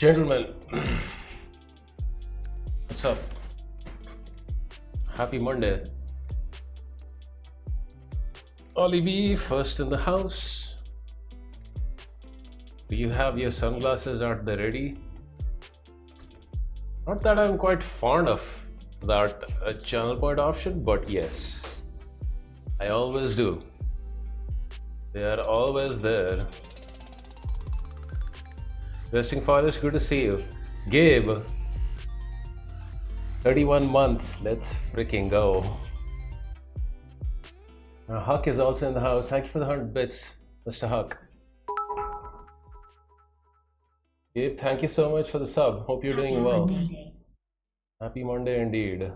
Gentlemen, what's up? Happy Monday. Ollie B, first in the house. Do you have your sunglasses at the ready? Not that I'm quite fond of that channel point option, but yes, I always do. They are always there. Resting Forest, good to see you. Gabe, 31 months, let's freaking go. Huck is also in the house. Thank you for the 100 bits, Mr. Huck. Gabe, thank you so much for the sub. Hope you're doing well. Monday. Happy Monday indeed.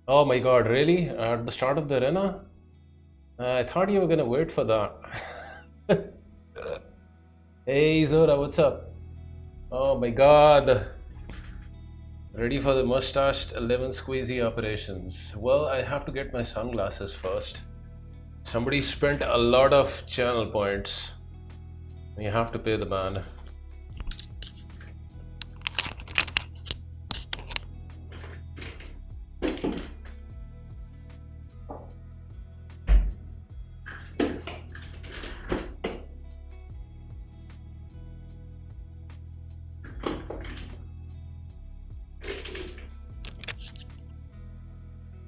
Oh my god, really? At the start of the arena? I thought you were gonna wait for that. Hey Zora, what's up? Oh my god. Ready for the Mustache 11 squeezy operations. Well, I have to get my sunglasses first. Somebody spent a lot of channel points. You have to pay the man.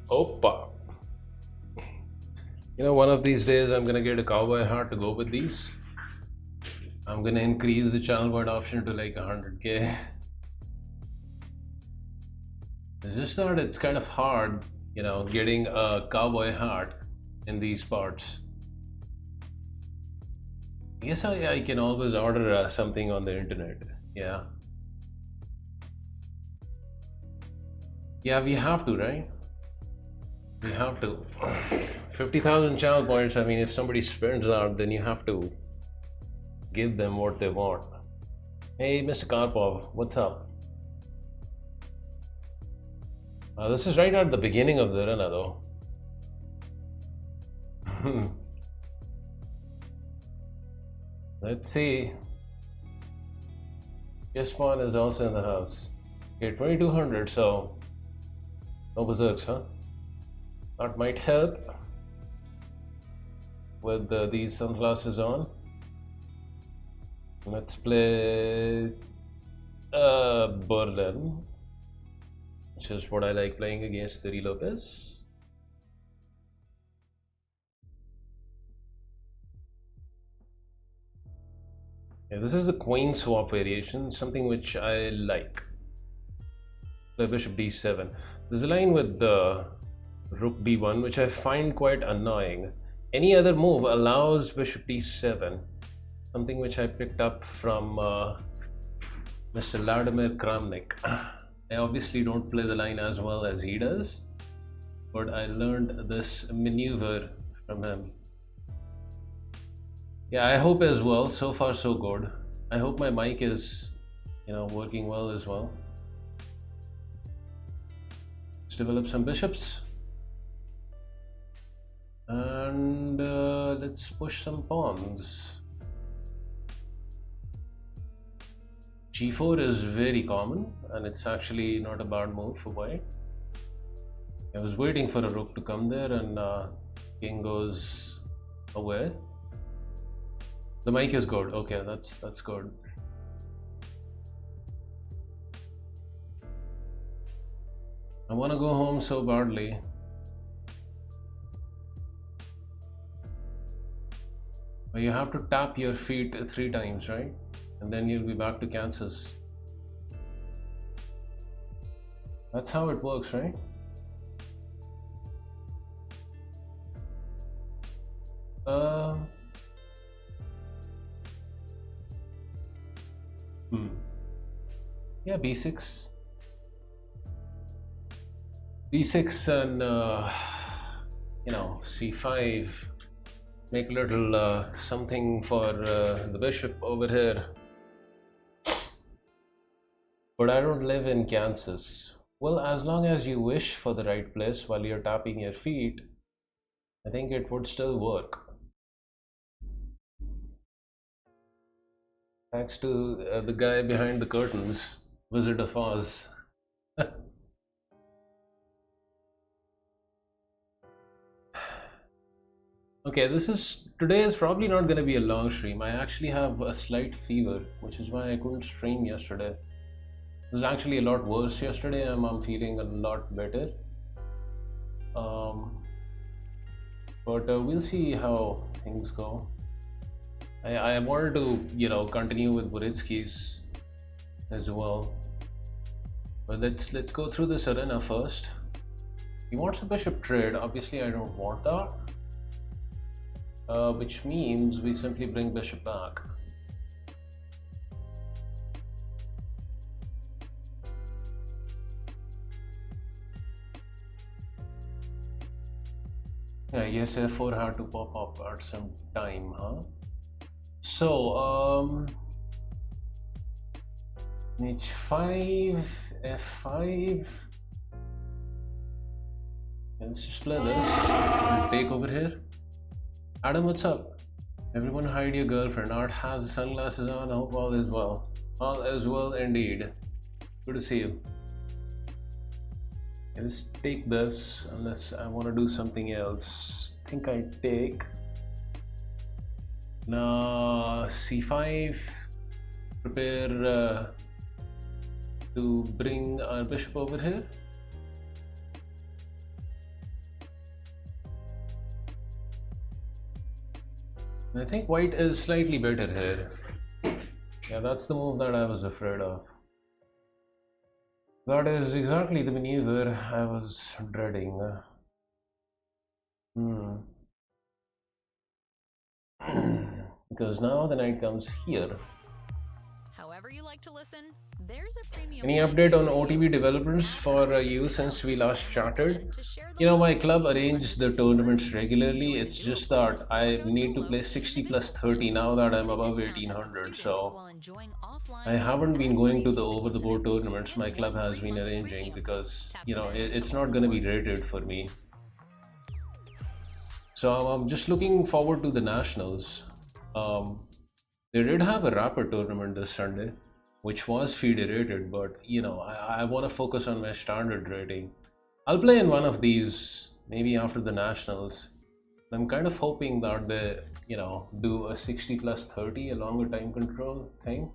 Opa. You know, one of these days I'm gonna get a cowboy hat to go with these. I'm gonna increase the channel point option to like 100k. It's just that it's kind of hard, you know, getting a cowboy hat in these parts. I guess I can always order something on the internet. Yeah. Yeah, we have to, right? We have to. 50,000 channel points. I mean, if somebody spends that, then you have to give them what they want. Hey, Mr. Karpov, what's up? This is right at the beginning of the arena, though. Let's see. Yespan is also in the house. Okay, 2200, so no berserks, huh? That might help with these sunglasses on. Let's play Berlin, which is what I like playing against Thierry Lopez. Yeah, this is the queen swap variation, something which I like. Play bishop d7. There's a line with the rook d1, which I find quite annoying. Any other move allows bishop d7, something which I picked up from Mr. Vladimir Kramnik. I obviously don't play the line as well as he does, but I learned this maneuver from him. Yeah, I hope as well. So far so good. I hope my mic is, you know, working well as well. Let's develop some bishops. And let's push some pawns. G4 is very common, and it's actually not a bad move for white. I was waiting for a rook to come there, and king goes away. The mic is good. Okay, that's good. I want to go home so badly. But you have to tap your feet 3 times, right? And then you'll be back to Kansas. That's how it works, right? Yeah, b6. b6 and you know, c5. Make a little something for the bishop over here. But I don't live in Kansas. Well, as long as you wish for the right place while you're tapping your feet, I think it would still work. Thanks to the guy behind the curtains, Wizard of Oz. Okay, today is probably not going to be a long stream. I actually have a slight fever, which is why I couldn't stream yesterday. It was actually a lot worse yesterday. I'm feeling a lot better. But we'll see how things go. I wanted to, continue with Dvoretsky's as well. But let's go through this arena first. He wants a bishop trade. Obviously, I don't want that. Which means we simply bring bishop back. Yeah, yes, f4 had to pop up at some time, huh? So, h5, f5. Let's just play this and take over here. Adam, what's up? Everyone hide your girlfriend. Art has the sunglasses on. I hope all is well. All is well indeed. Good to see you. Okay, let's take this unless I want to do something else. I think I take now c5. Prepare to bring our bishop over here. I think white is slightly better here. Yeah, that's the move that I was afraid of. That is exactly the maneuver I was dreading. Because now the knight comes here. However you like to listen, there's a premium. Any update on OTB developers for you since we last chatted? My club arranges the tournaments regularly. It's just that I need to play 60 plus 30 now that I'm above 1800. So I haven't been going to the over-the-board tournaments my club has been arranging because, it's not going to be rated for me. So I'm just looking forward to the nationals. They did have a rapid tournament this Sunday, which was FIDE rated, but I want to focus on my standard rating. I'll play in one of these maybe after the nationals. I'm kind of hoping that they do a 60 plus 30, a longer time control thing.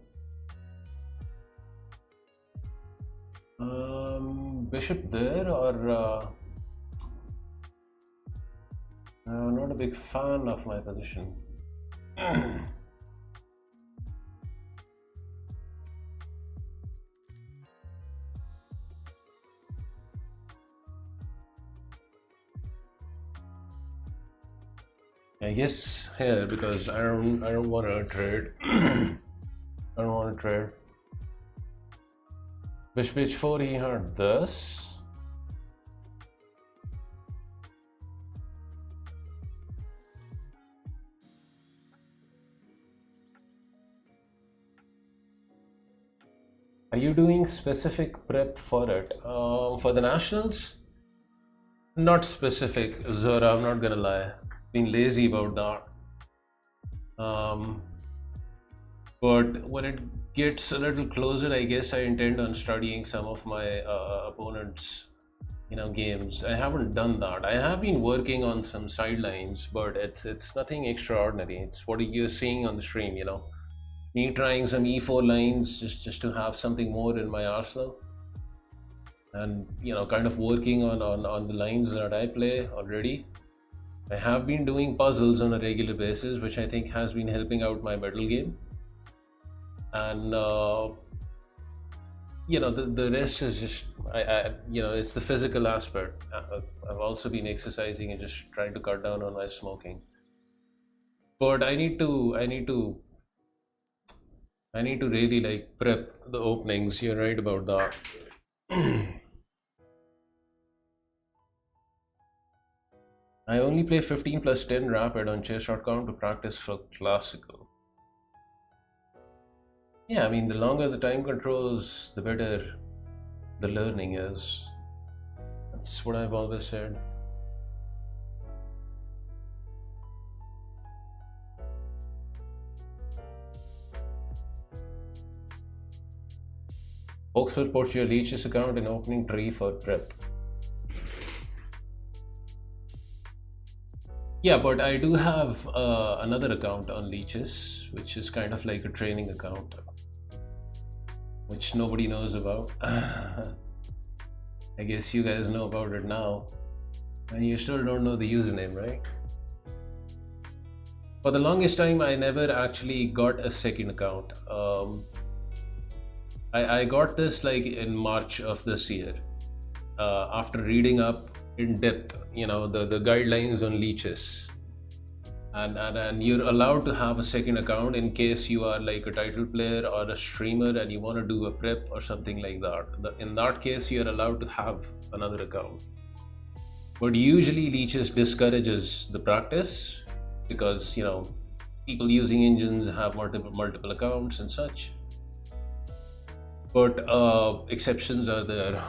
Bishop there, or not a big fan of my position. I guess here because I don't want to trade. I don't want to trade. Bishop h4, he had this. Are you doing specific prep for it? For the nationals? Not specific, Zora, I'm not gonna lie. Being lazy about that. But when it gets a little closer, I guess I intend on studying some of my opponents' games. I haven't done that. I have been working on some sidelines, but it's nothing extraordinary. It's what you're seeing on the stream, me trying some e4 lines just to have something more in my arsenal, and kind of working on the lines that I play already. I have been doing puzzles on a regular basis, which I think has been helping out my middle game, and the rest is just it's the physical aspect. I've also been exercising and just trying to cut down on my smoking, but I need to really prep the openings. You're right about that. I only play 15 plus 10 rapid on chess.com to practice for classical. Yeah, I mean, the longer the time controls, the better the learning is. That's what I've always said. Folks will put your leeches account in opening tree for prep. Yeah, but I do have another account on leeches, which is kind of like a training account, which nobody knows about. I guess you guys know about it now, and you still don't know the username, right? For the longest time, I never actually got a second account. I got this like in March of this year, after reading up in depth, the guidelines on leeches. And you're allowed to have a second account in case you are like a title player or a streamer and you want to do a prep or something like that. In that case, you're allowed to have another account. But usually leeches discourages the practice because people using engines have multiple accounts and such. But exceptions are there.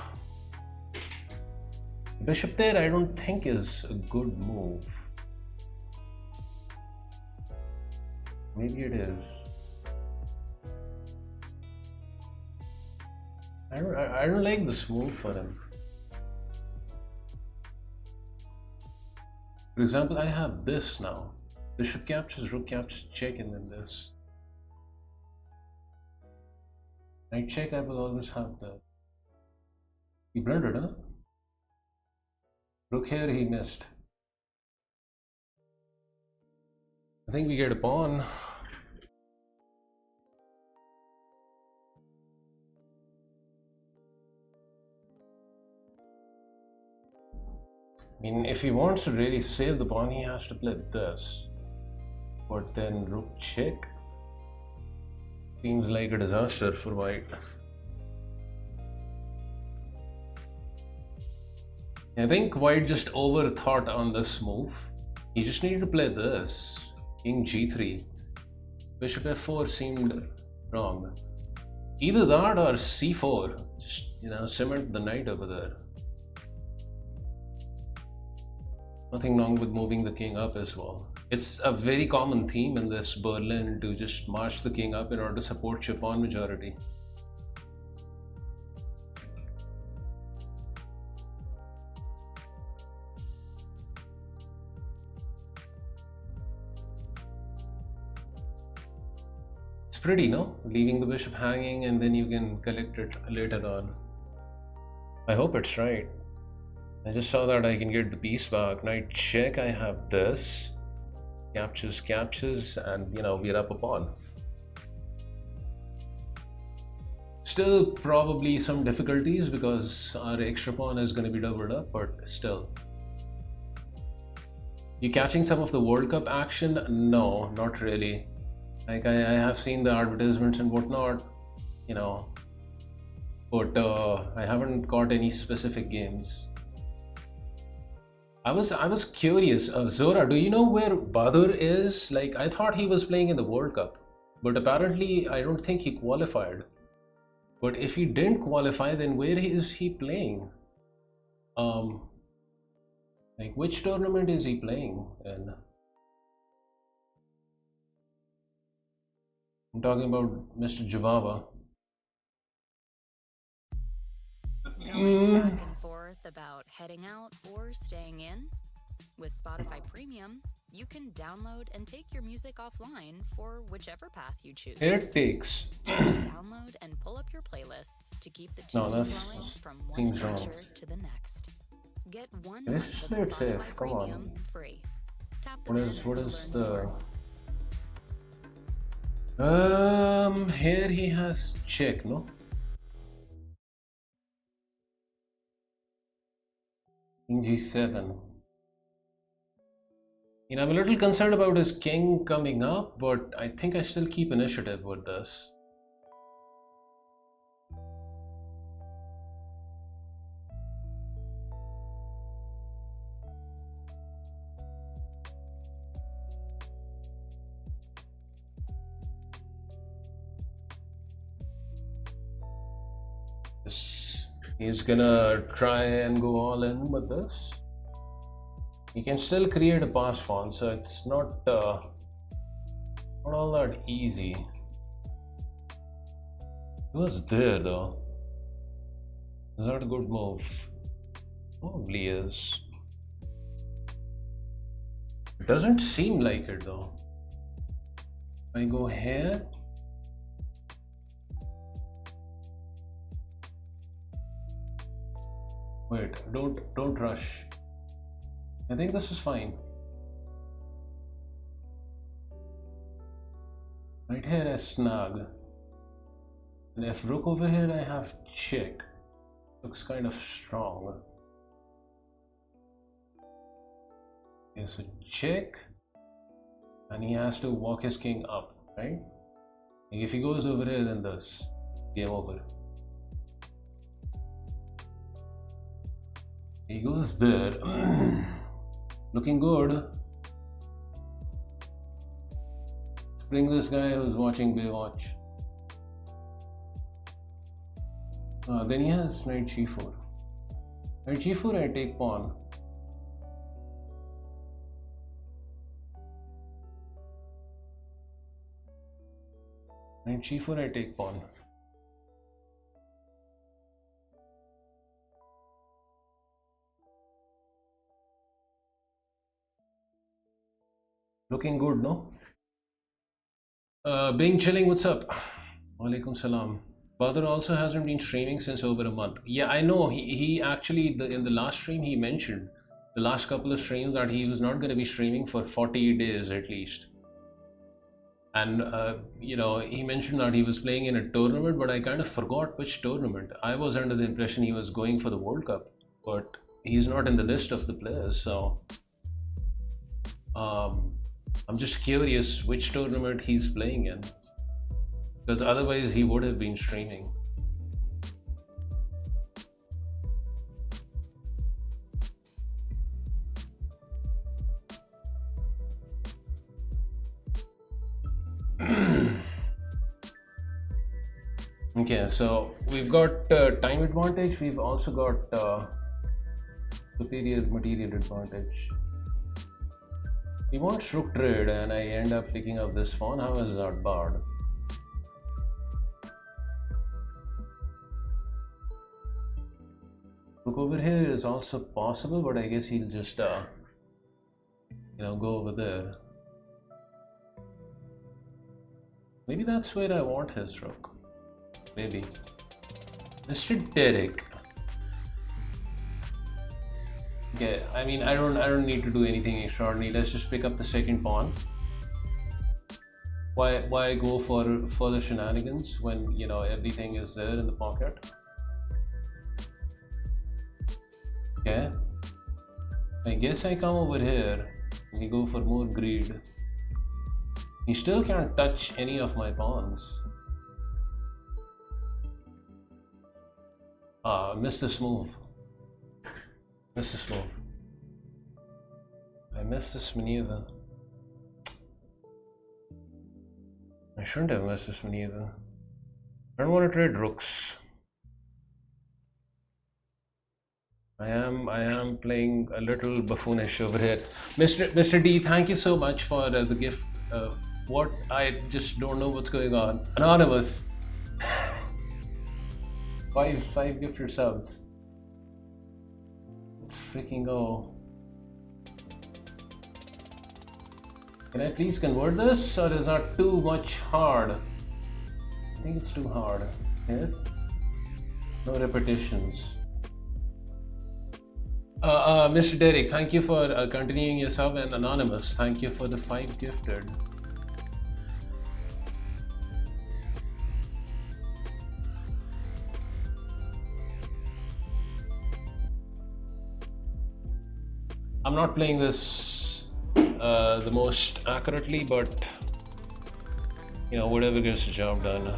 Bishop there I don't think is a good move. Maybe it is. I don't like this move for him. For example, I have this now. Bishop captures, rook captures, check, and then this. Knight check, I will always have that. He blundered, huh? Rook here, he missed. I think we get a pawn. I mean, if he wants to really save the pawn, he has to play this. But then rook check seems like a disaster for white. I think white just overthought on this move. He just needed to play this. King g3. Bishop f4 seemed wrong. Either that or c4. Just, cement the knight over there. Nothing wrong with moving the king up as well. It's a very common theme in this Berlin to just march the king up in order to support your pawn majority. It's pretty, no? Leaving the bishop hanging and then you can collect it later on. I hope it's right. I just saw that I can get the piece back. Knight check, I have this. Captures, and we're up a pawn. Still probably some difficulties because our extra pawn is going to be doubled up, but still. You catching some of the World Cup action? No, not really. Like I have seen the advertisements and whatnot, but I haven't caught any specific games. I was curious. Zora, do you know where Bahadur is? Like, I thought he was playing in the World Cup, but apparently I don't think he qualified. But if he didn't qualify, then where is he playing? Like, which tournament is he playing in? I'm talking about Mr. Javava. Going back and forth about heading out or staying in? With Spotify Premium, you can download and take your music offline for whichever path you choose. It takes. Just download and pull up your playlists to keep the tunes flowing from one adventure to the next. Get 1 month of Spotify Premium free. Tap the What is the here he has check, no? King g7. I'm a little concerned about his king coming up, but I think I still keep initiative with this. He's gonna try and go all in with this. He can still create a pass pawn, so it's not all that easy. He was there though. Is that a good move? Probably is. It doesn't seem like it though. I go here. Wait, don't rush. I think this is fine. Right here I snag. And if rook over here I have check. Looks kind of strong. Okay, so check. And he has to walk his king up, right? Like if he goes over here, then this. Game over. He goes there. Looking good. Let's bring this guy who's watching Baywatch. Then he has knight g4. Knight g4, I take pawn. Knight g4, I take pawn. Looking good, no? Being chilling, what's up? Walaikum salam. Badr also hasn't been streaming since over a month. Yeah, I know. He actually, in the last stream, he mentioned the last couple of streams that he was not going to be streaming for 40 days at least. And, you know, he mentioned that he was playing in a tournament, but I kind of forgot which tournament. I was under the impression he was going for the World Cup, but he's not in the list of the players, so I'm just curious which tournament he's playing in, because otherwise he would have been streaming. Okay, so we've got time advantage, we've also got superior material advantage. He wants rook trade and I end up picking up this pawn. How is that bad? Rook over here is also possible, but I guess he'll just you know, go over there. Maybe that's where I want his rook. Maybe. Mr. Derek. Okay, I mean I don't need to do anything extraordinary. Let's just pick up the second pawn. Why go for further shenanigans when, you know, everything is there in the pocket? Okay. I guess I come over here and we go for more greed. He still can't touch any of my pawns. Missed this move. Missed this move. I missed this maneuver. I shouldn't have missed this maneuver. I don't want to trade rooks. I am playing a little buffoonish over here. Mr. D, thank you so much for the gift. What? I just don't know what's going on. Anonymous. Five gifted subs. Let's freaking go. Can I please convert this, or is that too much hard? I think it's too hard. Here. No repetitions. Mr. Derek, thank you for continuing your sub, and Anonymous, thank you for the 5 gifted. I'm not playing this the most accurately, but you know, whatever gets the job done.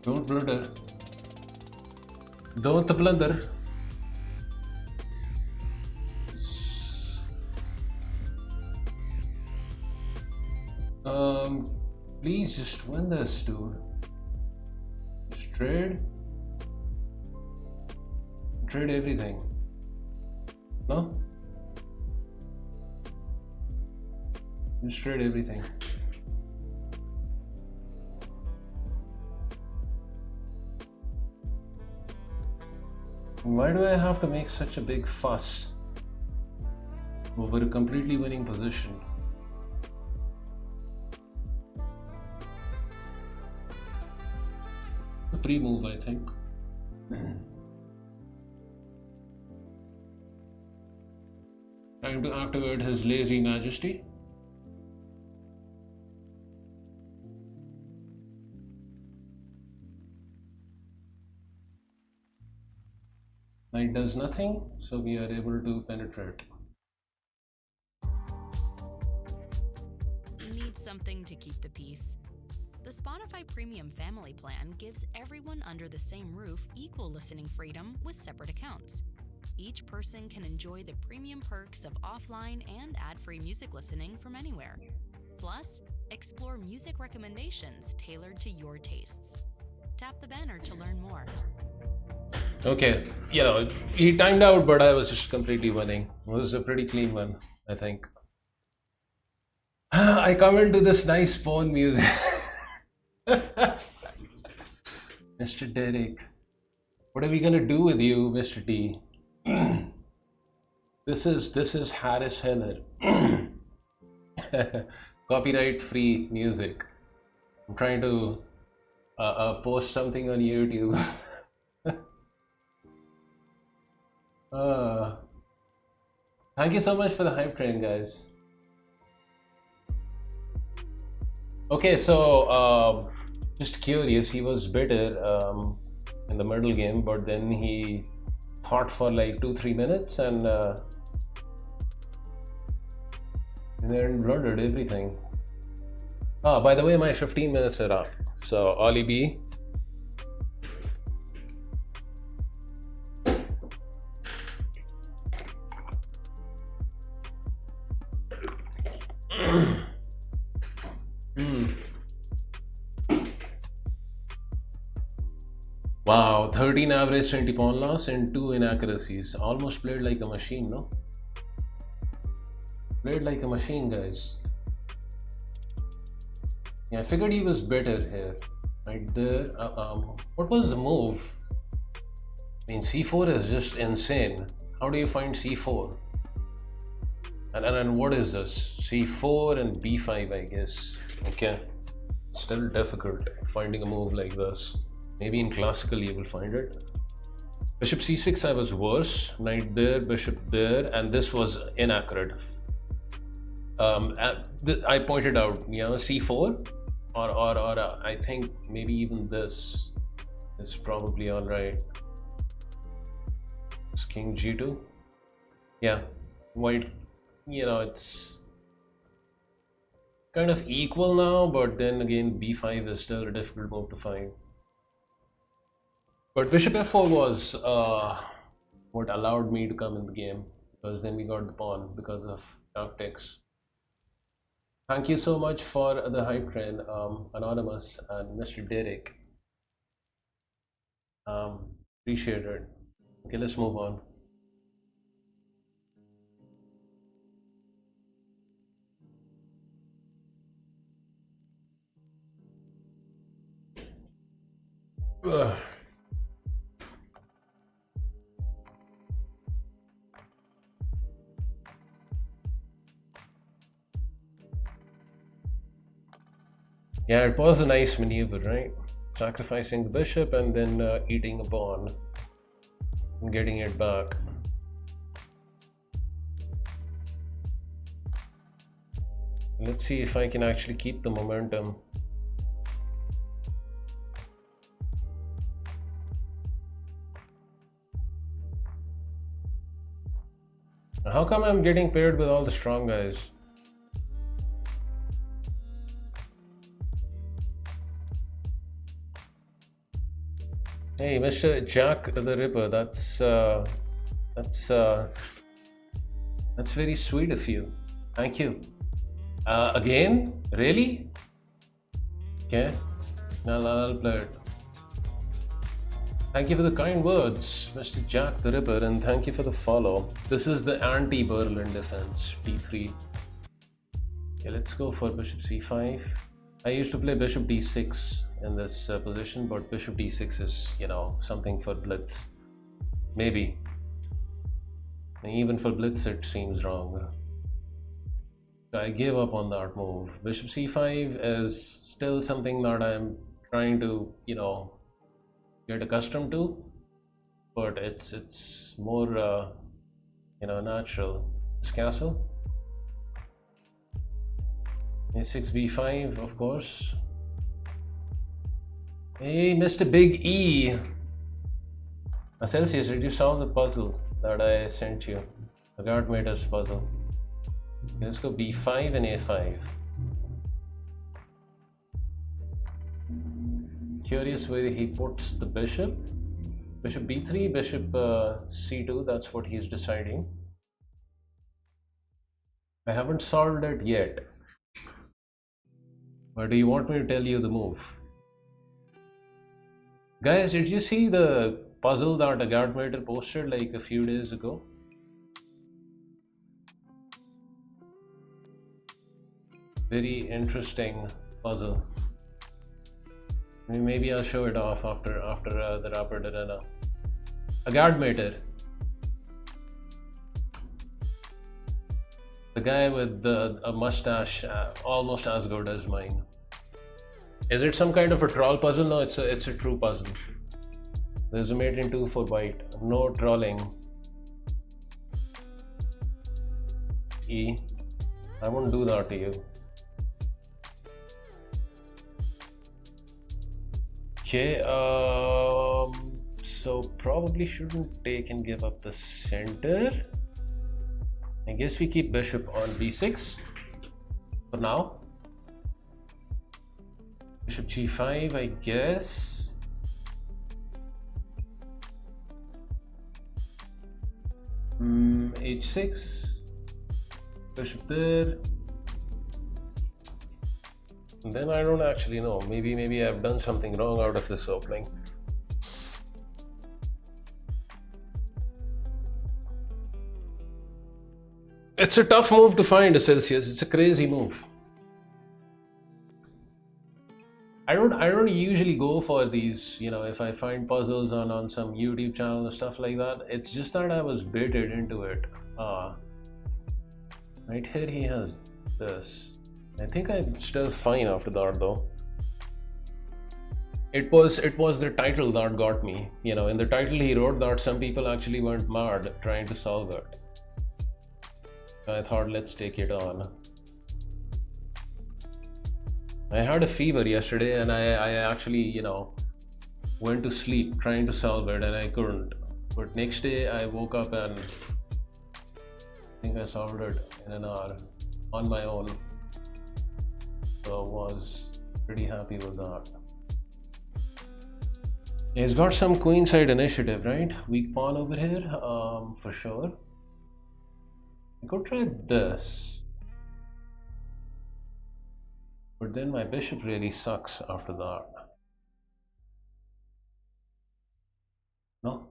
Don't blunder. Don't blunder. Please just win this, dude. Just trade everything. No? Just trade everything. Why do I have to make such a big fuss over a completely winning position? A pre-move, I think. Trying to activate his lazy majesty. Knight does nothing, so we are able to penetrate. Need something to keep the peace? The Spotify Premium Family Plan gives everyone under the same roof equal listening freedom with separate accounts. Each person can enjoy the premium perks of offline and ad-free music listening from anywhere. Plus, explore music recommendations tailored to your tastes. Tap the banner to learn more. Okay, you know, he timed out, but I was just completely winning. It was a pretty clean one, I think. I come into this nice pawn music. Mr. Derek, what are we gonna do with you, Mr. D? This is Harris Heller. Copyright free music. I'm trying to post something on YouTube. Thank you so much for the hype train, guys. Okay, so just curious, he was better in the middle game, but then he thought for like 2-3 minutes and then blundered everything. By the way, my 15 minutes are up. So Ollie B. Wow, 13 average 20 pawn loss and 2 inaccuracies. Almost played like a machine, no? Played like a machine, guys. Yeah, I figured he was better here. Right there. What was the move? I mean, c4 is just insane. How do you find c4? And what is this? c4 and b5, I guess. Okay. Still difficult finding a move like this. Maybe in classical you will find it. Bishop c6, I was worse. Knight there, bishop there, and this was inaccurate. I pointed out, you know, c4, or I think maybe even this is probably all right. It's king g2. Yeah, white. You know, it's kind of equal now, but then again, b5 is still a difficult move to find. But bishop f4 was what allowed me to come in the game, because then we got the pawn because of tactics. Thank you so much for the hype train, Anonymous and Mr. Derek. Appreciate it. Okay, let's move on. Ugh. Yeah, it was a nice maneuver, right? Sacrificing the bishop and then eating a pawn and getting it back. Let's see if I can actually keep the momentum. How come I'm getting paired with all the strong guys? Hey, Mr. Jack the Ripper, that's very sweet of you. Thank you. Again? Really? Okay. Now I'll play it. Thank you for the kind words, Mr. Jack the Ripper, and thank you for the follow. This is the anti-Berlin defense, d3. Okay, let's go for bishop c5. I used to play bishop d6 in this position, but bishop d6 is, you know, something for blitz. Maybe. Even for blitz it seems wrong. I gave up on that move. Bishop c5 is still something that I'm trying to, you know, get accustomed to, but it's more you know, natural. This castle. a6 b5, of course. Hey, Mr. Big E. Celsius, did you solve the puzzle that I sent you? The Guardmater's puzzle. Okay, let's go b5 and a5. Curious where he puts the bishop. Bishop b3, bishop c2, that's what he's deciding. I haven't solved it yet. Or do you want me to tell you the move? Guys, did you see the puzzle that the Guardmater posted like a few days ago? Very interesting puzzle. Maybe I'll show it off after the Rapid Arena. A Guardmater. The guy with a mustache, almost as good as mine. Is it some kind of a troll puzzle? No, it's a true puzzle. There's a mate in 2 for white. No trolling. E. I won't do that to you. Okay, so probably shouldn't take and give up the center. I guess we keep bishop on b6 for now. Bishop g5, I guess. H6. Bishop there. And then I don't actually know. Maybe I've done something wrong out of this opening. It's a tough move to find, Celsius. It's a crazy move. I don't usually go for these, you know, if I find puzzles on some YouTube channel and stuff like that. It's just that I was baited into it. Right here he has this. I think I'm still fine after that though. It was the title that got me. You know, in the title he wrote that some people actually went mad trying to solve it. I thought, let's take it on. I had a fever yesterday and I actually, you know, went to sleep trying to solve it and I couldn't. But next day I woke up and I think I solved it in an hour on my own. So I was pretty happy with that. He's got some queenside initiative, right? Weak pawn over here, for sure. I could try this. But then my bishop really sucks after that. No?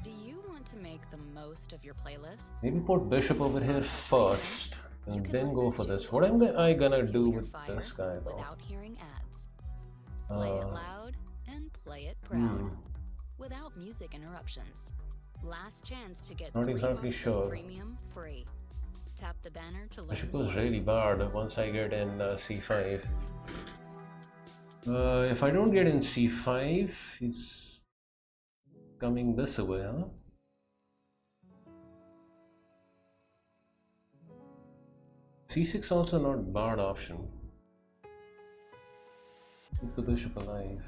Do you want to make the most of your playlists? Maybe put bishop over here first and then go for this. What am I gonna do with this guy though? Without hearing ads. Play it loud and play it proud. Without music interruptions. Last chance to get Not exactly sure. Premium free. Tap the banner to learn. Bishop goes really bad once I get in c5. If I don't get in c5, he's coming this way, huh? c6 also not bad option. Keep the bishop alive.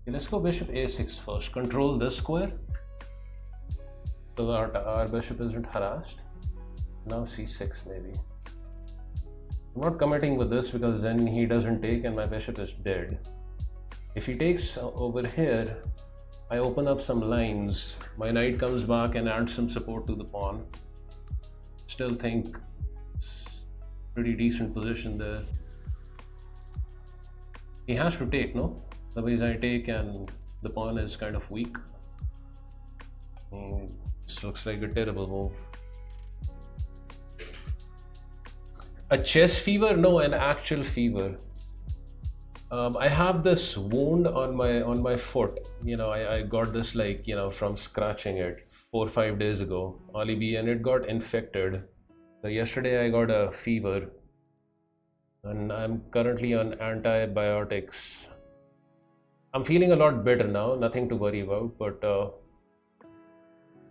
Okay, let's go bishop a6 first. Control this square so that our bishop isn't harassed. Now c6 maybe. I'm not committing with this because then he doesn't take and my bishop is dead. If he takes over here, I open up some lines. My knight comes back and adds some support to the pawn. Still think it's pretty decent position there. He has to take, no? Otherwise I take and the pawn is kind of weak. This looks like a terrible move. A chess fever? No, an actual fever. I have this wound on my foot. You know, I got this like, you know, from scratching it 4 or 5 days ago, alibi, and it got infected. So yesterday I got a fever, and I'm currently on antibiotics. I'm feeling a lot better now, nothing to worry about, but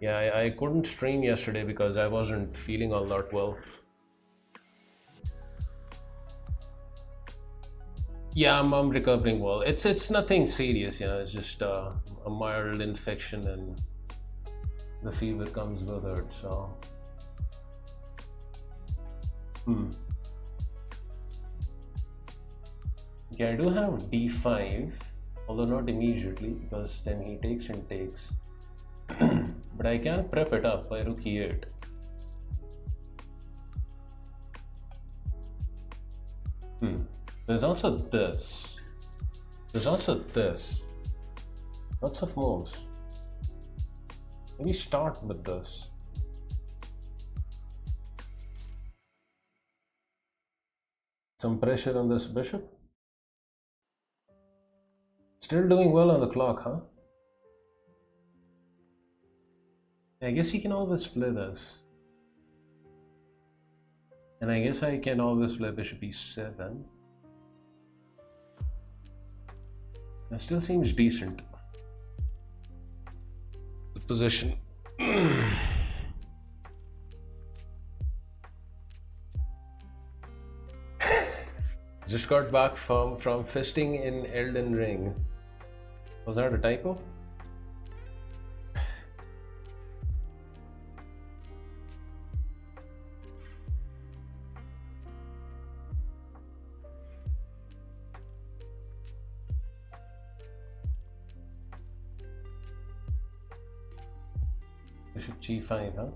yeah, I couldn't stream yesterday because I wasn't feeling all that well. Yeah, I'm recovering well. It's nothing serious, you know. It's just a mild infection, and the fever comes with it. So, okay, I do have d5, although not immediately because then he takes and takes. But I can prep it up by rook e8. There's also this. There's also this. Lots of moves. Maybe start with this. Some pressure on this bishop. Still doing well on the clock, huh? I guess he can always play this. And I guess I can always play bishop e7. That still seems decent. The position. Just got back from fisting in Elden Ring. Was that a typo? Bishop g5, huh?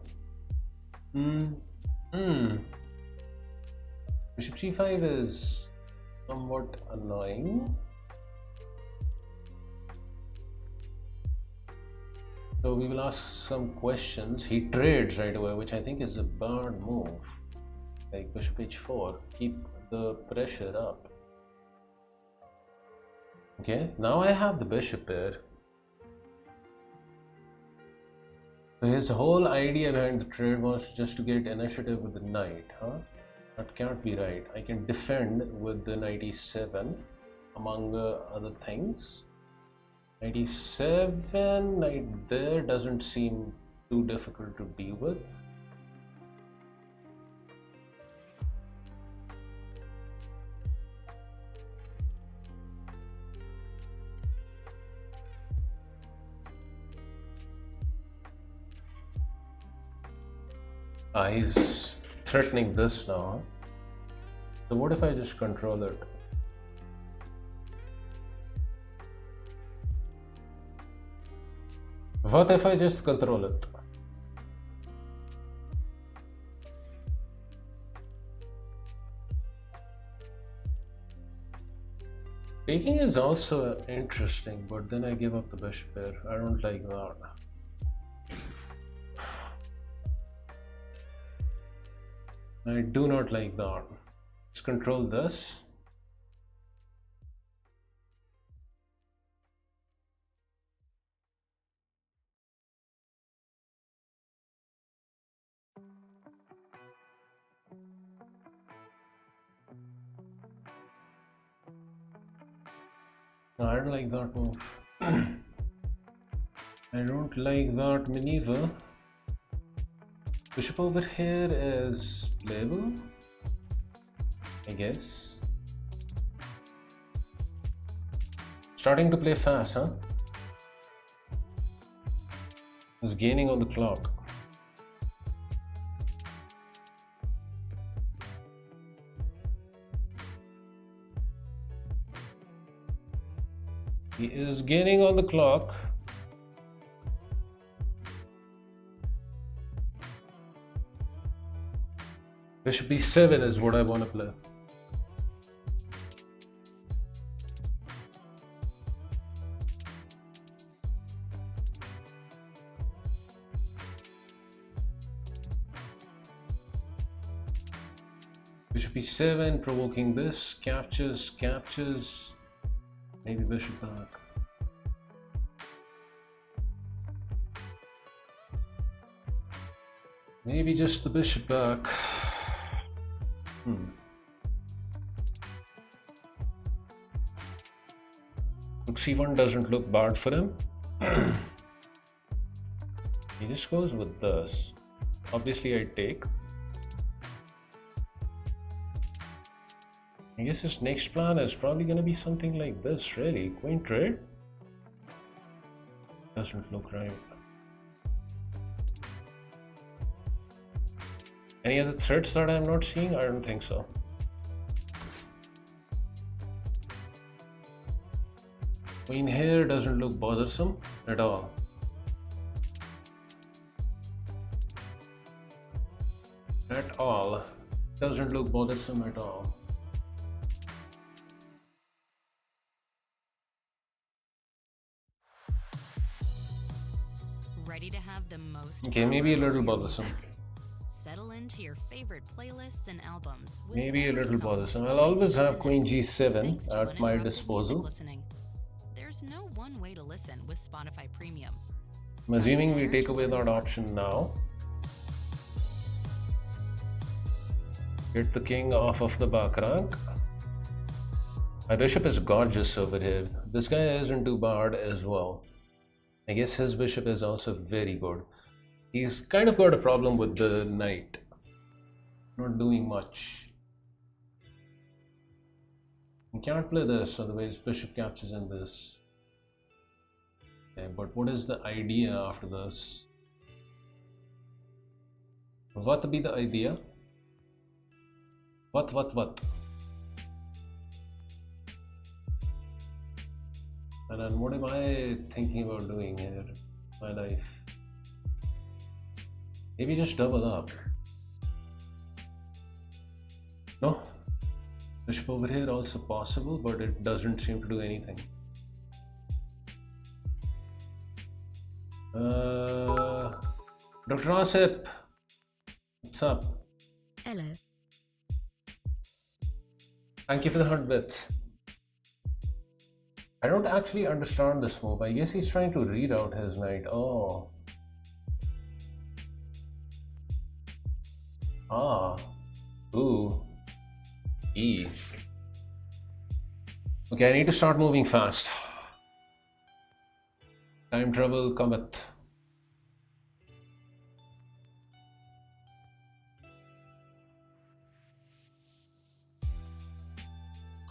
Bishop g5 is somewhat annoying. So we will ask some questions. He trades right away, which I think is a bad move. Like bishop h4, keep the pressure up. Okay, now I have the bishop here. So his whole idea behind the trade was just to get initiative with the knight, huh? That can't be right. I can defend with the knight e7, among other things. Knight e7, knight there doesn't seem too difficult to deal with. He's threatening this now. So what if I just control it? What if I just control it? Taking is also interesting, but then I give up the bishop here. I don't like that. I do not like that. Let's control this. No, I don't like that move. I don't like that maneuver. Bishop over here is playable, I guess. Starting to play fast, huh? He's gaining on the clock. He is gaining on the clock. Bishop b7 is what I want to play. Bishop e7, provoking this, captures, maybe bishop back. Maybe just the bishop back. Rook c1 doesn't look bad for him. He just goes with this. Obviously I take. I guess his next plan is probably going to be something like this, really. Queen trade? Doesn't look right. Any other threats that I'm not seeing? I don't think so. Queen here doesn't look bothersome at all. At all. Doesn't look bothersome at all. Ready to have the most Okay, maybe a little power over bothersome. music? Settle into your favorite playlists and albums. With Maybe a every little song bothersome. for I'll always 90 have Queen minutes, g7 thanks to at my uninterrupted disposal. music listening. There's no one way to listen with Spotify Premium. I'm assuming we take away that option now. Get the king off of the back rank. My bishop is gorgeous over here. This guy isn't too bad as well. I guess his bishop is also very good. He's kind of got a problem with the knight. Not doing much. He can't play this, otherwise bishop captures in this. Okay, but what is the idea after this? What be the idea? What? And then what am I thinking about doing here in my life? Maybe just double up. No? Bishop over here also possible, but it doesn't seem to do anything. Dr. Asip, what's up? Hello. Thank you for the 100 bits. I don't actually understand this move. I guess he's trying to reroute his knight. Oh. Ah. Ooh. E. Okay, I need to start moving fast. Time travel cometh.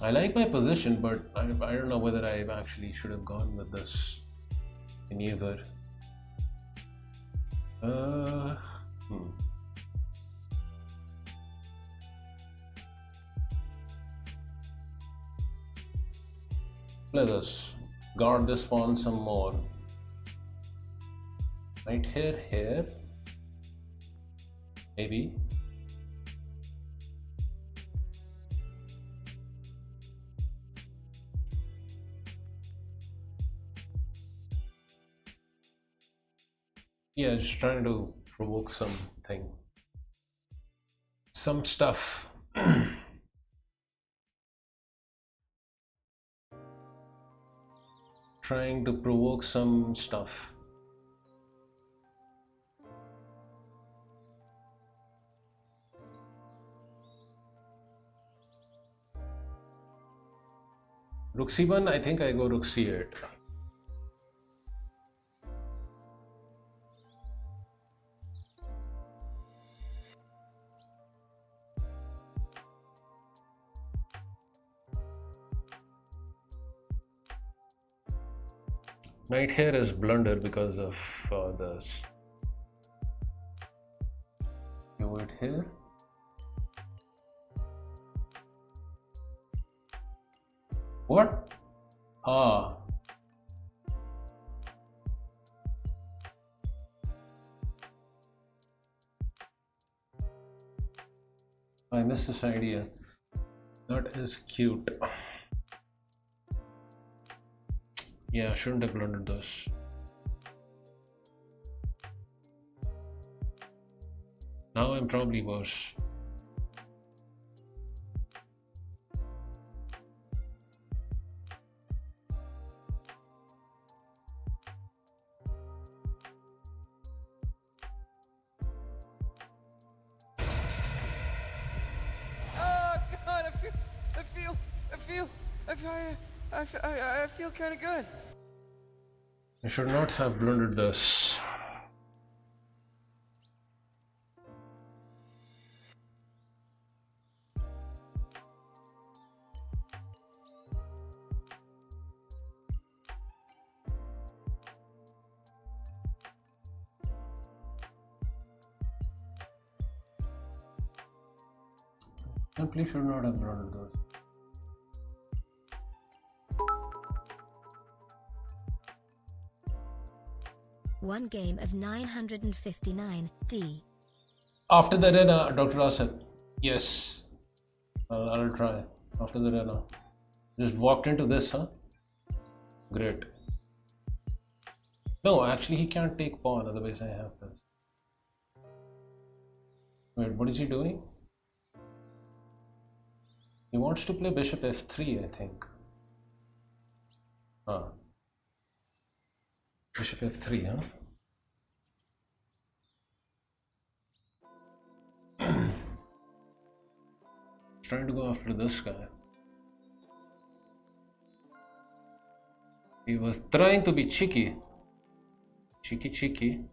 I like my position, but I don't know whether I actually should have gone with this maneuver. Play this. Guard this pawn some more. Right here. Maybe. Yeah, just trying to provoke something. Some stuff. Trying to provoke some stuff. Rook c1, I think I go rook c8. Knight here is blunder because of this. You wait here. What? Ah. I missed this idea. That is cute. Yeah, I shouldn't have blundered this. Now I'm probably worse. I feel kind of good. I should not have blundered this. Simply should not have blundered this. One game of 959 D. After the arena, Dr. Asif. Yes, I'll try. After the arena. Just walked into this, huh? Great. No, actually he can't take pawn, otherwise I have this. Wait, what is he doing? He wants to play bishop f3, I think. Ah. Bishop f3, huh? Trying to go after this guy. He was trying to be cheeky. Cheeky.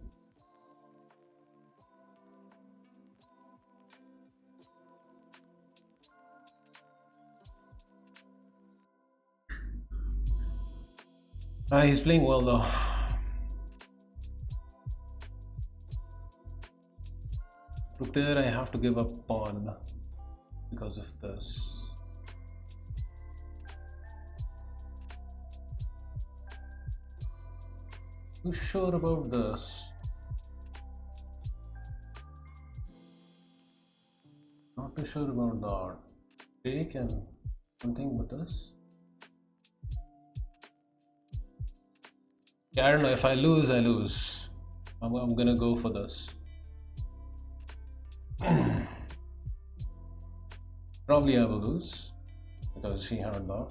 He's playing well though. Look there, I have to give up pawn because of this. You sure about this? Not too sure about that. Take and something with this. Yeah, I don't know. If I lose, I lose. I'm gonna go for this. Probably I will lose because he had that.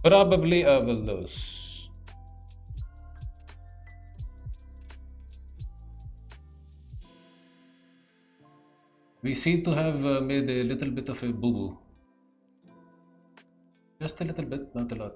Probably I will lose. We seem to have made a little bit of a boo-boo. Just a little bit, not a lot.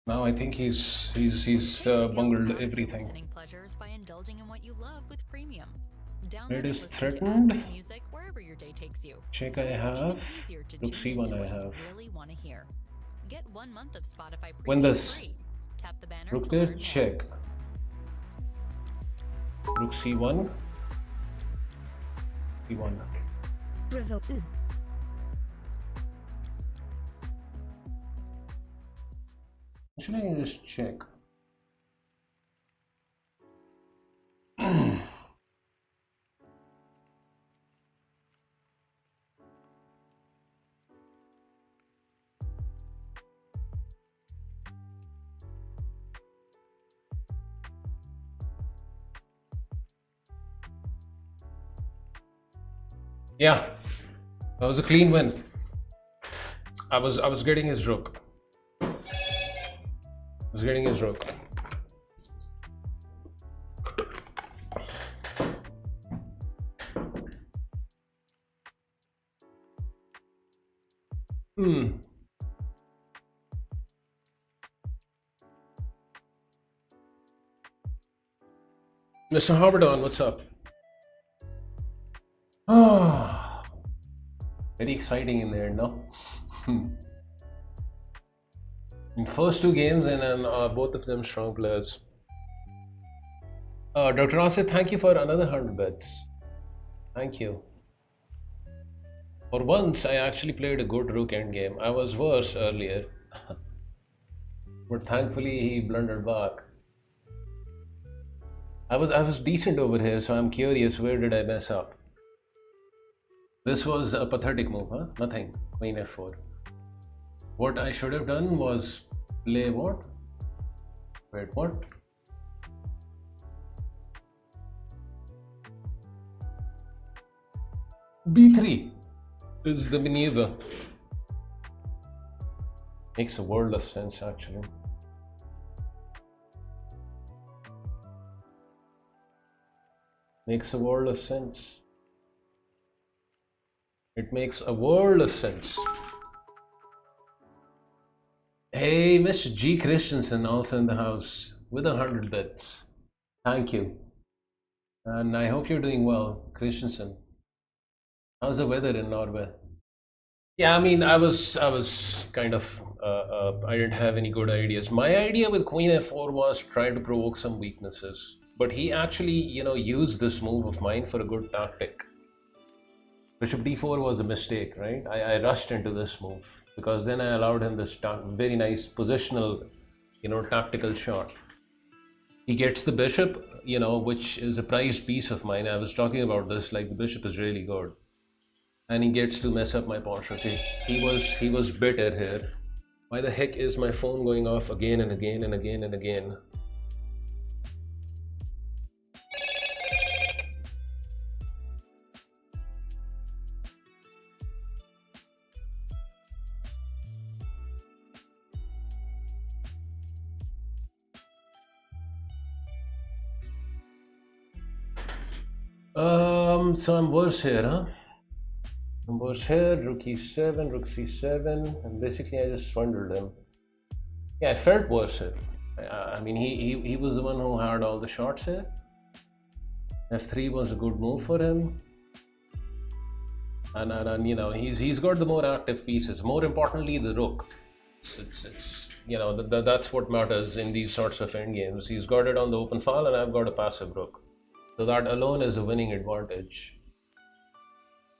Now I think he's bungled everything. Listening pleasures by indulging in what you love with premium. It is Download and listen to threatened. ad-free music wherever your day takes you. Check So I it's even have. easier to Look tune C1 into I what you have. really want to hear. Get 1 month of Spotify When Premium this? free. Tap the banner Rook to there, learn more. check. Rook C1. C1. Bravo. Actually, I can just check. Yeah, that was a clean win. I was getting his rook. I was getting his rook. Mr. Harbordon, what's up? Ah, very exciting in there, no? In first two games, and then both of them strong players. Dr. Asif, thank you for another 100 bits. Thank you. For once, I actually played a good Rook endgame. I was worse earlier, but thankfully he blundered back. I was decent over here, so I'm curious, where did I mess up? This was a pathetic move, huh? Nothing. Queen f4. What I should have done was play what? Wait, what? b3 is the maneuver. Makes a world of sense, actually. Makes a world of sense. It makes a world of sense. Hey, Mr. G. Christensen, also in the house with 100 bits. Thank you. And I hope you're doing well, Christensen. How's the weather in Norway? Yeah, I mean, I was kind of, I didn't have any good ideas. My idea with Queen f4 was try to provoke some weaknesses. But he actually, used this move of mine for a good tactic. Bishop d4 was a mistake, right? I rushed into this move because then I allowed him this very nice positional, tactical shot. He gets the bishop, which is a prized piece of mine. I was talking about this, like the bishop is really good. And he gets to mess up my pawn strategy. He was bitter here. Why the heck is my phone going off again and again and again and again? So I'm worse here, huh? I'm worse here, rook e7, rook c7, and basically I just swindled him. Yeah, I felt worse here. I mean, he was the one who had all the shots here. f3 was a good move for him. And he's got the more active pieces. More importantly, the rook. It's that's what matters in these sorts of endgames. He's got it on the open file, and I've got a passive rook. So that alone is a winning advantage.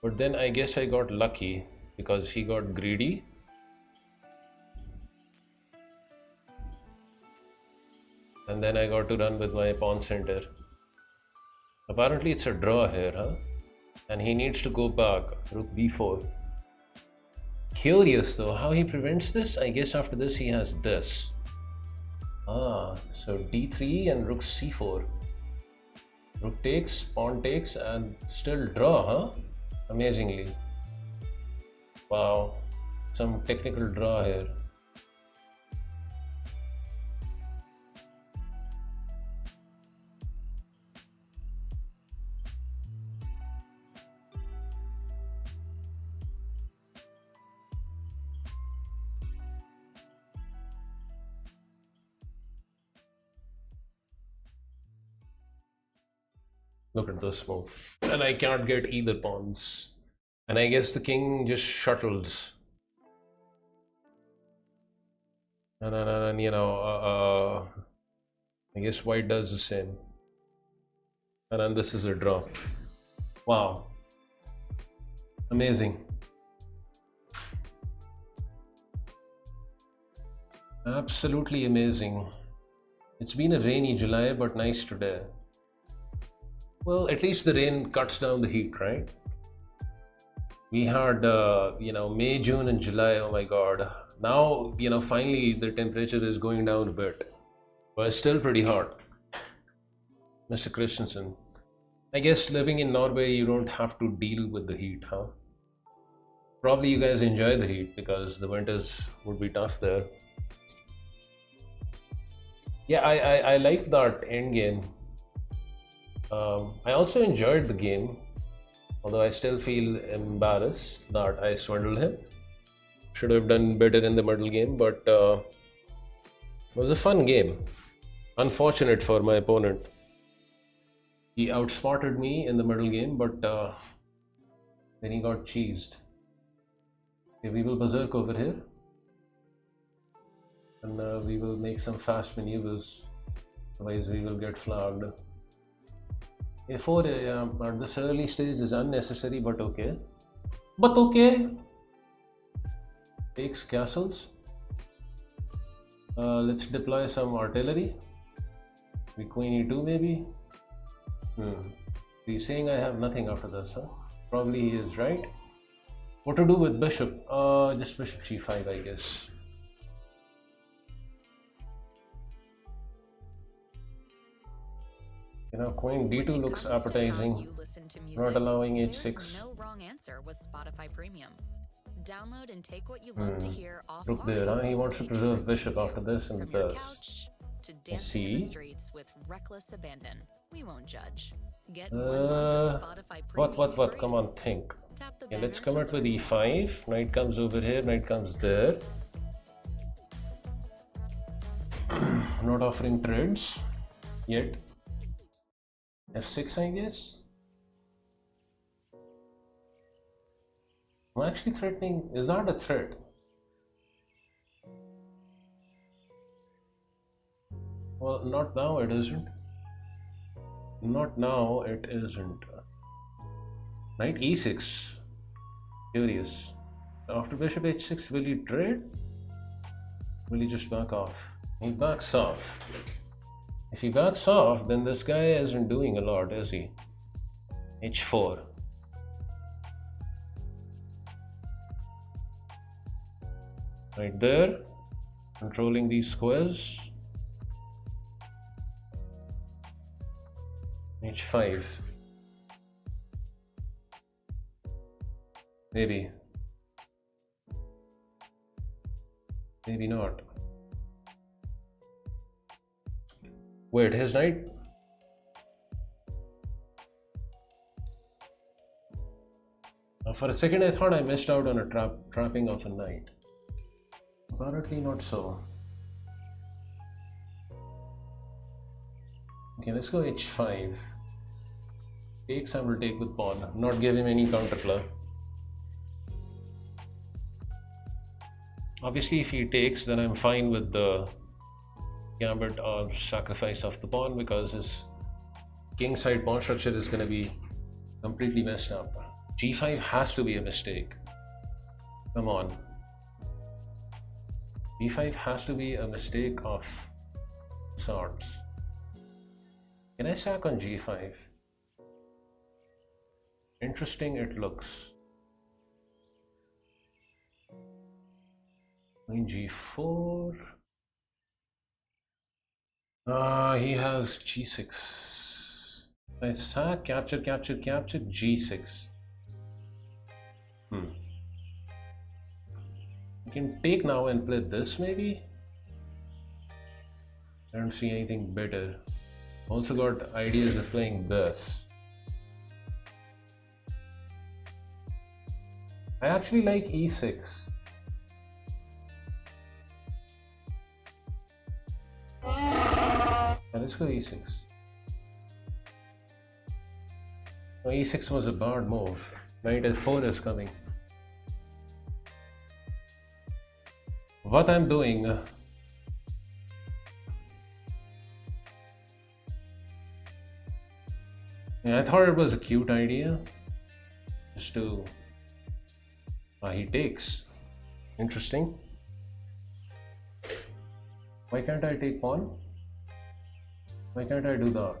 But then I guess I got lucky because he got greedy. And then I got to run with my pawn center. Apparently it's a draw here, huh? And he needs to go back. Rook b4. Curious though how he prevents this. I guess after this he has this. So d3 and rook c4. Rook takes, pawn takes, and still draw, huh? Amazingly. Wow. Some technical draw here. Look at this move. And I can't get either pawns. And I guess the king just shuttles. And I guess white does the same. And then this is a draw. Wow. Amazing. Absolutely amazing. It's been a rainy July, but nice today. Well, at least the rain cuts down the heat, right? We had, May, June, and July. Oh my God. Now, finally the temperature is going down a bit. But it's still pretty hot. Mr. Christensen. I guess living in Norway, you don't have to deal with the heat, huh? Probably you guys enjoy the heat because the winters would be tough there. Yeah, I liked that end game. I also enjoyed the game, although I still feel embarrassed that I swindled him. Should have done better in the middle game, but it was a fun game. Unfortunate for my opponent. He outsmarted me in the middle game, but then he got cheesed. Okay, we will berserk over here. And we will make some fast maneuvers. Otherwise we will get flagged. A4 at this early stage is unnecessary, but okay. But okay. Takes castles. Let's deploy some artillery. We queen e2 maybe. He's saying I have nothing after this, huh? Probably he is right. What to do with bishop? Just bishop g5, I guess. You know, queen d2 looks appetizing. Not allowing h6. There's no wrong answer with Spotify Premium. Download and take what you love to hear offline. Rook there, huh? He wants to preserve bishop after this and From your this. couch to dancing in the See? streets with reckless abandon. We won't judge. Get 1 month of Spotify Premium What? free. Come on, think. Tap the Okay, let's banner commit to with learn more. e5. Knight comes over here, knight comes there. Not offering trades yet. f6, I guess. I'm actually threatening. Is that a threat? Well, not now, it isn't. Not now, it isn't. Knight e6. Curious. After bishop h6, will he trade? Will he just back off? He backs off. If he backs off, then this guy isn't doing a lot, is he? h4. Right there. Controlling these squares. h5. Maybe. Maybe not. Wait, his knight? For a second I thought I missed out on a trapping of a knight. Apparently not so. Okay, let's go h5. Takes, I will take with pawn. Not give him any counterplay. Obviously, if he takes, then I'm fine with the gambit or sacrifice of the pawn because his king side pawn structure is going to be completely messed up. g5 has to be a mistake. Come on. b5 has to be a mistake of sorts. Can I sack on g5? Interesting it looks. Queen g4. He has g6. I sack, capture, g6. I can take now and play this maybe. I don't see anything better. Also got ideas of playing this. I actually like e6. Let's go e6. No, e6 was a bad move. Knight f4 is coming. What I'm doing, I thought it was a cute idea just to he takes. Interesting. Why can't I take pawn? Why can't I do that?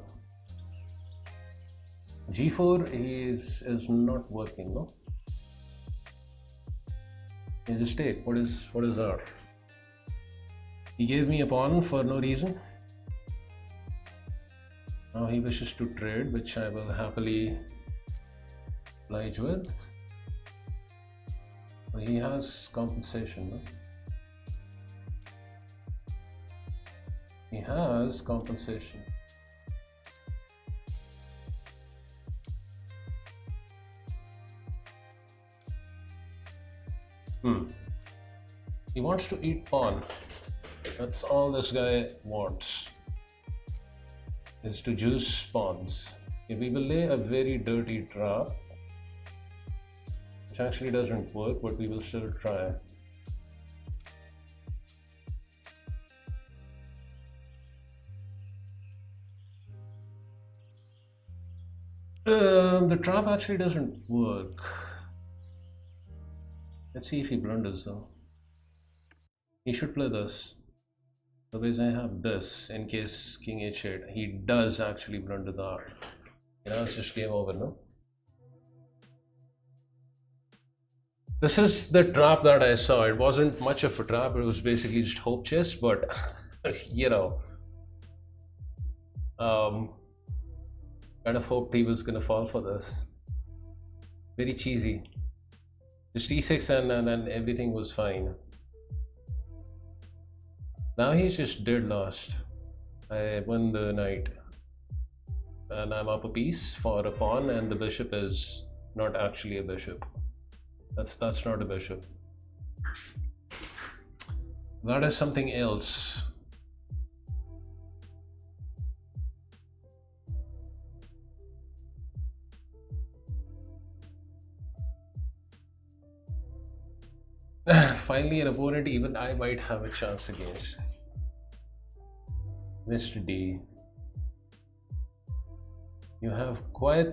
g4 is not working, no? You just take. What is that? He gave me a pawn for no reason. Now he wishes to trade, which I will happily oblige with. But he has compensation, no? He has compensation. He wants to eat pawn. That's all this guy wants. Is to juice pawns. Okay, we will lay a very dirty trap, which actually doesn't work, but we will still try. The trap actually doesn't work. Let's see if he blunders though. He should play this. Otherwise I have this in case king h8. He does actually blunder that. You know, it's just game over, no? This is the trap that I saw. It wasn't much of a trap. It was basically just hope chess, but you know, kind of hoped he was gonna fall for this. Very cheesy. Just e6 and everything was fine. Now he's just dead lost. I won the knight. And I'm up a piece for a pawn, and the bishop is not actually a bishop. That's not a bishop. That is something else. Finally, an opponent even I might have a chance against. Mr. D. You have quite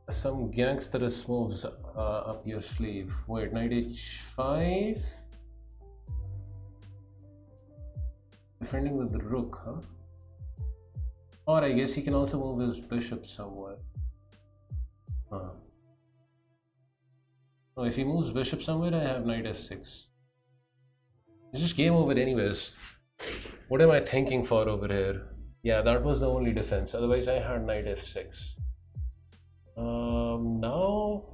some gangsterous moves up your sleeve. Wait, knight h5? Defending with the rook, huh? Or I guess he can also move his bishop somewhere. Huh. Oh, if he moves bishop somewhere, I have knight f6. It's just game over anyways. What am I thinking for over here? Yeah, that was the only defense. Otherwise, I had knight f6. Now,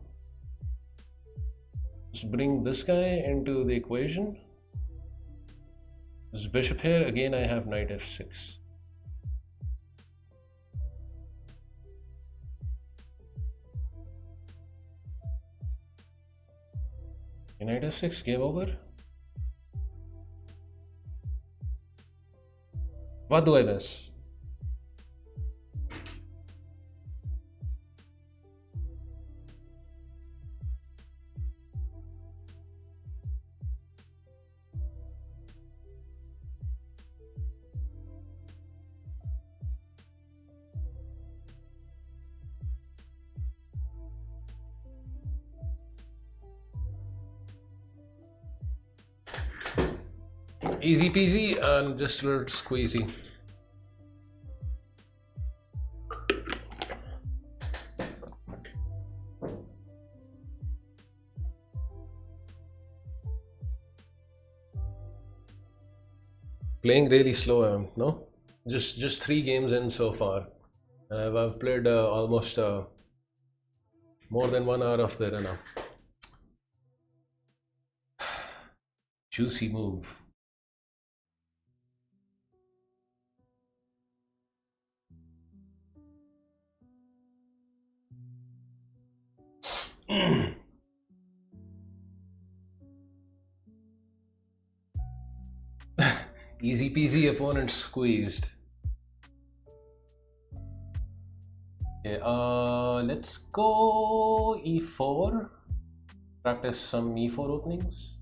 let's bring this guy into the equation. This bishop here, again, I have knight f6. Knight f6, game over. What do I miss? Easy peasy and just a little squeezy. Playing really slow, no? Just 3 games in so far. And I've played almost more than 1 hour of the arena. Juicy move. Easy peasy, opponent squeezed. Okay, let's go e4. Practice some e4 openings.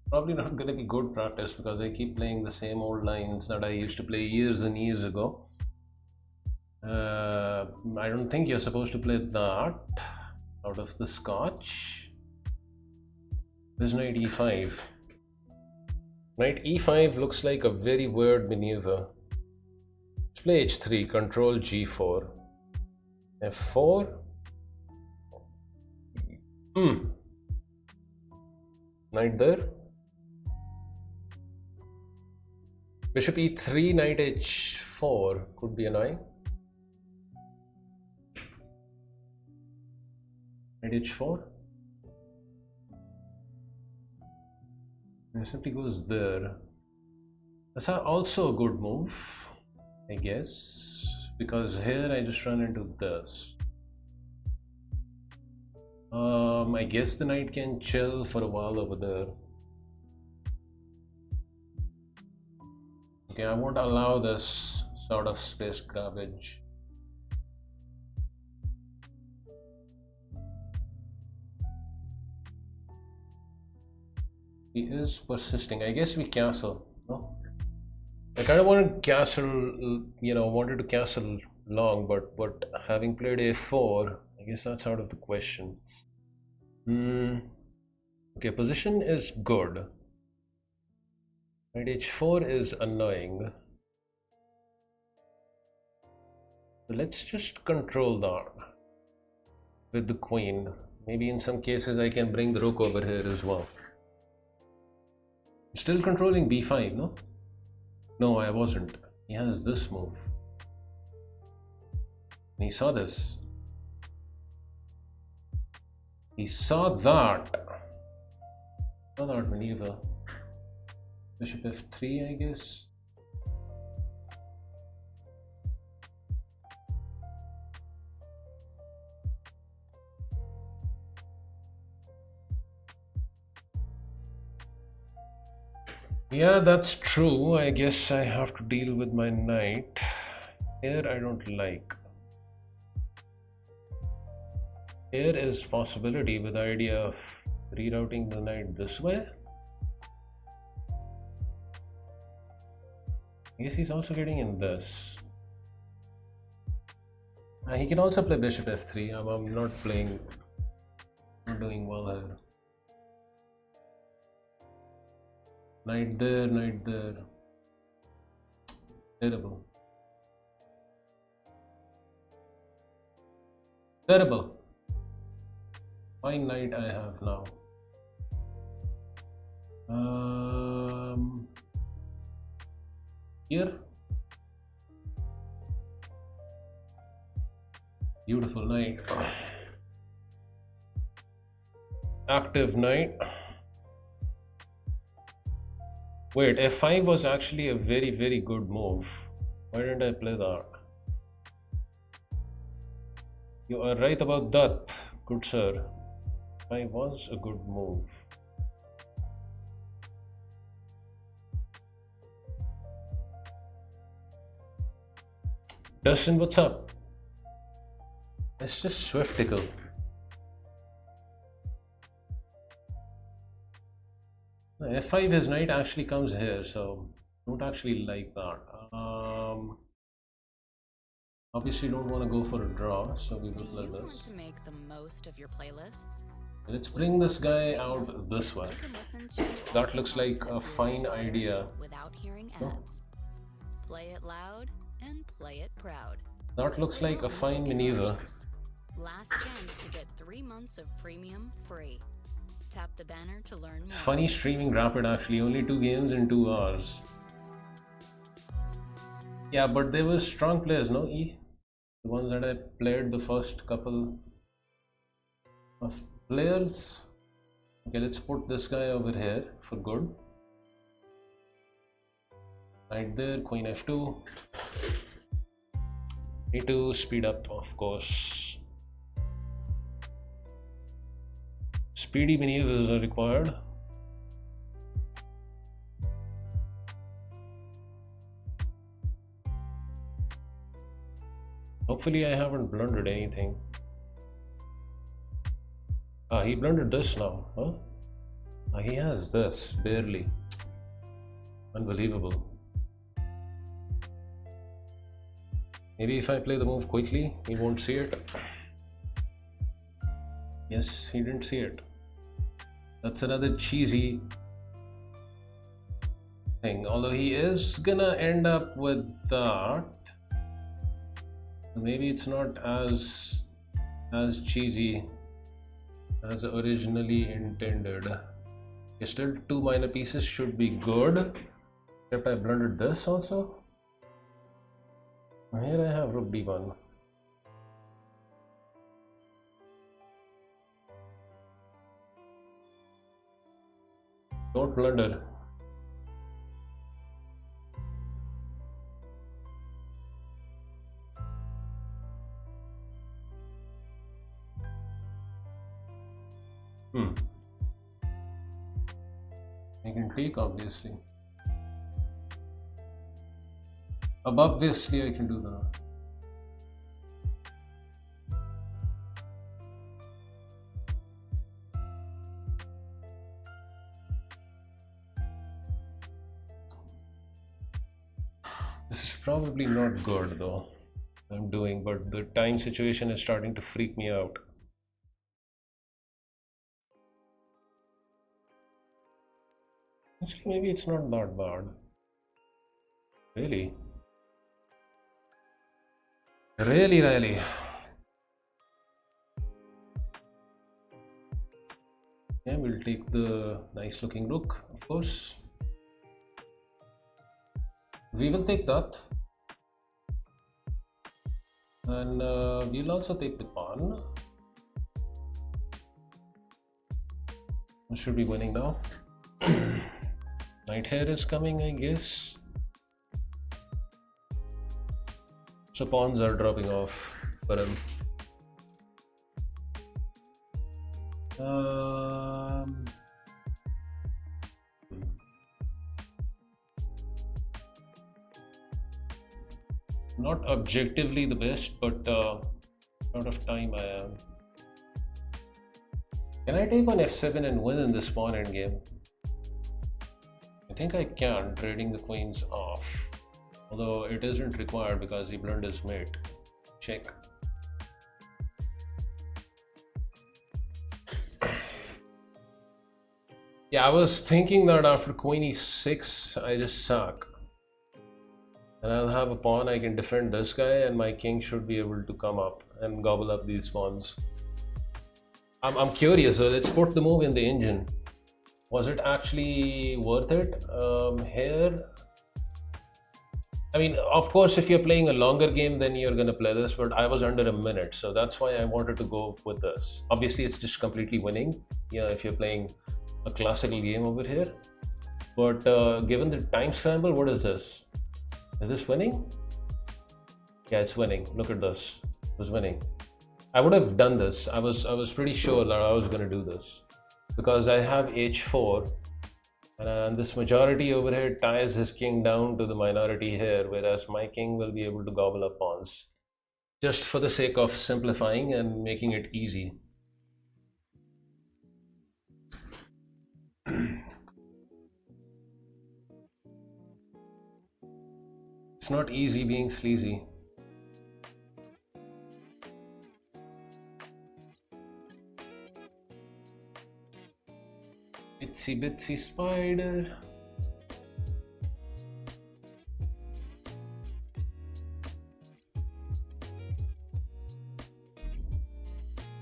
Probably not going to be good practice because I keep playing the same old lines that I used to play years and years ago. I don't think you're supposed to play that out of the scotch. There's knight e5. Knight e5 looks like a very weird maneuver. Let's play h3, control g4. f4. Knight there. Bishop e3, knight h4 could be annoying. Knight h4. Simply goes there. That's also a good move, I guess, because here I just run into this. I guess the knight can chill for a while over there. Okay, I won't allow this sort of space garbage. He is persisting. I guess we castle, no? I kind of wanted to castle, wanted to castle long, but having played a4, I guess that's out of the question. Okay, position is good. Right, h4 is annoying. So let's just control that with the queen. Maybe in some cases I can bring the rook over here as well. I'm still controlling b5, no? No, I wasn't. He has this move. And he saw this. He saw that. Saw that maneuver. Bishop f3, I guess. Yeah, that's true. I guess I have to deal with my knight. Here I don't like. Here is possibility with the idea of rerouting the knight this way. I guess he's also getting in this. He can also play bishop f3. I'm not playing, not doing well here. Knight there, knight there. Terrible. Terrible. Fine knight I have now. Here. Beautiful knight. Active knight. Wait, f5 was actually a very good move. Why didn't I play that? You are right about that, good sir. F5 was a good move. Dustin, what's up? It's just swiftical. F5, his knight actually comes here, so don't actually like that. Obviously don't want to go for a draw, so we will play this. To make the most of your playlists? Let's bring this guy out this way. That looks like a fine idea. Without hearing ads. Play it loud and play it proud. That looks like a fine maneuver. Last chance to get 3 months of premium free. Tap the banner to learn more. It's funny streaming Rapid actually, only 2 games in 2 hours. Yeah, but they were strong players, no? The ones that I played, the first couple of players. Okay, let's put this guy over here for good. Right there, queen f2. Need to speed up, of course. Speedy maneuvers are required. Hopefully I haven't blundered anything. He blundered this now, huh? He has this, barely. Unbelievable. Maybe if I play the move quickly, he won't see it. Yes, he didn't see it. That's another cheesy thing. Although he is gonna end up with that. Maybe it's not as cheesy as originally intended. Okay, still 2 minor pieces should be good. Except I blundered this also. Here I have rook d1. Don't blunder. I can take, obviously. Obviously, I can do that. This is probably not good though. I'm doing, but the time situation is starting to freak me out. Actually, maybe it's not that bad. Really? Really? Yeah, we'll take the nice looking rook, of course. We will take that. And we'll also take the pawn. We should be winning now. Knight here is coming, I guess. So pawns are dropping off for him. Not objectively the best, but out of time I am. Can I take on f7 and win in this pawn endgame? I think I can, trading the queens off. Although it isn't required because he blundered his mate. Check. Yeah, I was thinking that after queen e6, I just suck. And I'll have a pawn, I can defend this guy, and my king should be able to come up and gobble up these pawns. I'm curious, so let's put the move in the engine. Was it actually worth it? Here, I mean, of course, if you're playing a longer game, then you're gonna play this, but I was under a minute, so that's why I wanted to go with this. Obviously, it's just completely winning, yeah, if you're playing a classical game over here. But given the time scramble, what is this? Is this winning? Yeah, it's winning. Look at this. It was winning. I would have done this. I was pretty sure that I was going to do this because I have h4, and this majority over here ties his king down to the minority here, whereas my king will be able to gobble up pawns, just for the sake of simplifying and making it easy. It's not easy being sleazy. Itsy bitsy spider.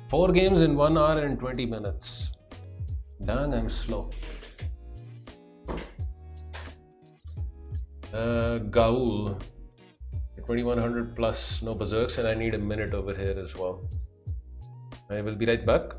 Four games in 1 hour and 20 minutes. Dang, I'm slow. Gaul. 2100 plus, no berserks, and I need a minute over here as well. I will be right back.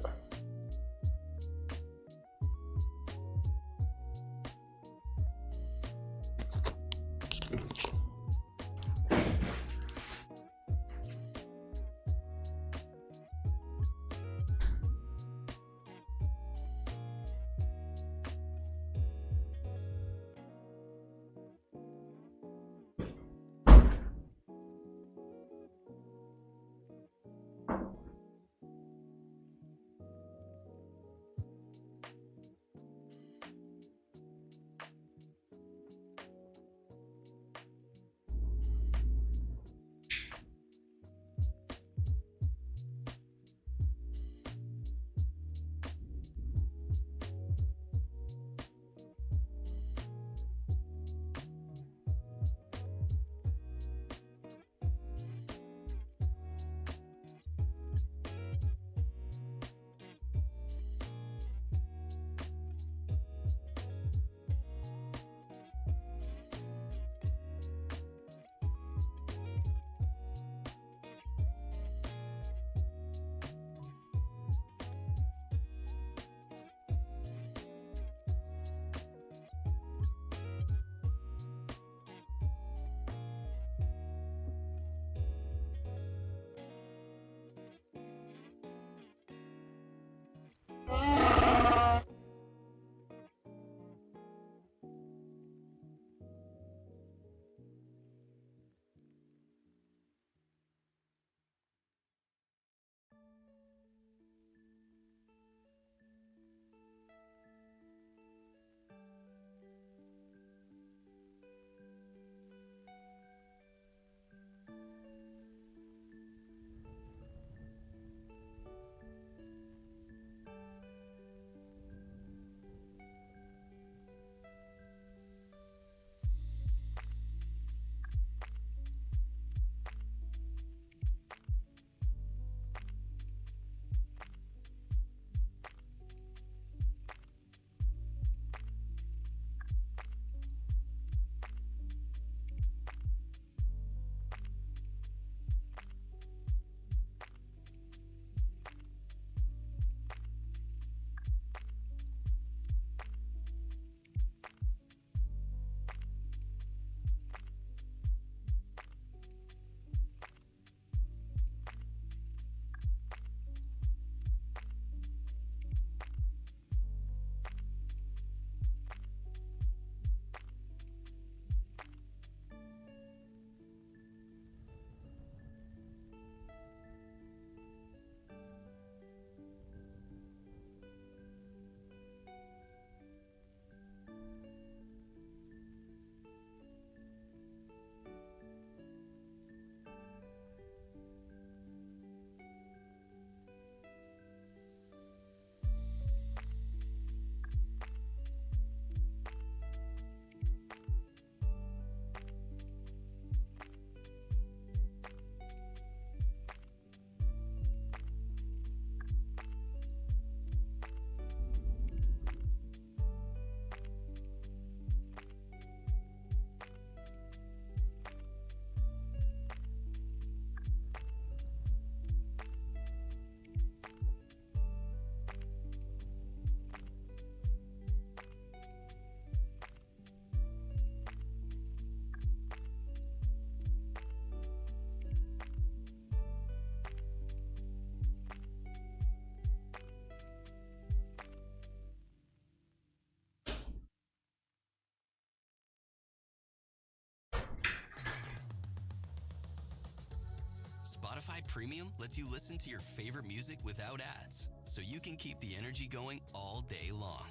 Premium lets you listen to your favorite music without ads, so you can keep the energy going all day long.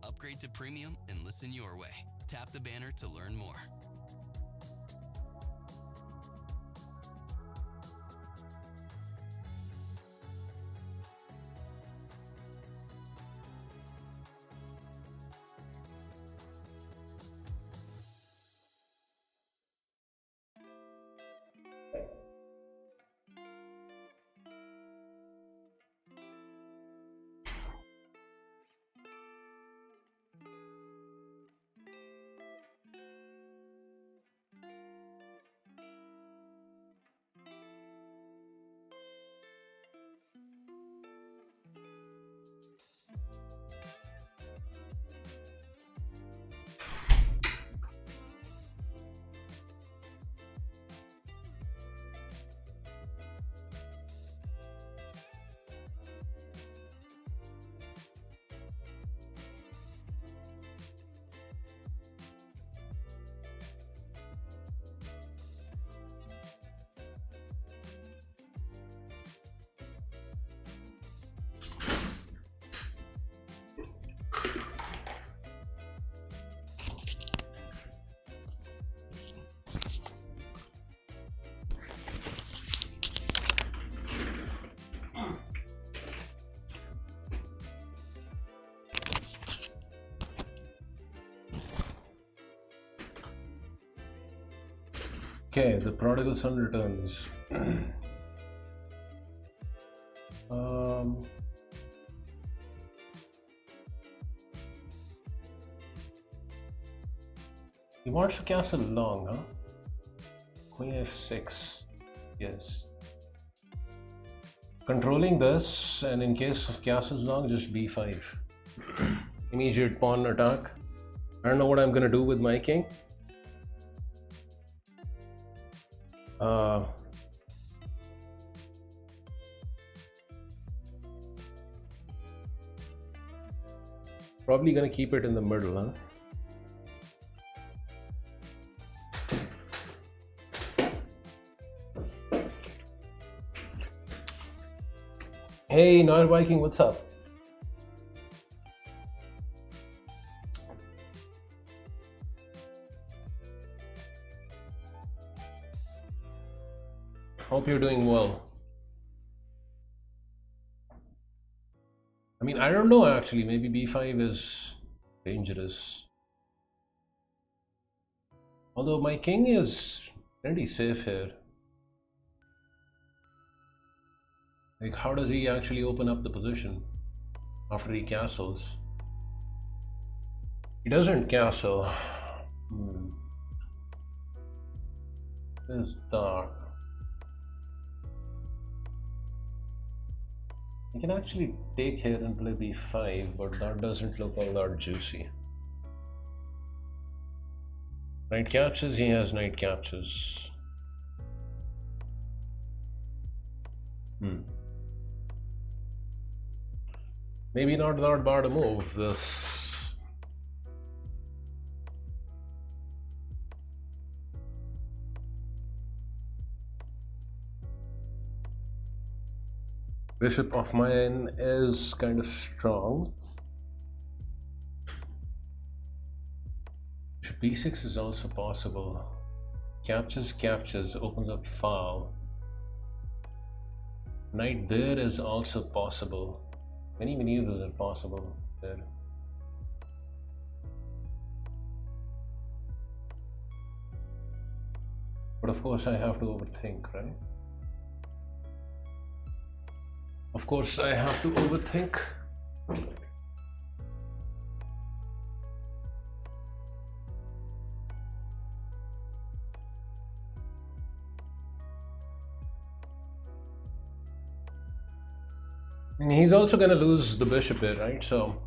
Upgrade to Premium and listen your way. Tap the banner to learn more. Okay, the prodigal son returns. He wants to castle long, huh? Queen f6. Yes. Controlling this, and in case of castles long, just b5. Immediate pawn attack. I don't know what I'm gonna do with my king. Probably gonna keep it in the middle, huh? Hey, Noir Viking, what's up? Hope you're doing well. I mean, I don't know actually. Maybe b5 is dangerous. Although my king is pretty safe here. Like, how does he actually open up the position after he castles? He doesn't castle. Is that? I can actually take here and play b5, but that doesn't look all that juicy. Knight captures, he has knight captures. Maybe not that bad a move, this. Bishop of mine is kind of strong. Bishop b6 is also possible. Captures, captures, opens up file. Knight there is also possible. Many maneuvers are possible there. But of course I have to overthink, right? Of course I have to overthink. And he's also going to lose the bishop here, right? So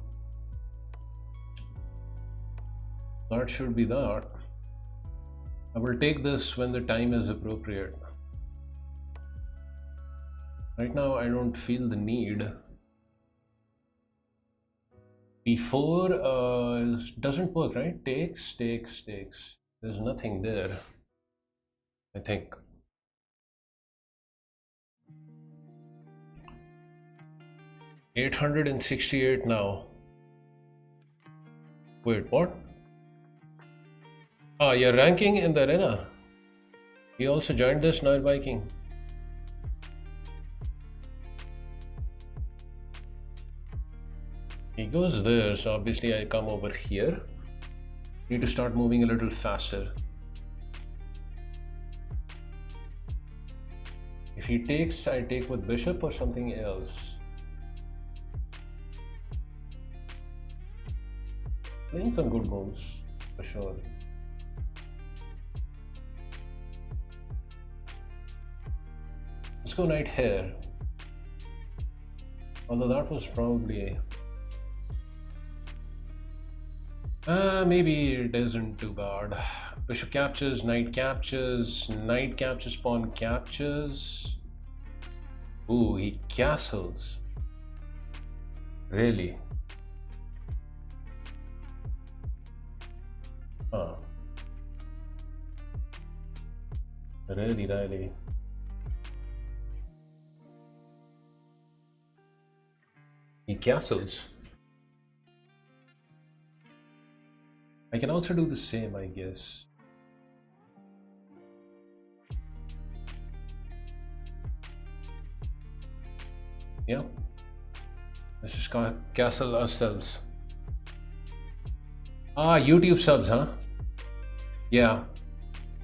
that should be that. I will take this when the time is appropriate. Right now I don't feel the need. b4 doesn't work, right? Takes, takes, takes. There's nothing there, I think. 868 now. Wait, what? Ah, you're ranking in the arena. He also joined this Nile Viking. He goes there, so obviously I come over here. Need to start moving a little faster. If he takes, I take with bishop or something else. Playing some good moves, for sure. Let's go knight here. Although that was probably... maybe it isn't too bad. Bishop captures, knight captures, pawn captures. Ooh, he castles. Really? Huh. Really. He castles. I can also do the same, I guess. Yeah. Let's just castle ourselves. Ah, YouTube subs, huh? Yeah.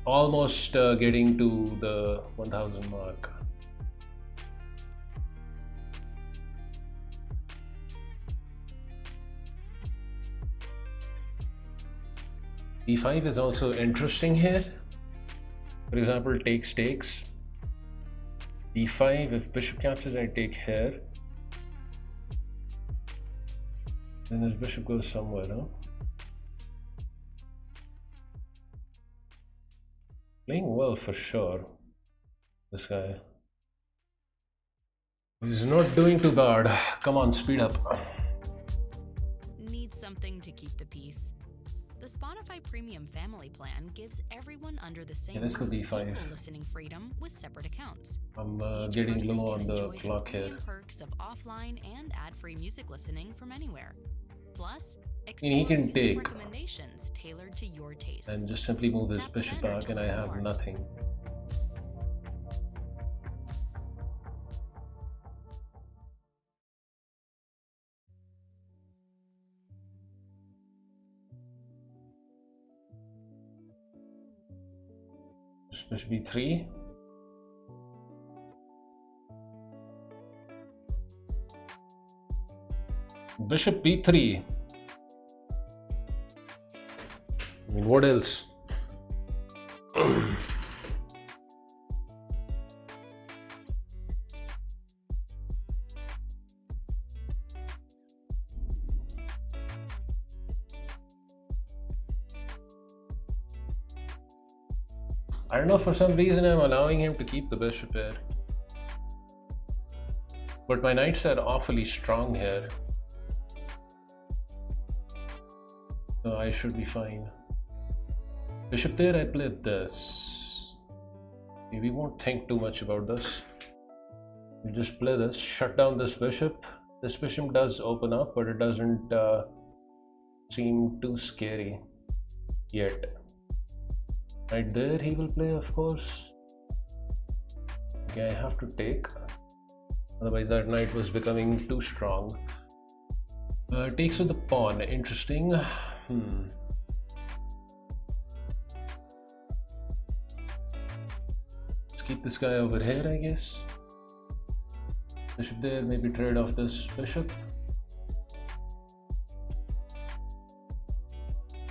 Almost getting to the 1000 mark. E5 is also interesting here. For example, takes. D5, if bishop captures, I take here. Then this bishop goes somewhere, huh? Playing well for sure. This guy. He's not doing too bad. Come on, speed up. Need something to keep the peace? The Spotify Premium Family Plan gives everyone under the same let's go D5. equal listening freedom with separate accounts. I'm Each getting person low can on the enjoy clock here. premium perks of offline and ad-free music listening from anywhere. Plus, He explore can music take recommendations tailored to your tastes. and just simply move his Tap the bishop banner back to and I learn have more. nothing. Bishop B3. Bishop B3. I mean, what else? I don't know, for some reason I'm allowing him to keep the bishop here. But my knights are awfully strong here. So I should be fine. Bishop there, I played this. We won't think too much about this. We just play this, shut down this bishop. This bishop does open up, but it doesn't seem too scary yet. Right there he will play, of course. Okay, I have to take. Otherwise that knight was becoming too strong. Takes with the pawn, interesting. Let's keep this guy over here, I guess. Bishop there, maybe trade off this bishop.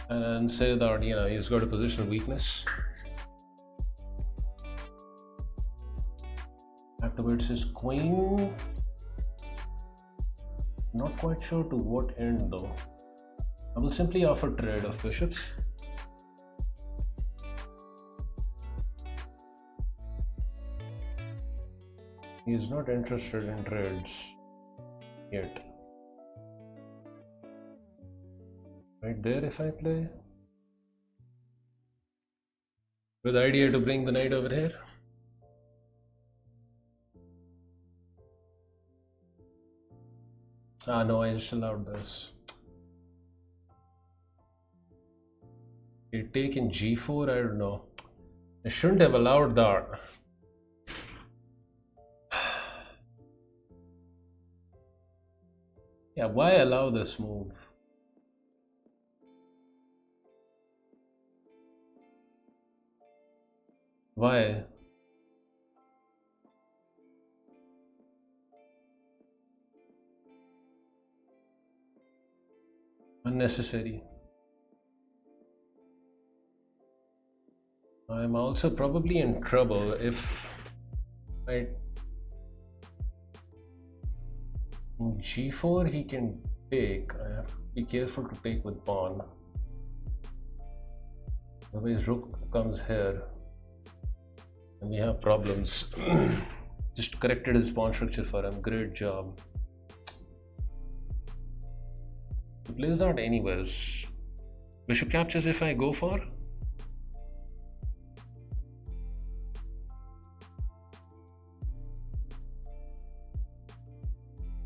And say that, you know, he's got a positional weakness. Activates his queen. Not quite sure to what end though. I will simply offer trade of bishops. He is not interested in trades yet. Right there if I play. With the idea to bring the knight over here. Ah, no, I just allowed this. You take in g4, I don't know. I shouldn't have allowed that. Yeah, why allow this move? Why? Unnecessary. I'm also probably in trouble if I in g4 he can take. I have to be careful to take with pawn. Otherwise rook comes here and we have problems. Just corrected his pawn structure for him. Great job. He plays out anyways. Bishop captures if I go for.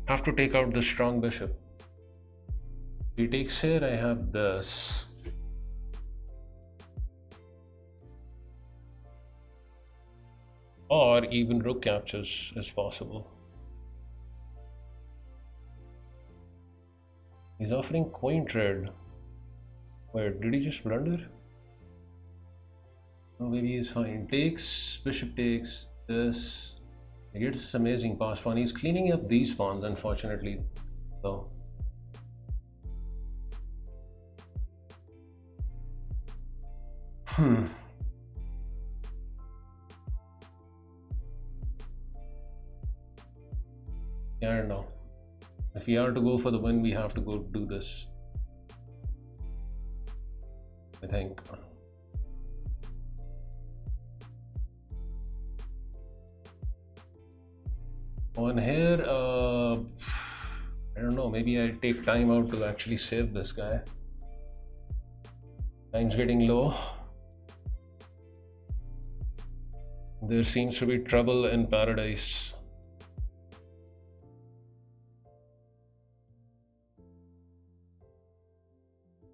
Have to take out the strong bishop. He takes here, I have this. Or even rook captures is possible. He's offering queen trade. Wait, did he just blunder? Oh, maybe he's fine. Takes, bishop takes, this. He gets this amazing pass pawn. He's cleaning up these pawns, unfortunately, though. Yeah, I don't know. If we are to go for the win, we have to go do this, I think. On here, I don't know, maybe I take time out to actually save this guy. Time's getting low. There seems to be trouble in paradise.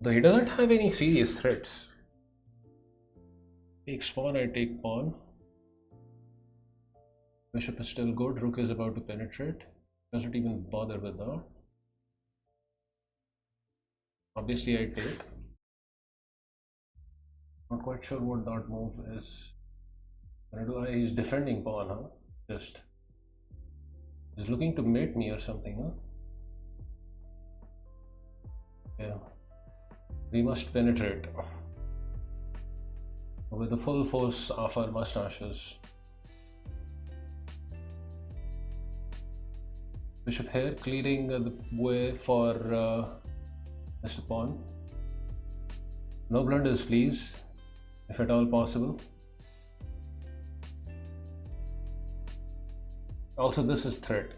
Though he doesn't have any serious threats. Takes pawn, I take pawn. Bishop is still good, rook is about to penetrate. Doesn't even bother with that. Obviously I take. Not quite sure what that move is. He's defending pawn, huh? Just. He's looking to mate me or something, huh? Yeah. We must penetrate. With the full force of our mustaches. Bishop here, clearing the way for Mr. Pawn. No blunders, please, if at all possible. Also, this is threat.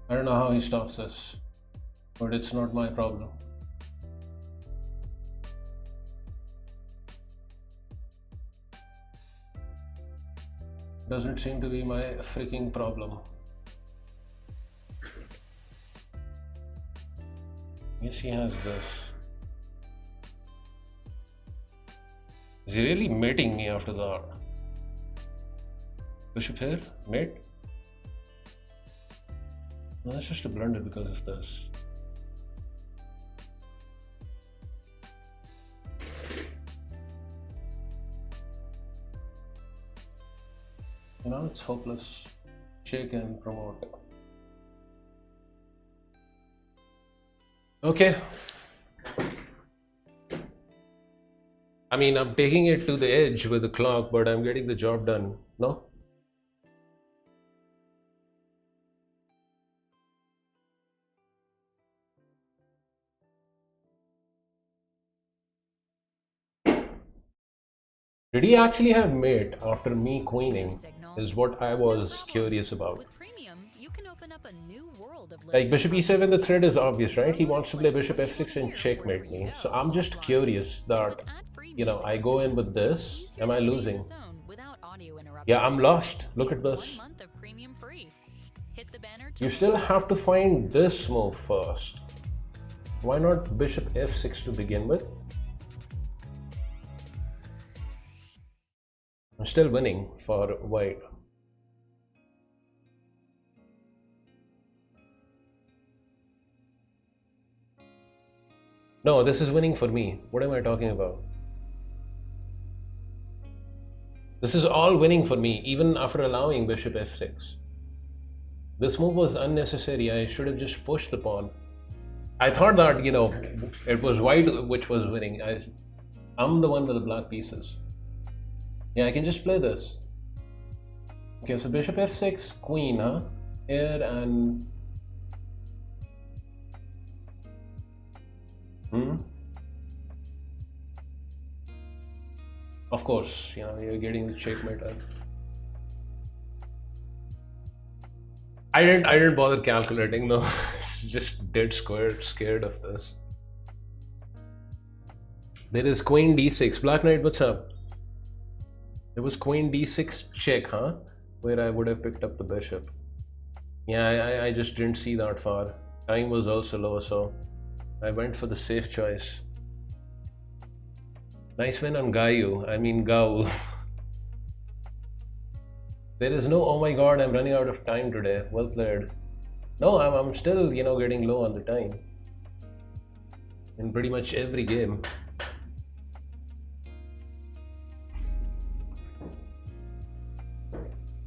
I don't know how he stops us, but it's not my problem. Doesn't seem to be my freaking problem. Yes, he has this. Is he really mating me after that? Bishop here, mate. No, that's just a blunder because of this. And now it's hopeless. Shake and promote. Okay. I mean, I'm taking it to the edge with the clock, but I'm getting the job done. No? Did he actually have mate after me queening? Signal. Is what I No was problem. curious about. With Premium, you can open up a new world of Like bishop listening e7, the thread is obvious, right? He Download wants to and play play bishop what you f6 wanna and hear wherever checkmate you me. go So I'm just offline. curious And that, with ad-free you know, music I go in listening, with it's this. easier Am to I stay in the losing? zone without audio Yeah, I'm interruptions. lost. Look Get at 1 this. month of Premium free. Hit the banner to You still learn have to find this move first. Why not bishop f6 to begin with? I'm still winning for white. No, this is winning for me. What am I talking about? This is all winning for me, even after allowing bishop f6. This move was unnecessary. I should have just pushed the pawn. I thought that, you know, it was white which was winning. I'm the one with the black pieces. Yeah, I can just play this. Okay, so bishop f6, queen, huh? Here and... Of course, you know, you're getting the checkmate. I didn't bother calculating though. It's just dead scared of this. There is queen d6. Black knight, what's up? There was queen d6 check, huh? Where I would have picked up the bishop. Yeah, I just didn't see that far. Time was also low, so I went for the safe choice. Nice win on Gau. There is no, oh my god, I'm running out of time today. Well played. No, I'm still, you know, getting low on the time. In pretty much every game.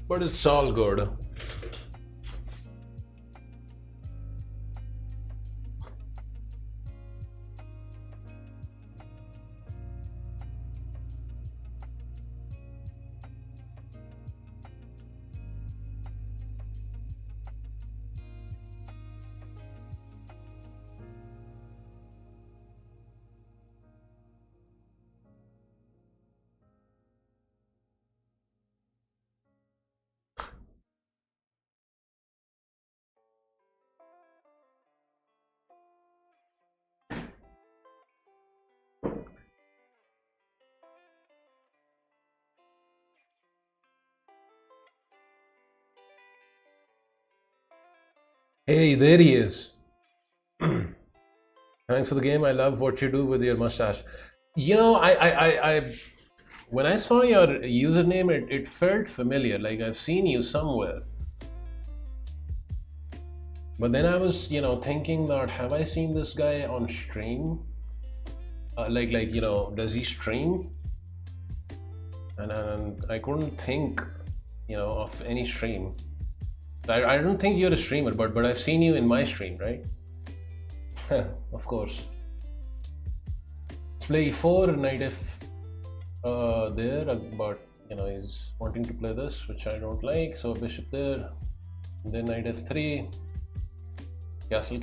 But it's all good. Hey, there he is. Thanks for the game. I love what you do with your mustache. You know, I when I saw your username, it felt familiar. Like I've seen you somewhere. But then I was, you know, thinking that have I seen this guy on stream? Like you know, does he stream? And I couldn't think, you know, of any stream. I don't think you're a streamer, but I've seen you in my stream, right? Of course. Let's play e4, knight f there, but you know he's wanting to play this, which I don't like. So bishop there, then knight f3, castle,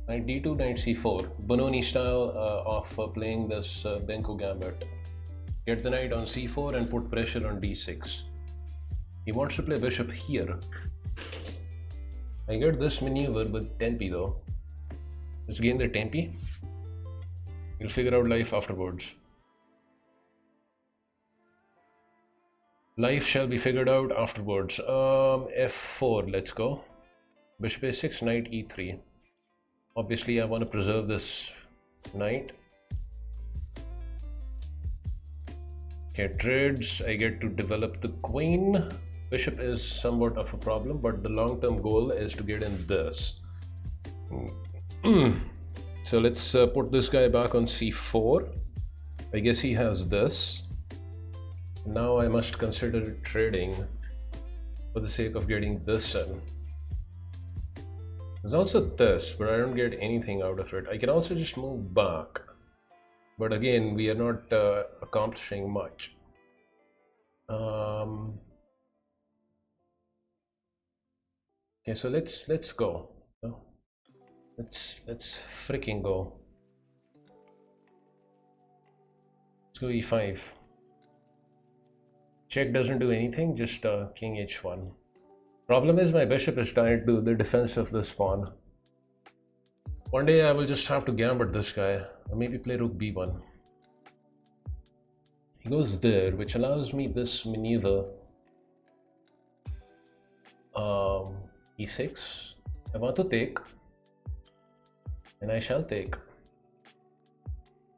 knight d2, knight c4. Bononi style of playing this Benko gambit. Get the knight on c4 and put pressure on d6. He wants to play bishop here. I get this maneuver with tempi though. Let's gain the tempi. We'll figure out life afterwards. Life shall be figured out afterwards. F4, let's go. Bishop a6, knight e3. Obviously, I want to preserve this knight. Okay, trades. I get to develop the queen. Bishop is somewhat of a problem, but the long-term goal is to get in this. So let's put this guy back on c4. I guess he has this. Now I must consider trading for the sake of getting this in. There's also this, but I don't get anything out of it. I can also just move back. But again, we are not accomplishing much. Okay, so let's go. Let's freaking go. Let's go e5. Check doesn't do anything, just king h1. Problem is my bishop is tied to the defense of this pawn. One day I will just have to gambit this guy, or maybe play rook b1. He goes there, which allows me this maneuver. E6. I want to take, and I shall take.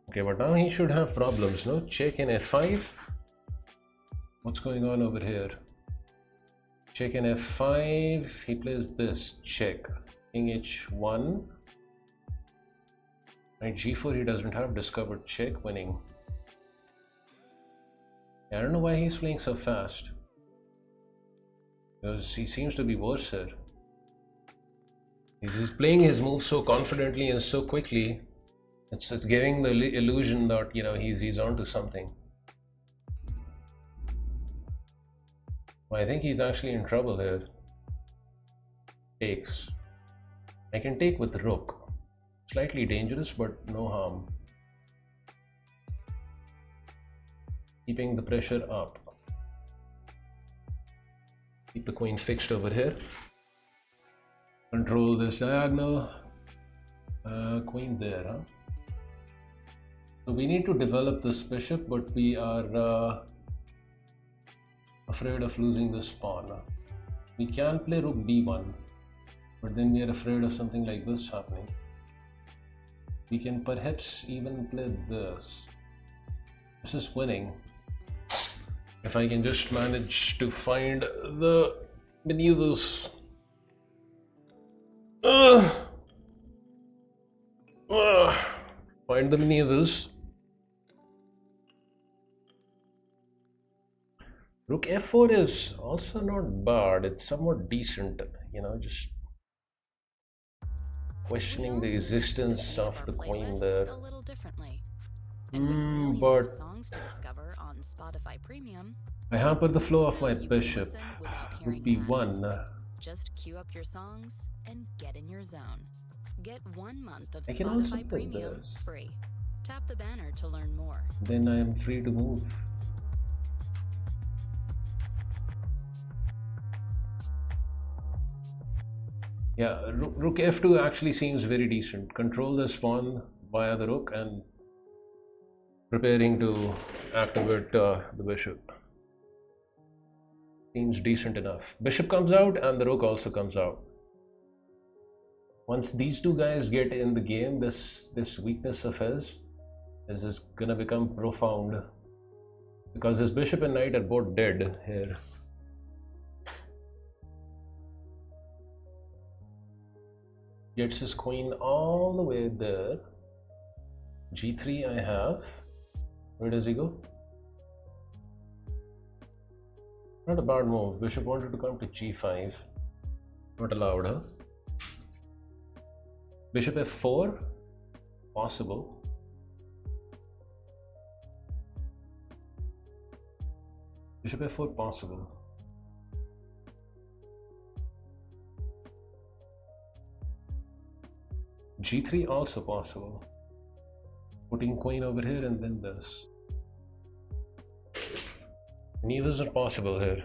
Okay, but now he should have problems, no? Check in f5. What's going on over here? Check in f5. He plays this. Check. King h1. Knight g4. He doesn't have discovered. Check. Winning. I don't know why he's playing so fast. Because he seems to be worse here. He's playing his moves so confidently and so quickly. It's giving the illusion that, you know, he's onto something. Well, I think he's actually in trouble here. Takes. I can take with rook. Slightly dangerous, but no harm. Keeping the pressure up. Keep the queen fixed over here. Control this diagonal. Queen there, huh? So we need to develop this bishop, but we are afraid of losing this pawn. We can play rook b1, but then we are afraid of something like this happening. We can perhaps even play this. This is winning. If I can just manage to find the maneuvers. Find the maneuvers. Rook f4 is also not bad. It's somewhat decent, you know, just questioning the existence of the queen there. A little differently. And with millions But of songs to discover on Spotify Premium, I hamper the flow of my you can bishop. listen without Rook hearing b1. ads. Just queue up your songs and get in your zone. Get 1 month of I can also Spotify play Premium this. free. Tap the banner to learn more. Then I am free to move. Yeah, rook f2 actually seems very decent. Control this pawn via the rook and preparing to activate the bishop. Seems decent enough. Bishop comes out and the rook also comes out. Once these two guys get in the game, this weakness of his is gonna become profound, because his bishop and knight are both dead here. Gets his queen all the way there. g3 I have. Where does he go? Not a bad move. Bishop wanted to come to g5. Not allowed, huh? Bishop f4. Possible. Bishop f4 possible. g3 also possible. Putting queen over here and then this. Maneuvers are possible here.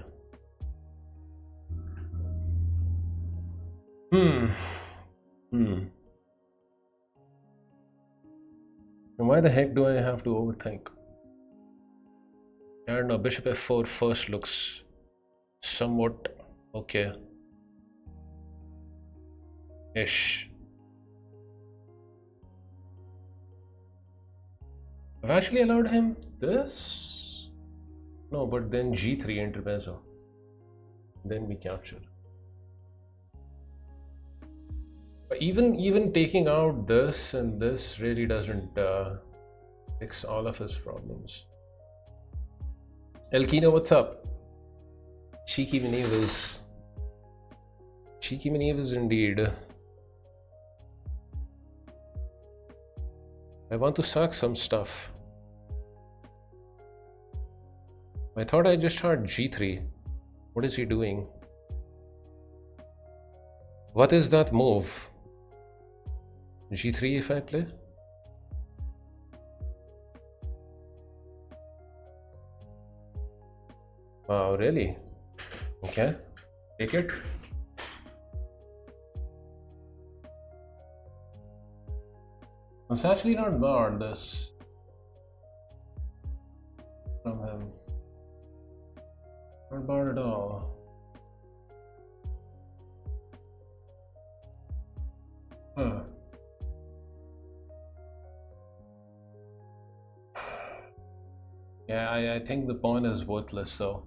And why the heck do I have to overthink? I don't know, bishop f4 first looks somewhat okay. Ish. I've actually allowed him this. No, but then g3 intermezzo. Then we capture. But even taking out this and this really doesn't fix all of his problems. Elkino, what's up? Cheeky maneuvers. Cheeky maneuvers indeed. I want to sack some stuff. I thought I just had g3. What is he doing? What is that move? g3 if I play? Wow, really? Okay, take it. It's actually not bad, this from him. Not bad at all. Huh. Yeah, I think the pawn is worthless, so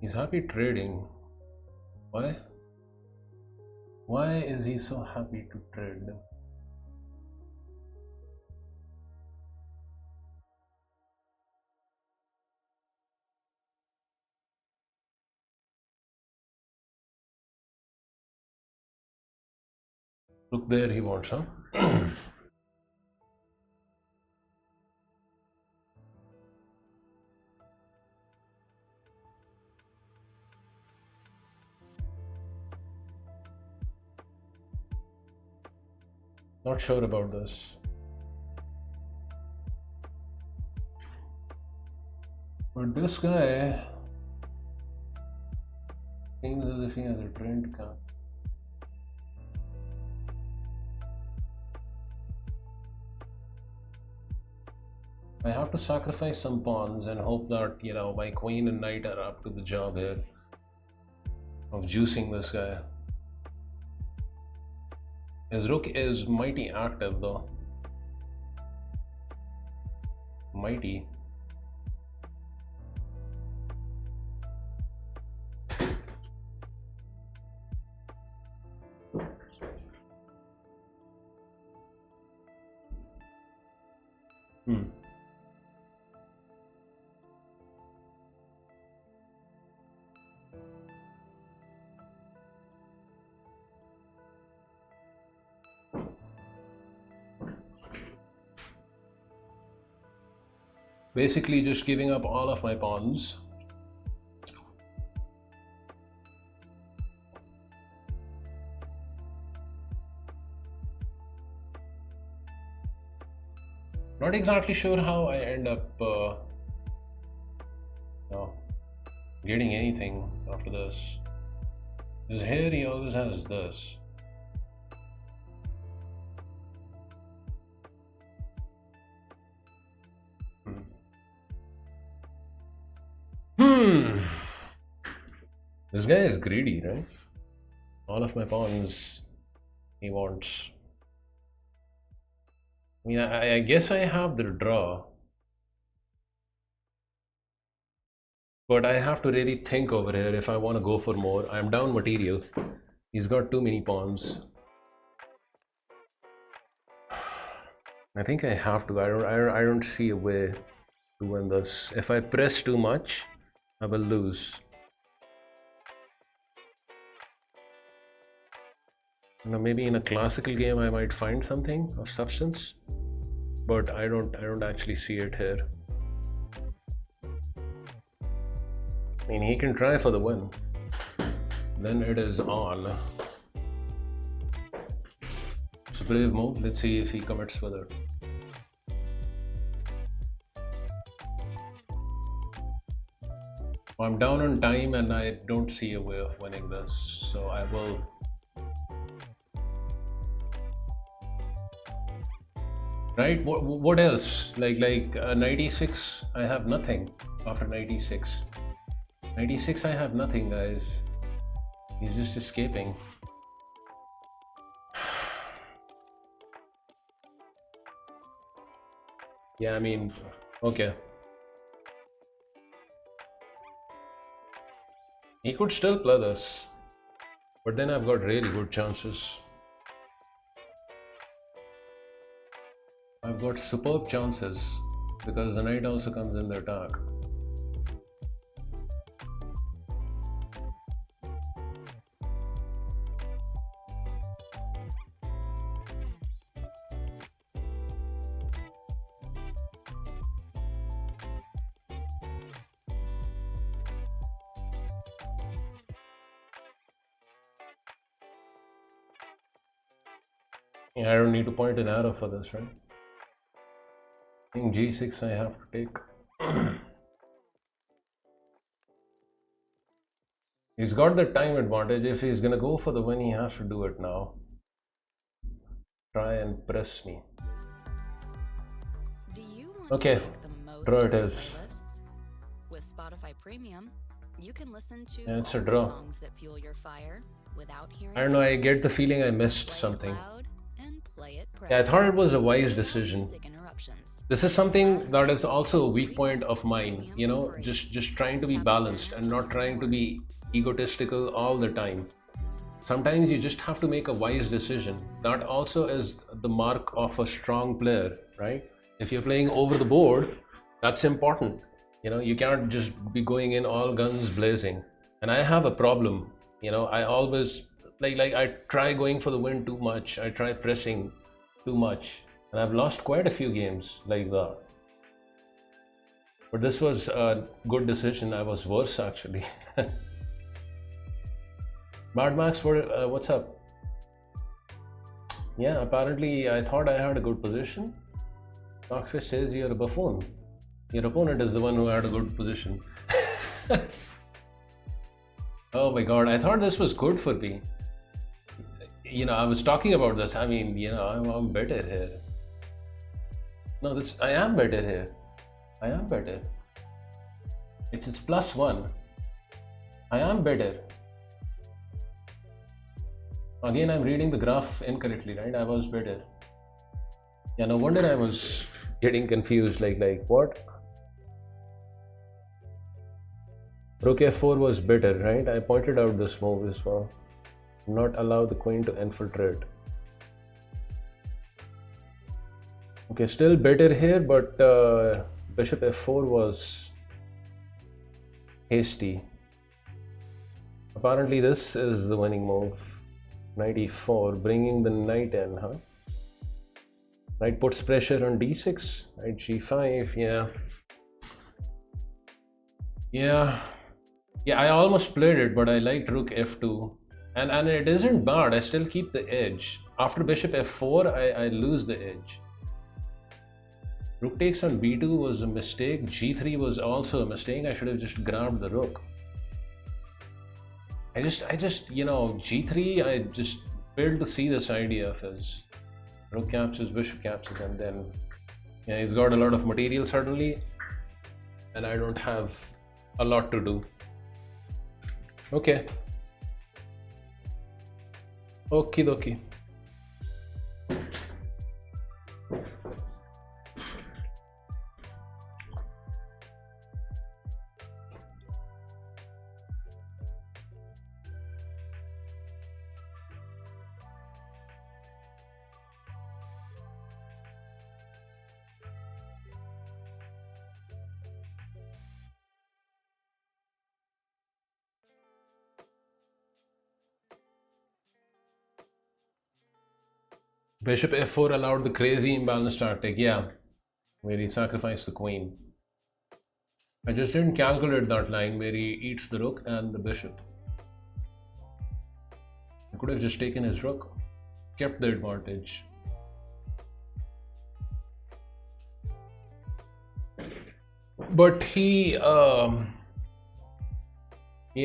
he's happy trading. Why? Why is he so happy to trade? Look there, he wants, huh? Not sure about this. But this guy seems as if he has a trained car. I have to sacrifice some pawns and hope that, you know, my queen and knight are up to the job here of juicing this guy. His rook is mighty active though. Mighty. Hmm. Basically just giving up all of my pawns. Not exactly sure how I end up no, getting anything after this. Because here he always has this. Hmm. This guy is greedy, right? All of my pawns he wants. I mean, I guess I have the draw. But I have to really think over here if I want to go for more. I'm down material. He's got too many pawns. I think I have to. I don't see a way to win this. If I press too much, I will lose. You know, maybe in a classical game I might find something of substance, but I don't actually see it here. I mean, he can try for the win. Then it is on. It's a brave move. Let's see if he commits with it. I'm down on time and I don't see a way of winning this, so I will. Right? What else? Like 96, I have nothing after 96. 96, I have nothing, guys. He's just escaping. Yeah, I mean, okay. He could still play this, but then I've got really good chances. I've got superb chances because the knight also comes in the attack. Yeah, I don't need to point an arrow for this, right? I think g6 I have to take. He's got the time advantage. If he's gonna go for the win, he has to do it now. Try and press me. Do you want Okay, to make the most draw of it your is. playlists? With Spotify Premium, you can listen to Yeah, it's all a the draw. songs that fuel your fire without hearing I don't know, I ads. get the feeling I missed Play it something. loud and play it Yeah, I proud. thought it was a wise Without decision. music interruptions. This is something Fast that is tracks also a and weak 3 point months of mine, premium you know, free. just trying to be Tap balanced banner and to not learn trying to more. be egotistical all the time. Sometimes you just have to make a wise decision. That also is the mark of a strong player, right? If you're playing over the board, that's important. You know, you cannot just be going in all guns blazing. And I have a problem, you know, I always like I try going for the win too much. I try pressing too much, and I've lost quite a few games like that. But this was a good decision. I was worse actually. Mad Max, what's up? Yeah, apparently I thought I had a good position. Rockfish says you're a buffoon. Your opponent is the one who had a good position. Oh my god, I thought this was good for me. You know, I was talking about this. I mean, you know, I'm better here. No, I am better here. I am better. It's +1. I am better. Again, I'm reading the graph incorrectly, right? I was better. Yeah, no wonder I was getting confused. Like what? Rook f4 was better, right? I pointed out this move as well. Not allow the queen to infiltrate. Okay, still better here, but bishop f4 was hasty. Apparently this is the winning move. Knight e4, bringing the knight in, huh? Knight puts pressure on d6, knight g5, yeah, I almost played it, but I liked rook f2, and it isn't bad. I still keep the edge. After bishop f4, I lose the edge. Rook takes on b2 was a mistake. G3 was also a mistake. I should have just grabbed the rook. I just, you know, G3, I just failed to see this idea of his. Rook captures, bishop captures, and then, yeah, he's got a lot of material suddenly, and I don't have a lot to do. Okay. Okie dokie. Bishop f4 allowed the crazy imbalanced tactic, yeah, where he sacrificed the queen. I just didn't calculate that line where he eats the rook and the bishop. I could have just taken his rook, kept the advantage. But he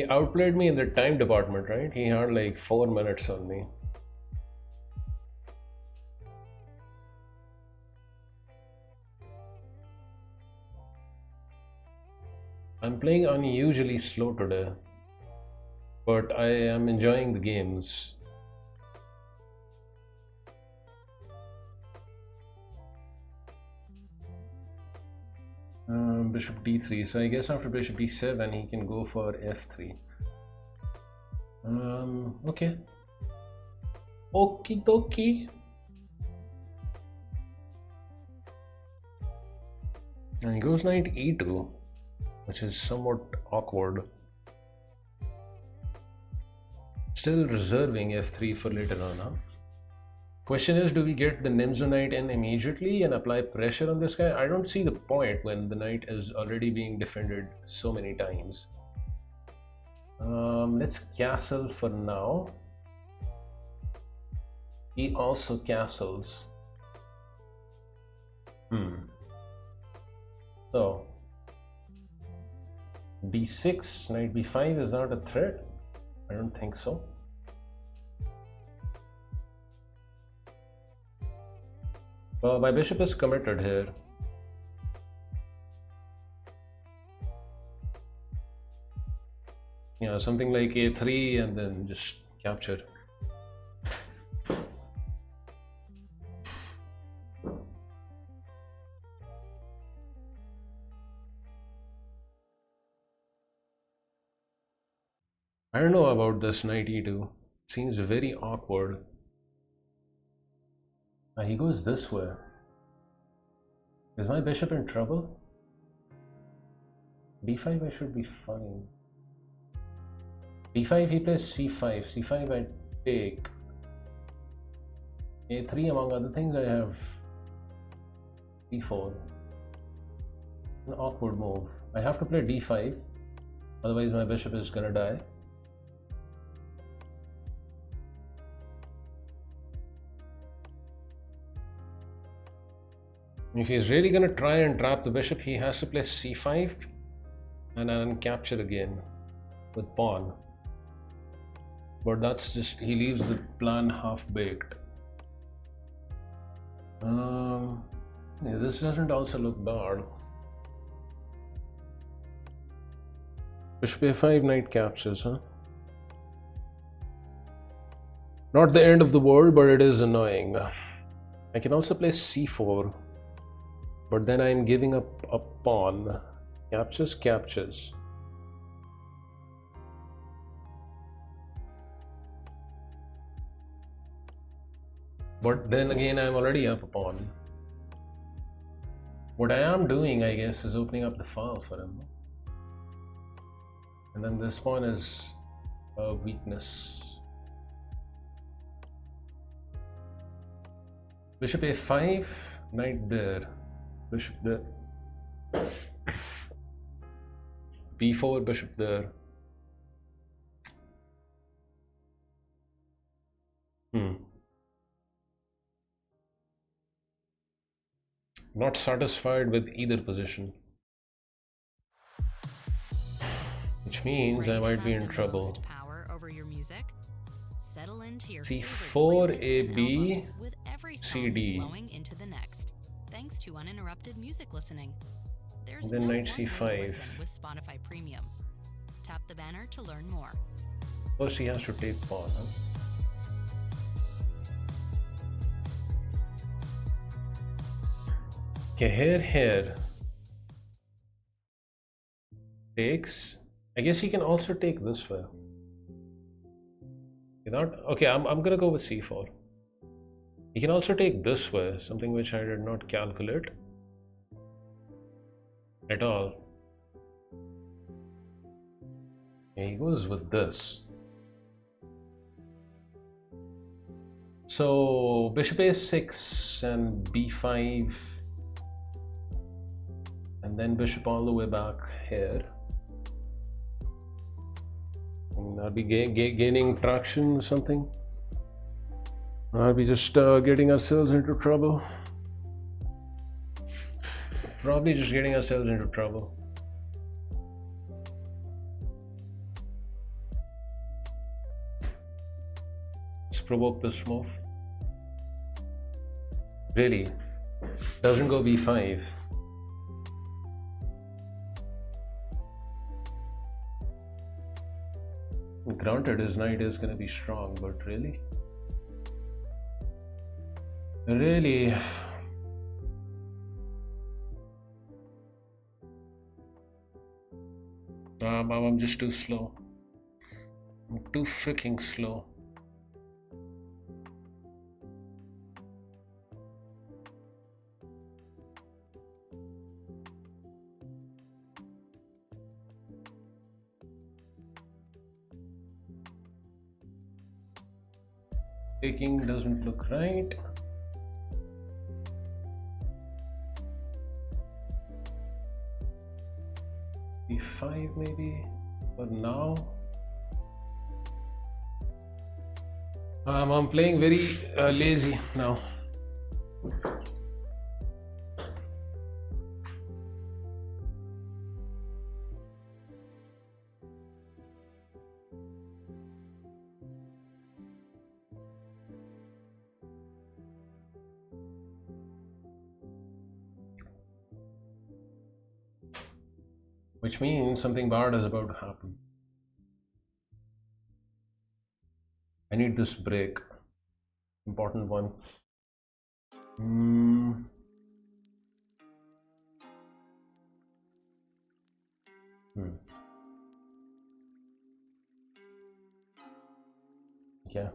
outplayed me in the time department, right? He had like 4 minutes on me. I'm playing unusually slow today, but I am enjoying the games. Bishop d3, so I guess after bishop d7 he can go for f3. Okay. Okie dokie. And he goes knight e2, which is somewhat awkward. Still reserving f3 for later on, huh? Question is, do we get the Nimzo knight in immediately and apply pressure on this guy? I don't see the point when the knight is already being defended so many times. Let's castle for now. He also castles. So d6, knight b5, is that a threat? I don't think so. My bishop is committed here. Yeah, something like a3 and then just capture. I don't know about this knight e2. Seems very awkward. He goes this way. Is my bishop in trouble? d5 I should be fine. d5 he plays c5. c5 I take. a3 among other things I have d4. An awkward move. I have to play d5. Otherwise my bishop is gonna die. If he's really going to try and trap the bishop, he has to play c5 and then capture again with pawn. But that's just, he leaves the plan half-baked. Yeah, this doesn't also look bad. Bishop a5, knight captures, huh? Not the end of the world, but it is annoying. I can also play c4. But then I'm giving up a pawn. Captures, captures. But then again, I'm already up a pawn. What I am doing, I guess, is opening up the file for him. And then this pawn is a weakness. Bishop a5, knight there. Bishop there. b4, bishop there. Not satisfied with either position. Which means I might be in trouble. Power over your music? Settle into your c4, ab, with every song cd. flowing into the next. Thanks to uninterrupted music listening. There's Then no knight one way to c5. listen with Spotify Premium. Tap the banner to learn more. First he has to take pawn, huh? Okay, here. Takes. I guess he can also take this way. Okay, I'm gonna go with c4. He can also take this way, something which I did not calculate at all. Yeah, he goes with this. So bishop a6 and b5, and then bishop all the way back here. And I'll be gaining traction or something. I'll be just getting ourselves into trouble. Probably just getting ourselves into trouble. Let's provoke this move. Really? Doesn't go b5. Granted, his knight is going to be strong, but really? Really? I'm just too slow. I'm too freaking slow. Taking doesn't look right. b5 maybe, but now I'm playing very lazy now. which means something bad is about to happen. I need this break. Important one. Yeah,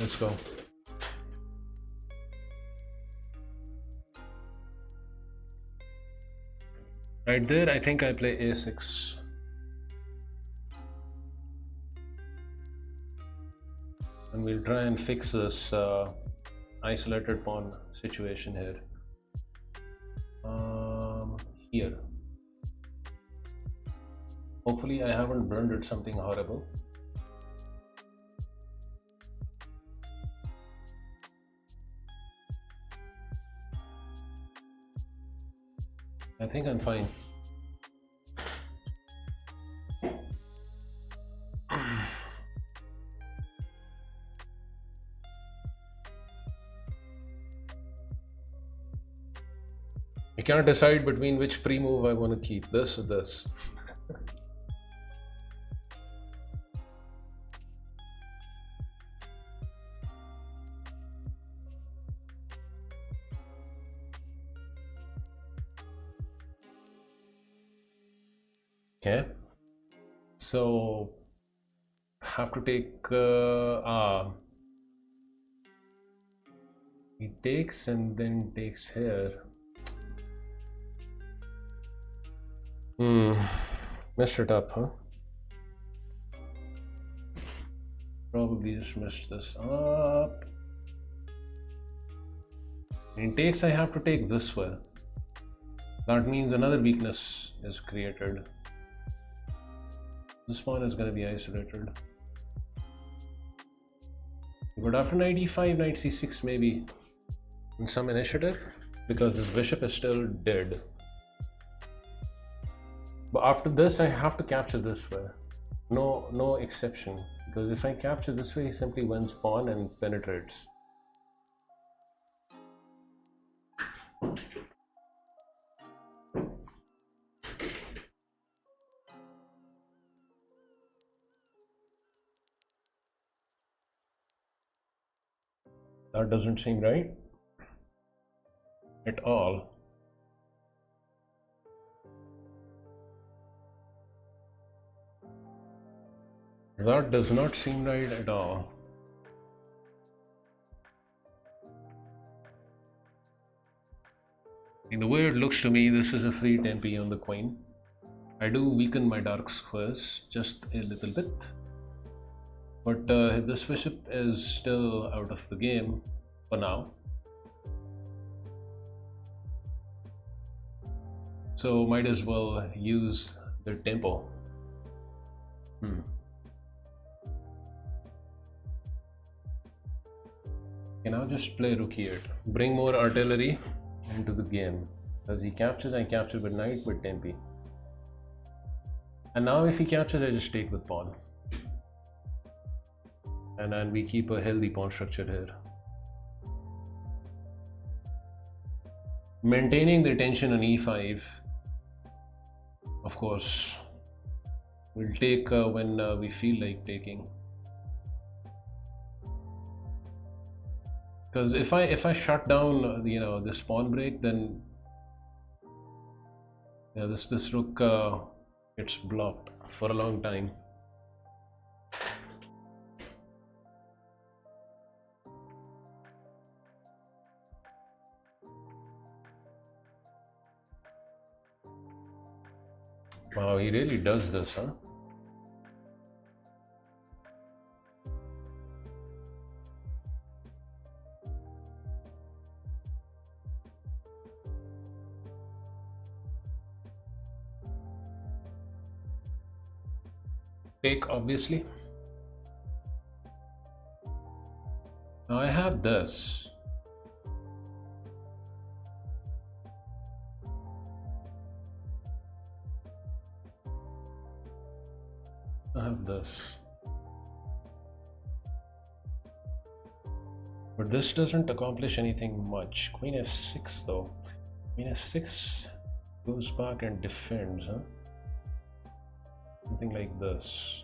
let's go. Right there, I think I play a6. And we'll try and fix this isolated pawn situation here. Here. Hopefully I haven't blundered something horrible. I think I'm fine. I can't decide between which pre-move I want to keep, this or this. Okay, so have to take he takes and then takes here. Messed it up, huh? Probably just messed this up. In takes, I have to take this way. That means another weakness is created. This pawn is going to be isolated. But after knight e5, knight c6 maybe in some initiative, because this bishop is still dead. But after this, I have to capture this way. No exception. Because if I capture this way, he simply wins pawn and penetrates. That doesn't seem right at all. That does not seem right at all. In the way it looks to me, this is a free tempi on the queen. I do weaken my dark squares just a little bit. But this bishop is still out of the game for now. So might as well use the tempo. Can now just play rook here. Bring more artillery into the game. As he captures, I capture with knight with tempi. And now if he captures, I just take with pawn. And then we keep a healthy pawn structure here. Maintaining the tension on e5, of course, we'll take when we feel like taking. Because if I shut down this pawn break, then this rook gets blocked for a long time. Wow, he really does this, huh? Take, obviously. Now I have this. I have this. But this doesn't accomplish anything much. Queen f6 though. Queen f6 goes back and defends, huh? Something like this.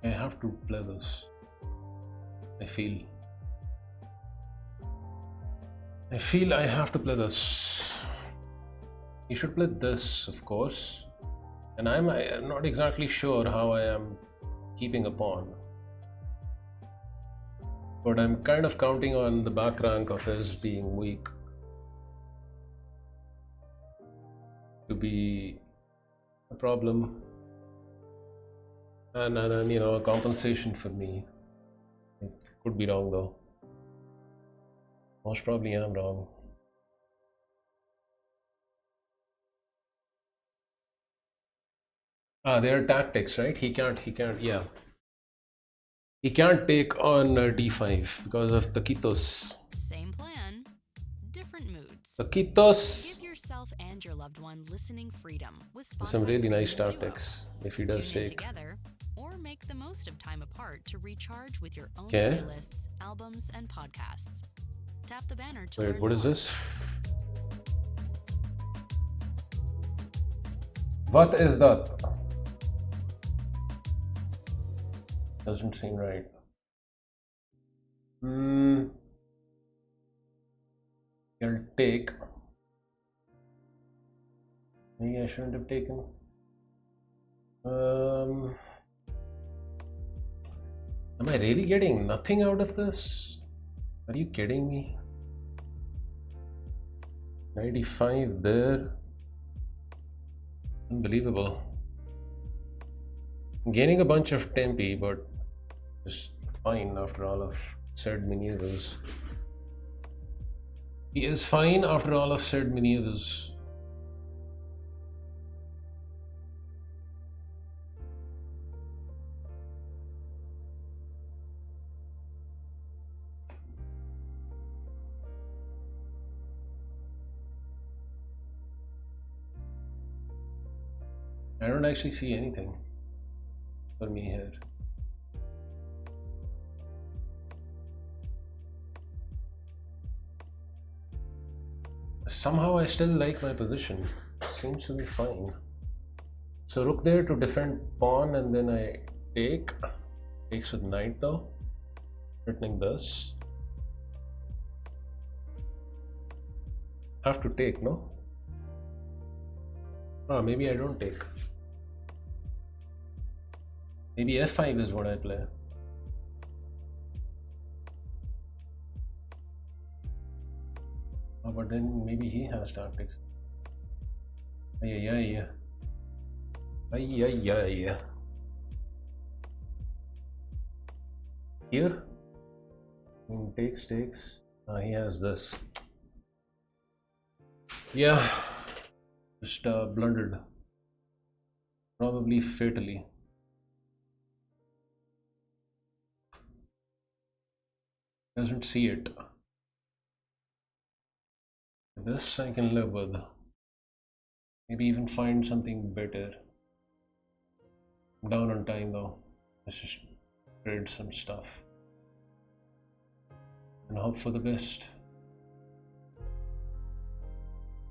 I have to play this. I feel I have to play this. You should play this, of course. And I'm not exactly sure how I am keeping a pawn. But I'm kind of counting on the back rank of his being weak to be a problem. And you know, a compensation for me. It could be wrong though. Most probably I'm wrong. There are tactics, right? He can't, yeah. He can't take on d5 because of taquitos. Same plan, different moods. Taquitos! Give yourself and your loved one listening freedom with Some Spotify really nice Premium Duo. tactics if he does Tune in take. together, or make the most of time apart to recharge with your own Okay. playlists, albums, and podcasts. Tap the banner to Wait, learn what is more. this? What is that? Doesn't seem right. I'll take. Maybe I shouldn't have taken. Am I really getting nothing out of this? Are you kidding me? 95 there. Unbelievable. Gaining a bunch of tempi, but just fine after all of said maneuvers. He is fine after all of said maneuvers. I don't actually see anything for me here. Somehow I still like my position. Seems to be fine. So rook there to defend pawn, and then I take. Takes with knight though. Threatening this. Have to take, no? Ah, maybe I don't take. Maybe f5 is what I play. Oh, but then maybe he has tactics. Ay, ay, ay. Ay, ay, ay. Here? Takes. He has this. Yeah. Just blundered. Probably fatally. Doesn't see it. This I can live with. Maybe even find something better. I'm down on time though. Let's just trade some stuff and hope for the best.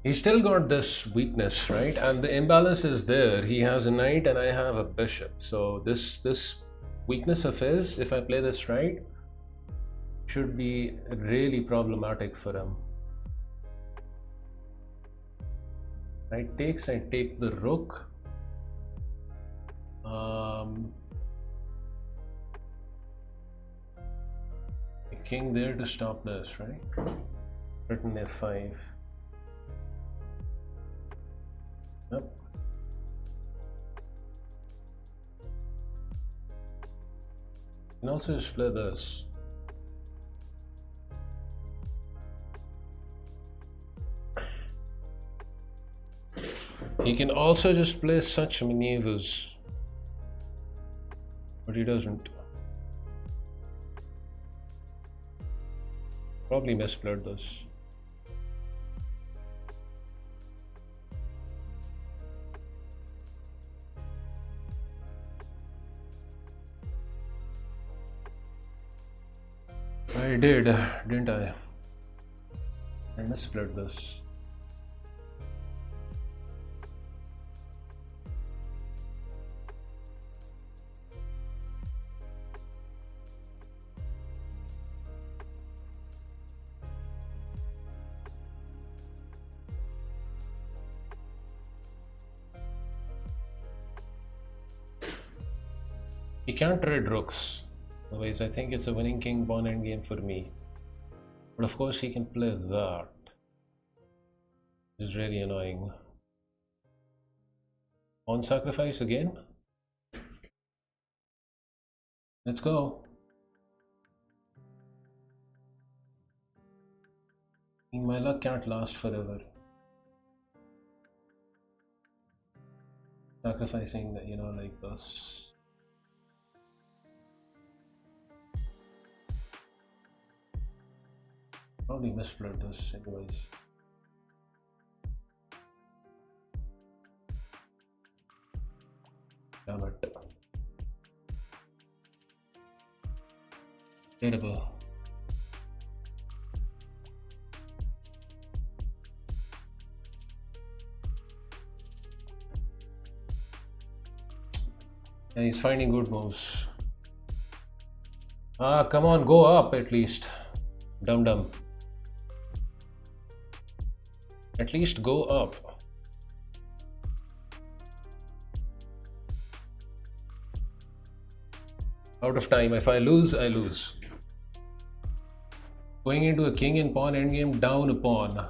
He's still got this weakness, right? And the imbalance is there. He has a knight and I have a bishop. So this weakness of his, if I play this right, should be really problematic for him. Knight takes, I take the rook. A king there to stop this, right? Threaten f5. Yep. You can also just play this. He can also just play such maneuvers, but he doesn't. Probably misplayed this. I did, didn't I? I missplit this. He can't trade rooks. Otherwise, I think it's a winning king pawn endgame for me. But of course, he can play that. It's really annoying. Pawn sacrifice again? Let's go. My luck can't last forever. Sacrificing, like this. Probably missplit this anyways. Damn it. Terrible. Yeah, he's finding good moves. Ah, come on, go up at least. Dum dum. At least go up. Out of time. If I lose, I lose. Going into a king and pawn endgame down a pawn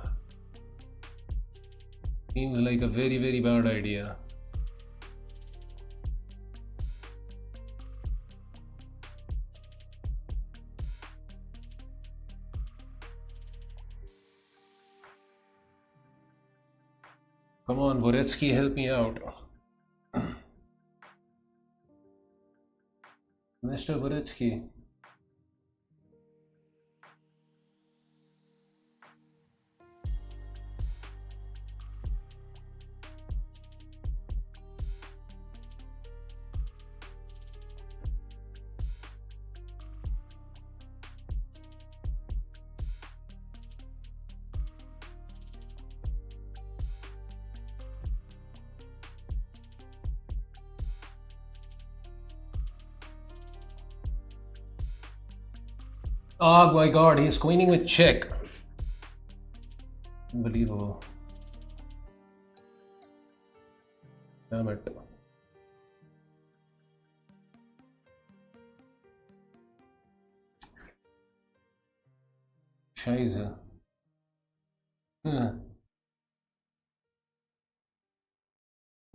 seems like a very, very bad idea. Come on, Dvoretsky, help me out. Mr. Dvoretsky. Oh my god, he's queening with check. Unbelievable. Damn it. Scheiße.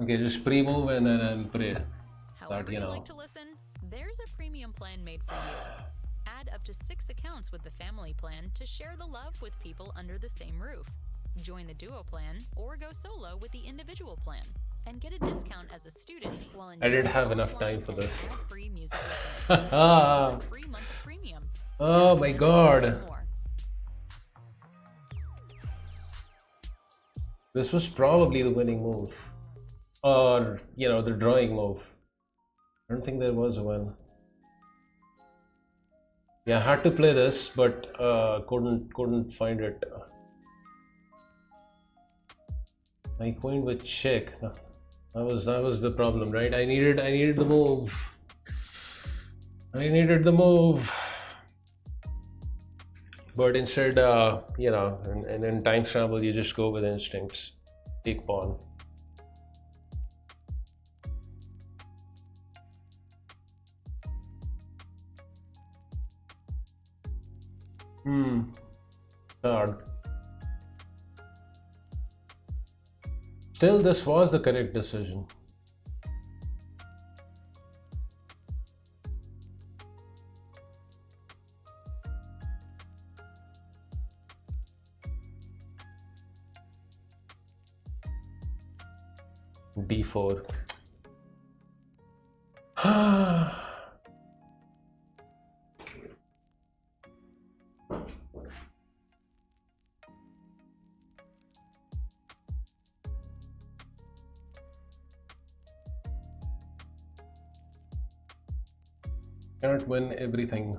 Okay, just pre-move and then I'll pray. However you like to listen, there's a premium plan made for you. Add up to 6 accounts with the family plan to share the love with people under the same roof. Join the duo plan or go solo with the individual plan and get a discount as a student while enjoying I didn't have enough time for this. Free music listening. Free month of premium. Oh my god. This was probably the winning move. Or, the drawing move. I don't think there was one. Yeah, I had to play this, but couldn't find it. I queen with check. That was the problem, right? I needed the move. I needed the move. But instead, and in time scramble, you just go with instincts. Take pawn. Hard. Still, this was the correct decision. D4. Can't win everything.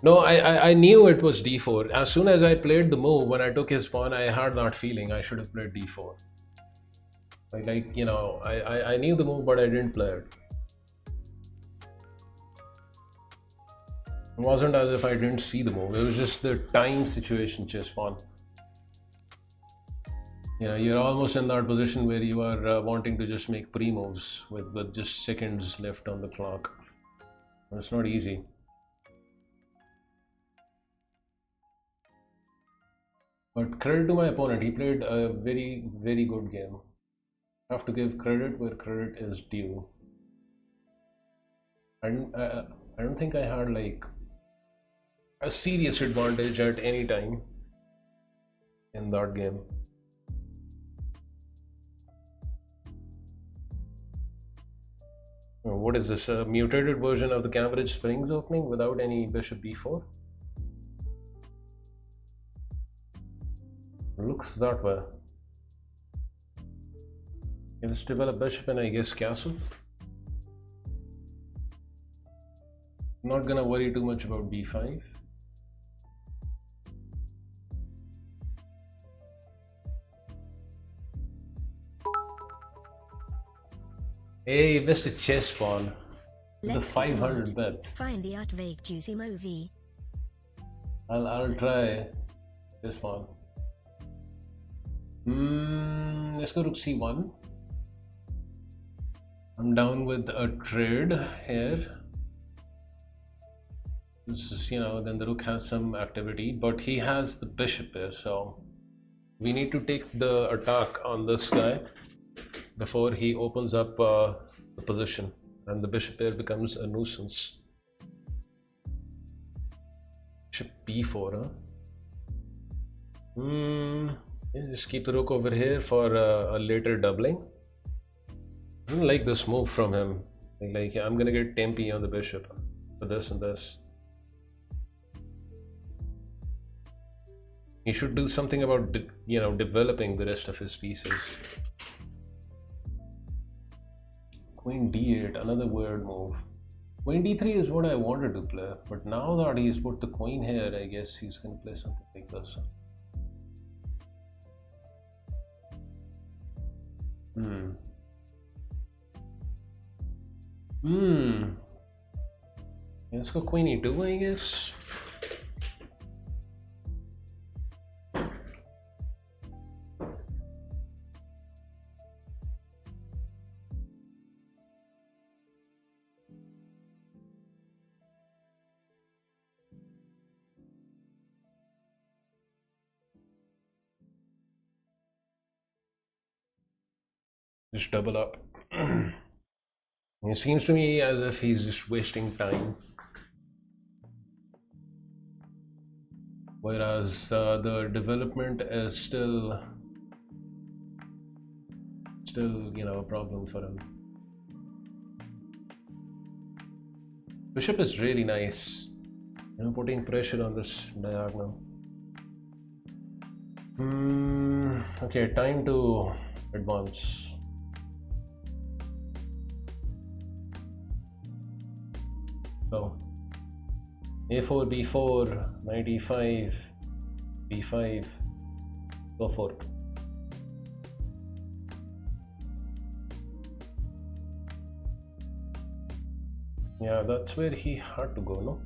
No, I knew it was d4. As soon as I played the move, when I took his pawn, I had that feeling I should have played d4. Like you know, I knew the move, but I didn't play it. It wasn't as if I didn't see the move. It was just the time situation, chess pawn. You know, you're almost in that position where you are wanting to just make pre-moves with just seconds left on the clock. It's not easy. But credit to my opponent, he played a very, very good game. I have to give credit where credit is due. And I don't think I had like a serious advantage at any time in that game. What is this? A mutated version of the Cambridge Springs opening without any bishop b4? Looks that way. Okay, let's develop bishop and I guess castle. I'm not gonna worry too much about b5. Hey, missed a chess pawn. The 500 bets. Find the Outweg juicy movie. I'll try this one. Let's go rook c1. I'm down with a trade here. This is, you know, then the rook has some activity, but he has the bishop here, so we need to take the attack on this guy before he opens up the position, and the bishop here becomes a nuisance. Bishop b4, huh? Yeah, just keep the rook over here for a later doubling. I don't like this move from him. Like I'm gonna get tempy on the bishop for this and this. He should do something about, you know, developing the rest of his pieces. Queen d8, another weird move. Queen d3 is what I wanted to play, but now that he's put the queen here, I guess he's gonna play something like this. Let's go queen e2, I guess. Just double up. It seems to me as if he's just wasting time. Whereas the development is still, you know, a problem for him. Bishop is really nice, you know, putting pressure on this diagonal. Okay, time to advance. So a4, b4, knight e5, b5, so forth. Yeah, that's where he had to go, no?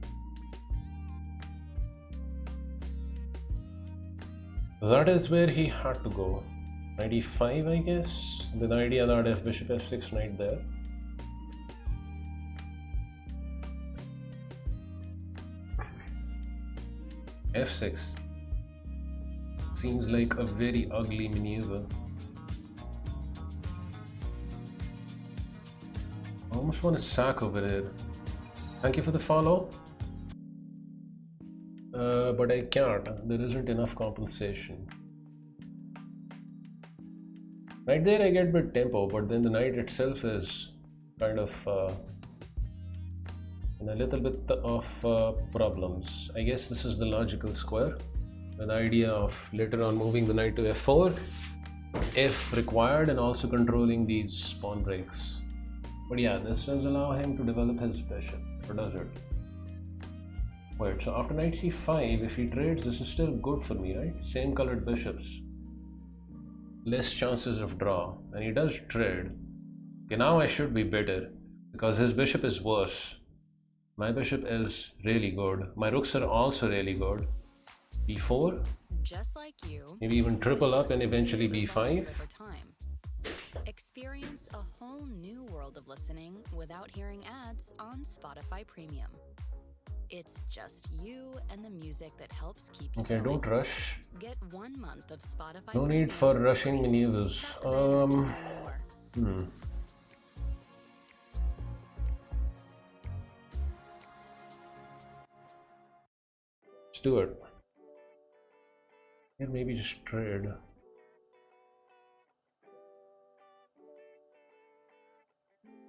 That is where he had to go. Knight e5, I guess, with the idea that if bishop f6, knight there. f6 seems like a very ugly maneuver. I almost want to sack over here. Thank you for the follow. But I can't. There isn't enough compensation. Right there I get a bit tempo, but then the knight itself is kind of in a little bit of problems. I guess this is the logical square, with the idea of later on moving the knight to f4 if required, and also controlling these pawn breaks. But yeah, this does allow him to develop his bishop, or does it? Wait, so after knight c5, if he trades, this is still good for me, right? Same colored bishops. Less chances of draw. And he does trade. Okay, now I should be better because his bishop is worse. My bishop is really good. My rooks are also really good. b4. Just like you, Maybe even triple up and eventually evolves b5. over time. Experience a whole new world of listening without hearing ads on Spotify Premium. It's just you and the music that helps keep you Okay, going. don't rush. Get 1 month of Spotify No Premium need for rushing free. maneuvers. Tap the banner to learn more. Let's do it. And maybe just trade.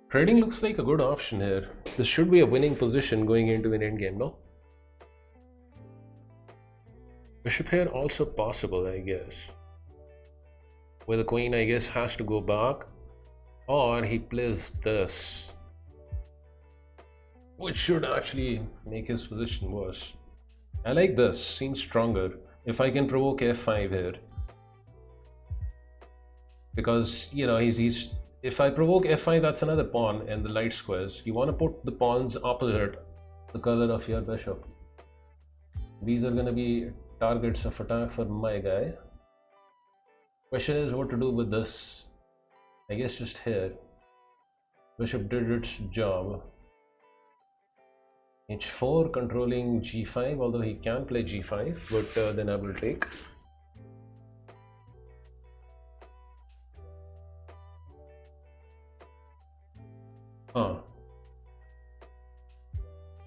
Trading looks like a good option here. This should be a winning position going into an endgame, no? Bishop here also possible, I guess. Where the queen, I guess, has to go back. Or he plays this. Which should actually make his position worse. I like this, seems stronger. If I can provoke f5 here. Because, you know, he's if I provoke f5, that's another pawn in the light squares. You want to put the pawns opposite the color of your bishop. These are going to be targets of attack for my guy. Question is what to do with this. I guess just here. Bishop did its job. h4 controlling g5, although he can play g5, but then I will take.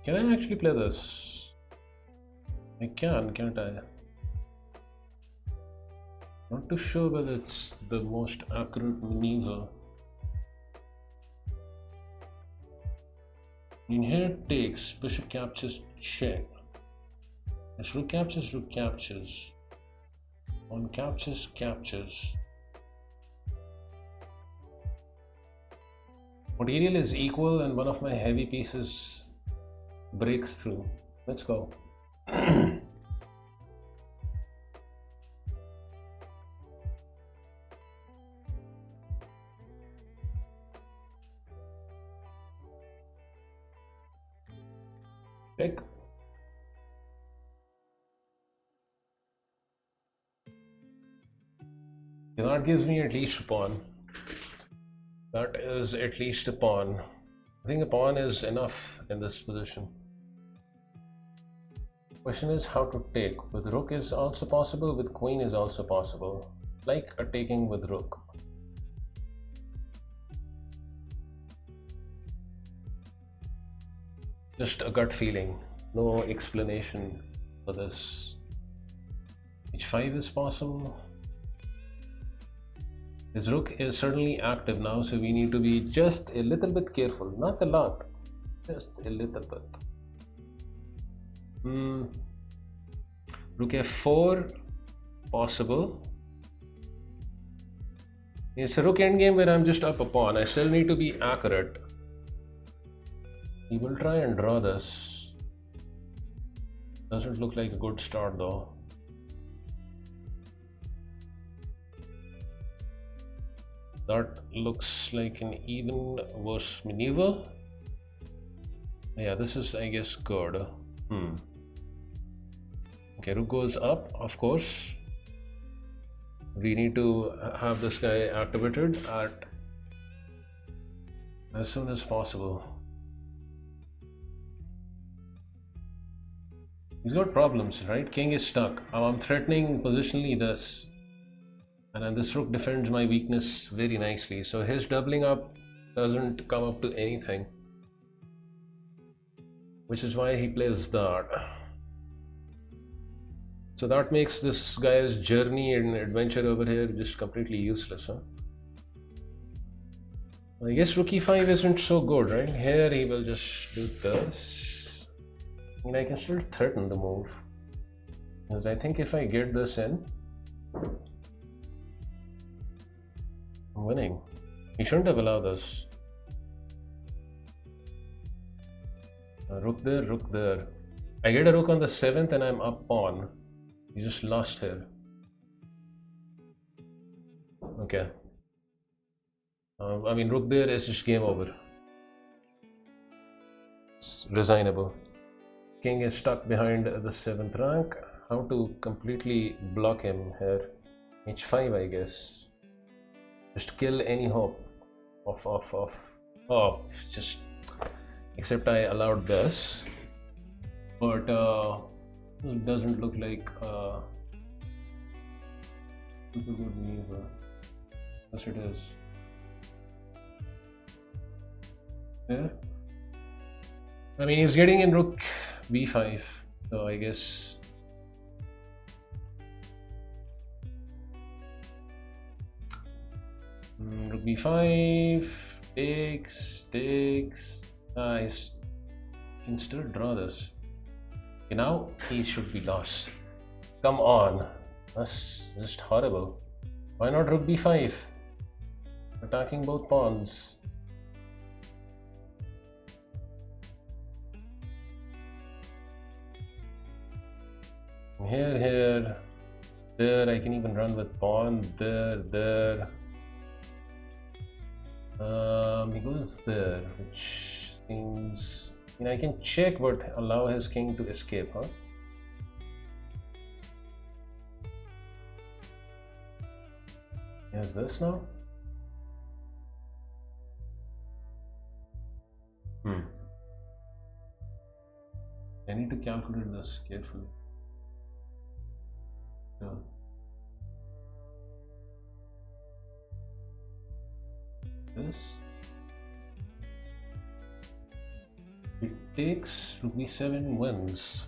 Can I actually play this? I can, can't I? Not too sure whether it's the most accurate maneuver. In here it takes, bishop captures, check. As rook captures, rook captures. On captures, captures. Material is equal and one of my heavy pieces breaks through. Let's go. Pick. That gives me at least a pawn. That is at least a pawn. I think a pawn is enough in this position. Question is how to take. With rook is also possible, with queen is also possible. Like a taking with rook. Just a gut feeling, no explanation for this. h5 is possible. His rook is certainly active now, so we need to be just a little bit careful. Not a lot, just a little bit. Rook f4, possible. It's a rook endgame where I'm just up a pawn. I still need to be accurate. He will try and draw this. Doesn't look like a good start though. That looks like an even worse maneuver. Yeah, this is, I guess, good. Okay, rook goes up, of course. We need to have this guy activated at as soon as possible. He's got problems, right? King is stuck. I'm threatening positionally this. And then this rook defends my weakness very nicely. So his doubling up doesn't come up to anything. Which is why he plays that. So that makes this guy's journey and adventure over here just completely useless, huh? I guess rook e5 isn't so good, right? Here he will just do this. I mean, I can still threaten the move. Because I think if I get this in, I'm winning. He shouldn't have allowed this. Rook there, rook there. I get a rook on the 7th and I'm up pawn. You just lost here. Okay. I mean, rook there is just game over. It's resignable. King is stuck behind the 7th rank. How to completely block him here? H5, I guess. Just kill any hope of oh, just except I allowed this, but it doesn't look like super good maneuver. Yes, it is. Yeah. I mean, he's getting in rook b5, so I guess. Rook b5, takes. He can still draw this. Okay, now he should be lost. Come on, that's just horrible. Why not rook b5? Attacking both pawns. Here, there. I can even run with pawn. There. He goes there, which seems. I can check, but allow his king to escape, huh? Here's this now. I need to calculate this carefully. Yeah. This. It takes rook b7 wins.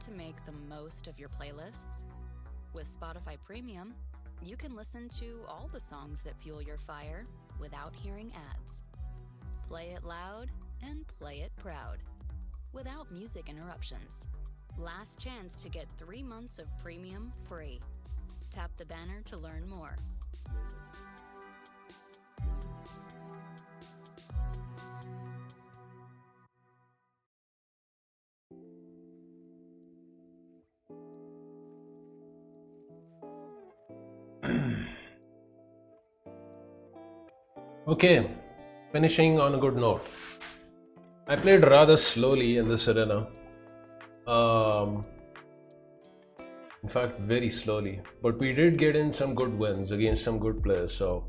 To make the most of your playlists? With Spotify Premium, you can listen to all the songs that fuel your fire without hearing ads. Play it loud and play it proud, without music interruptions. Last chance to get 3 months of Premium free. Tap the banner to learn more. Okay, finishing on a good note. I played rather slowly in this arena. In fact, very slowly. But we did get in some good wins against some good players. So,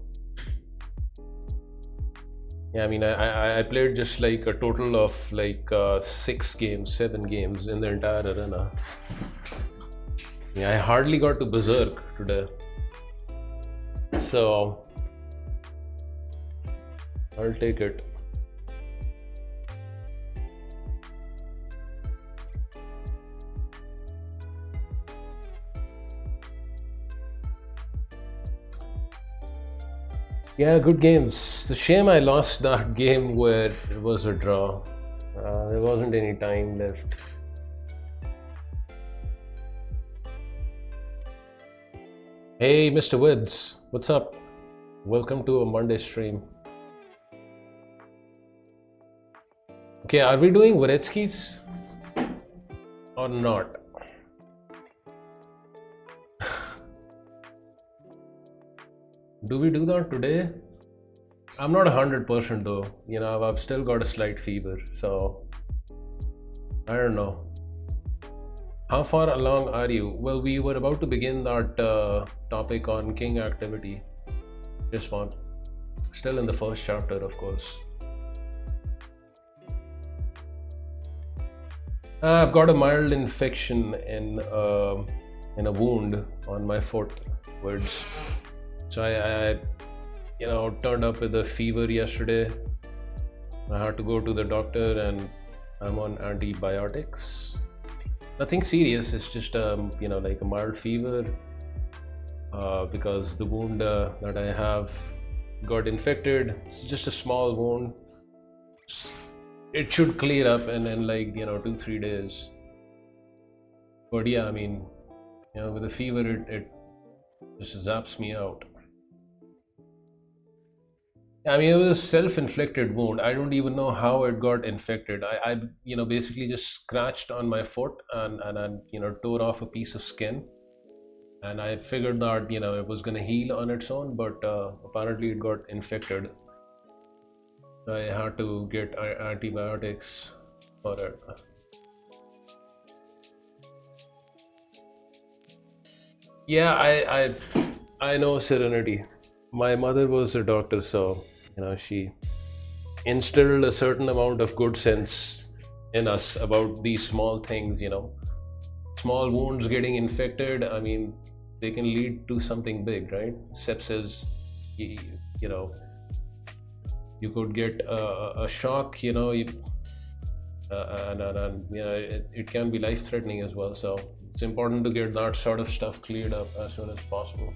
yeah, I mean, I played just like a total of like 6 games, 7 games in the entire arena. Yeah, I hardly got to Berserk today. So, I'll take it. Yeah, good games. It's a shame I lost that game where it was a draw. There wasn't any time left. Hey, Mr. Woods, what's up? Welcome to a Monday stream. Okay, are we doing Dvoretsky's or not? Do we do that today? I'm not 100% though. You know, I've still got a slight fever, so I don't know. How far along are you? Well, we were about to begin that topic on king activity. This one. Still in the first chapter, of course. I've got a mild infection in a wound on my foot. So I turned up with a fever yesterday. I had to go to the doctor and I'm on antibiotics. Nothing serious. It's just you know, like a mild fever, because the wound that I have got infected. It's just a small wound. It should clear up in like, you know, 2-3 days. But yeah, I mean, you know, with the fever, it just zaps me out. I mean, it was a self-inflicted wound. I don't even know how it got infected. I you know, basically just scratched on my foot and you know, tore off a piece of skin. And I figured that, you know, it was gonna heal on its own, but apparently it got infected. I had to get antibiotics for it. Yeah, I know Serenity. My mother was a doctor, so you know, she instilled a certain amount of good sense in us about these small things. You know, small wounds getting infected, I mean, they can lead to something big, right? Sepsis, you know, you could get a shock, you know, and you know, it can be life-threatening as well. So it's important to get that sort of stuff cleared up as soon as possible.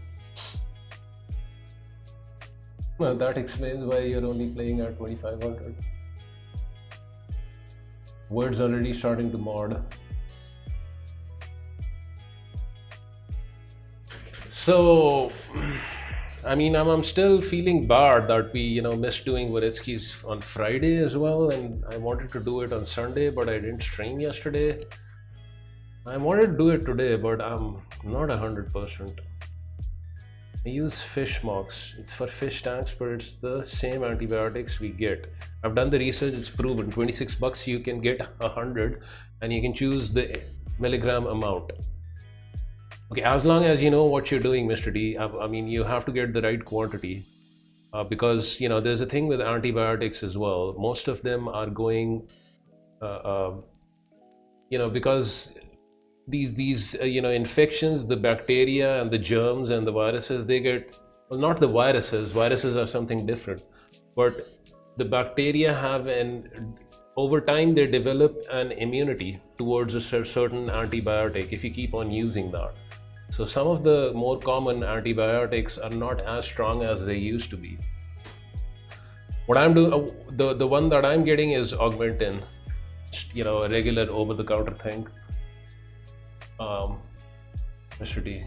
Well, that explains why you're only playing at 2500. Word's already starting to mod. So, I mean, I'm still feeling bad that we, you know, missed doing Dvoretsky's on Friday as well, and I wanted to do it on Sunday, but I didn't stream yesterday. I wanted to do it today, but I'm not 100%. I use fish mox. It's for fish tanks, but it's the same antibiotics we get. I've done the research, it's proven. 26 bucks you can get 100, and you can choose the milligram amount. Okay, as long as you know what you're doing, Mr. D. I mean, you have to get the right quantity, because, you know, there's a thing with antibiotics as well. Most of them are going, you know, because these you know, infections, the bacteria and the germs and the viruses, they get, well, not the viruses are something different, but the bacteria have over time they develop an immunity towards a certain antibiotic if you keep on using that. So some of the more common antibiotics are not as strong as they used to be. What I'm doing, the one that I'm getting is Augmentin, you know, a regular over-the-counter thing. Mr. D.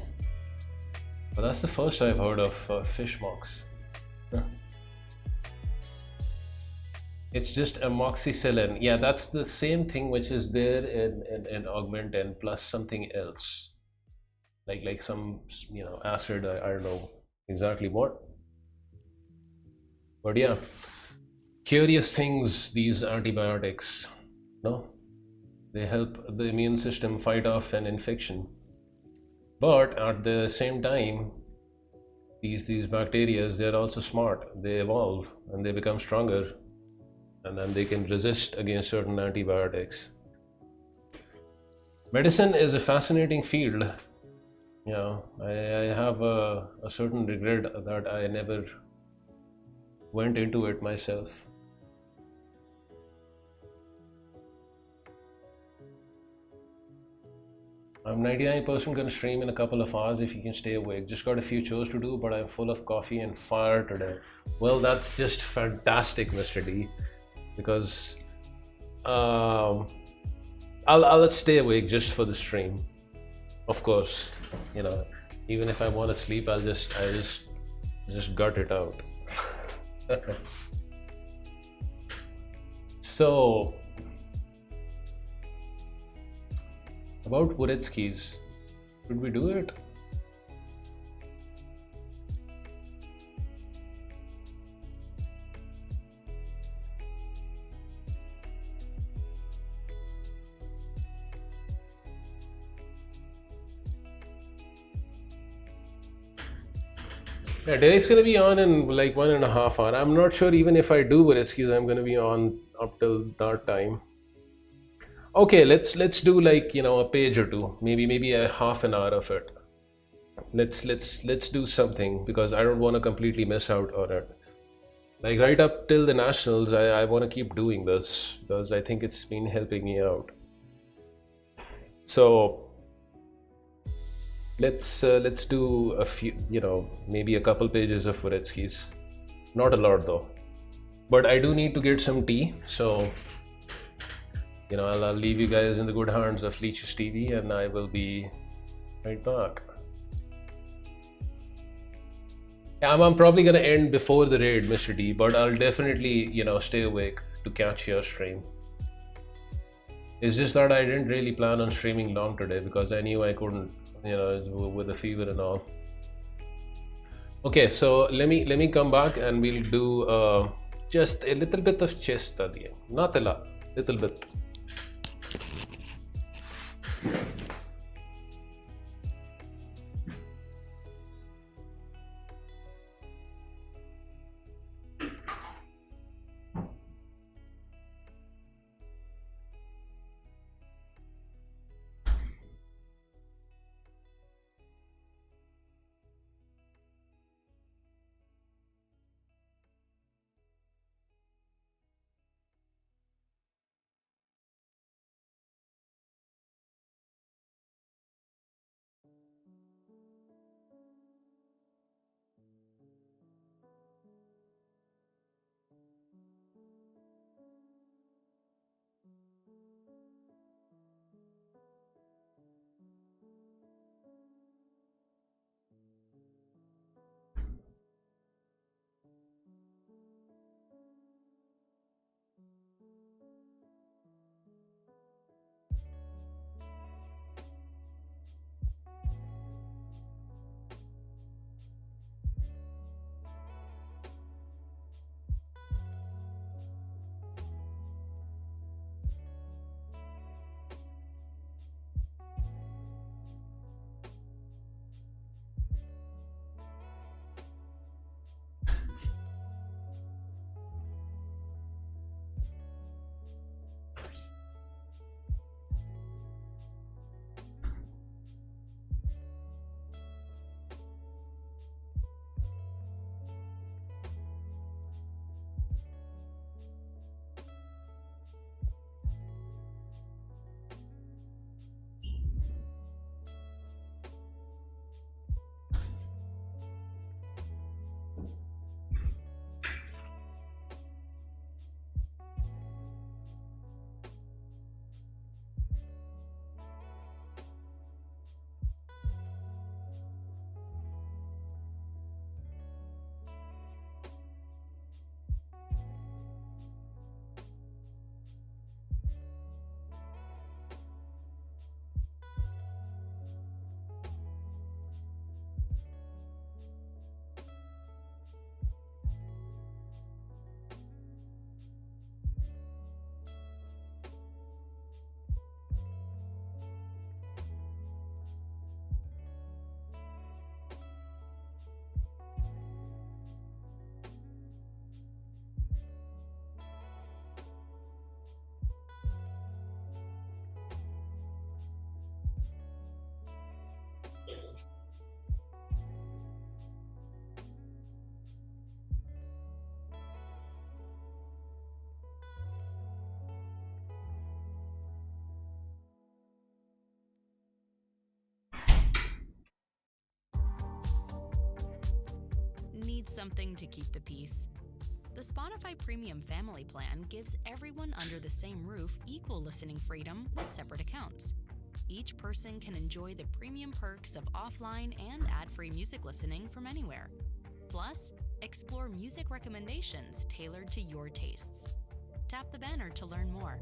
Well, that's the first I've heard of fish mox. It's just amoxicillin. Yeah, that's the same thing which is there in Augmentin plus something else. Like some, you know, acid, I don't know exactly what. But yeah, curious things, these antibiotics, no? They help the immune system fight off an infection. But at the same time, these bacteria, they're also smart. They evolve and they become stronger, and then they can resist against certain antibiotics. Medicine is a fascinating field. You know, I have a certain regret that I never went into it myself. I'm 99% gonna stream in a couple of hours if you can stay awake. Just got a few chores to do, but I'm full of coffee and fire today. Well, that's just fantastic, Mr. D, because I'll stay awake just for the stream. Of course, you know, even if I want to sleep, I just gut it out. So about Dvoretsky's, should we do it? Yeah, Derek's gonna be on in like 1.5 hours. I'm not sure even if I do Dvoretsky's, I'm gonna be on up till that time. Okay, let's do, like, you know, a page or two, maybe a half an hour of it. Let's do something, because I don't want to completely miss out on it. Like right up till the nationals, I want to keep doing this because I think it's been helping me out. So let's do a few, maybe a couple pages of Dvoretsky's. Not a lot though, but I do need to get some tea. So I'll leave you guys in the good hands of Leech's TV, and I will be right back. Yeah, I'm probably gonna end before the raid, Mr. D, but I'll definitely stay awake to catch your stream. It's just that I didn't really plan on streaming long today because I knew I couldn't, with the fever and all. Okay, so let me come back and we'll do just a little bit of chess studying. Not a lot, little bit. Need something to keep the peace? The Spotify Premium Family Plan gives everyone under the same roof equal listening freedom with separate accounts. Each person can enjoy the premium perks of offline and ad-free music listening from anywhere. Plus, explore music recommendations tailored to your tastes. Tap the banner to learn more.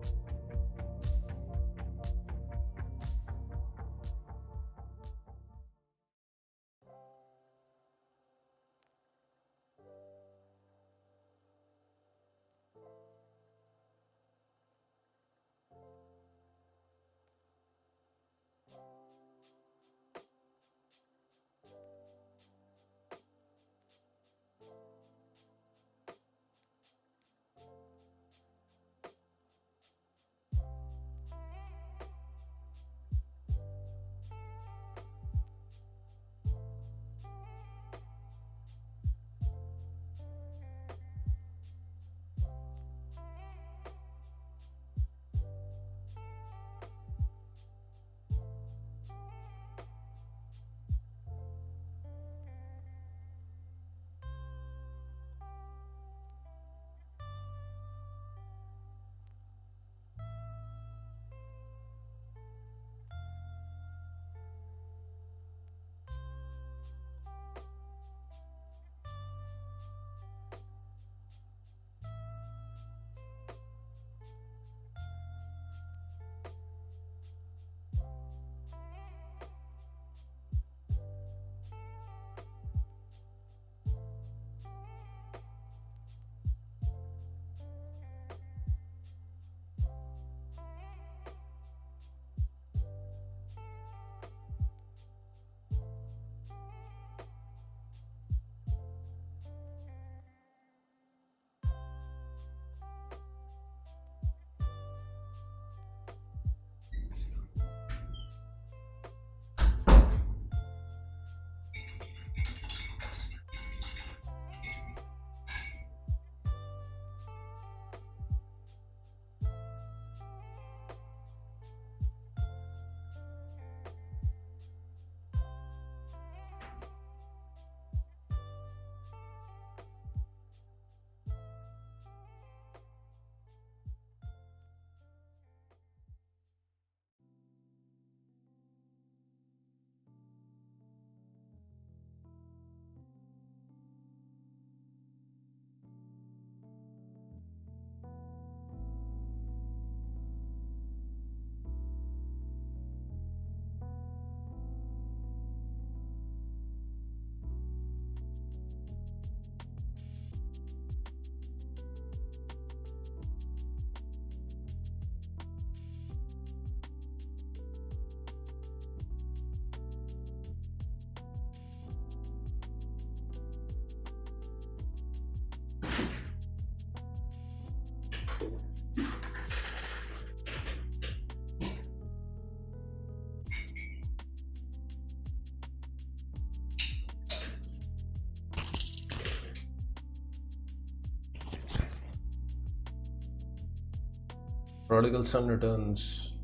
Prodigal son returns.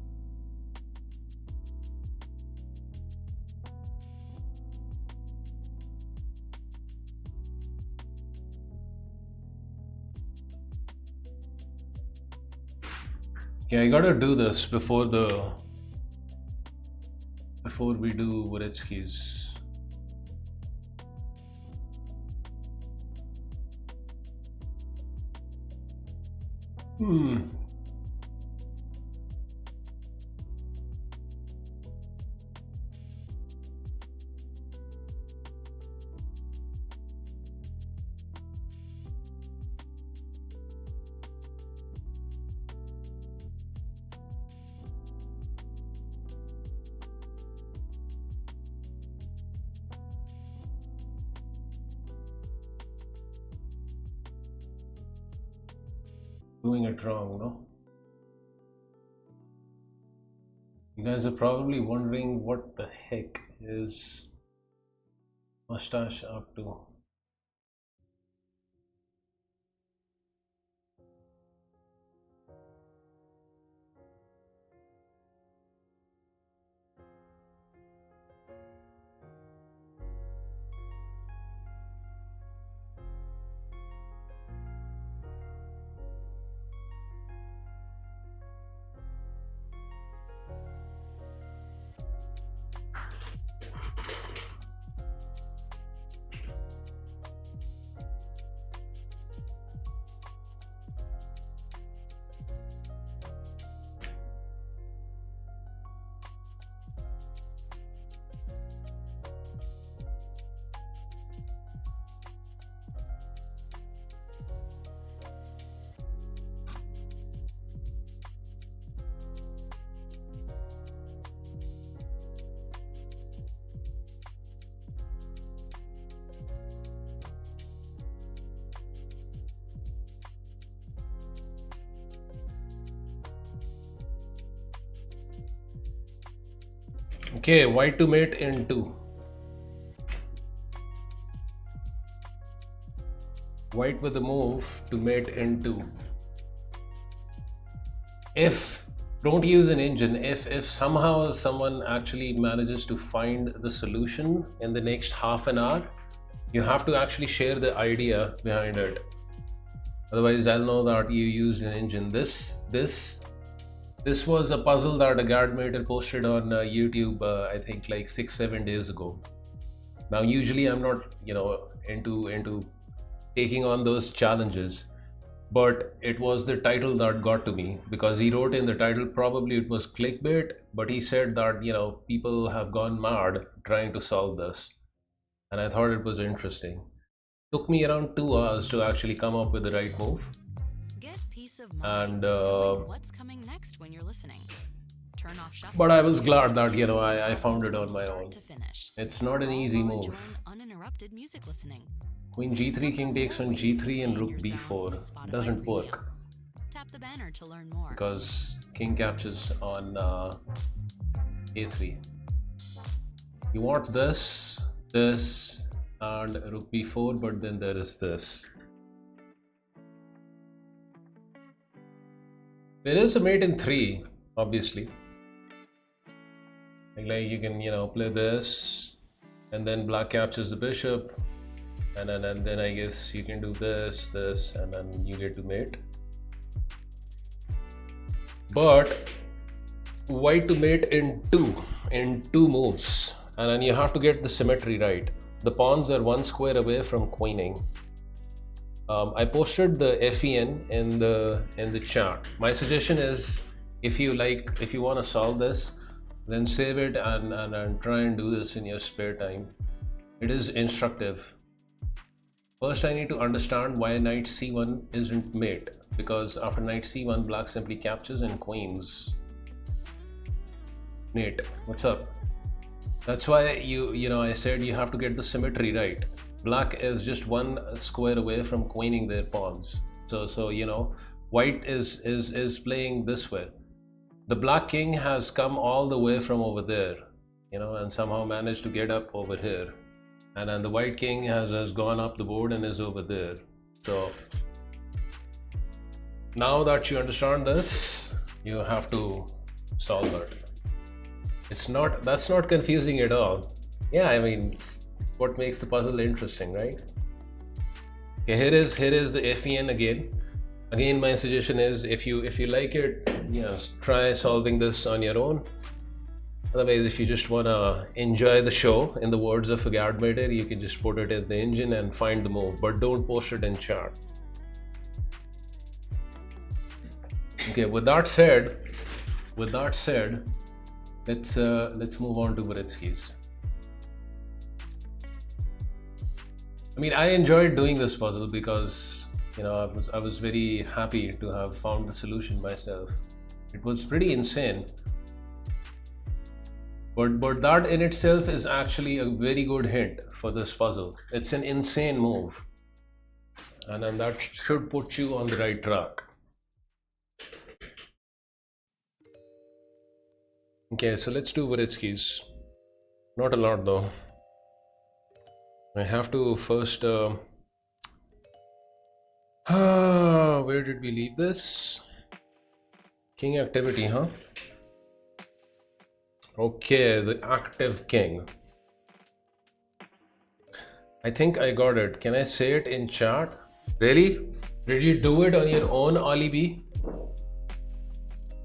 Okay, I gotta do this before we do Dvoretsky's. Doing it wrong, no? You guys are probably wondering what the heck is Mustache up to. Okay, white to mate in 2. White with a move to mate in 2. If don't use an engine, if somehow someone actually manages to find the solution in the next half an hour, you have to actually share the idea behind it. Otherwise, I'll know that you used an engine. This was a puzzle that a guardmater posted on YouTube, I think like 6-7 days ago. Now, usually I'm not, into taking on those challenges, but it was the title that got to me, because he wrote in the title, probably it was clickbait, but he said that, people have gone mad trying to solve this. And I thought it was interesting. Took me around 2 hours to actually come up with the right move. And what's coming next when you're listening. Turn off shuffle. But I was glad that I found it on my own. It's not an easy move. Uninterrupted music listening. Queen g3, king takes on g3 and rook b4 doesn't work. Tap the banner to learn more. Because king captures on a3. You want this, and rook b4, but then there is this. There is a mate in 3, obviously. Like you can, play this, and then black captures the bishop, and then I guess you can do this, and then you get to mate. But white to mate in two moves, and then you have to get the symmetry right. The pawns are 1 square away from queening. I posted the FEN in the chat. My suggestion is, if you want to solve this, then save it and try and do this in your spare time. It is instructive. First, I need to understand why knight c1 isn't mate, because after knight c1, black simply captures and queens. Nate, what's up? That's why I said you have to get the symmetry right. Black is just 1 square away from queening their pawns. So white is playing this way. The black king has come all the way from over there, and somehow managed to get up over here. And then the white king has gone up the board and is over there. So now that you understand this, You have to solve it. That's not confusing at all. Yeah, I mean, it's what makes the puzzle interesting, right? Okay, here is the FEN again. Again, my suggestion is if you like it, try solving this on your own. Otherwise, if you just wanna enjoy the show, in the words of a Gadmater, you can just put it in the engine and find the move, but don't post it in chat. Okay, with that said, let's move on to Dvoretsky's. I mean, I enjoyed doing this puzzle because I was very happy to have found the solution myself. It was pretty insane, but that in itself is actually a very good hint for this puzzle. It's an insane move, and that should put you on the right track. Okay, so let's do Dvoretsky's. Not a lot though. I have to first where did we leave this? King activity, huh? Okay, the active king. I think I got it. Can I say it in chat? Really? Did you do it on your own, Ali B?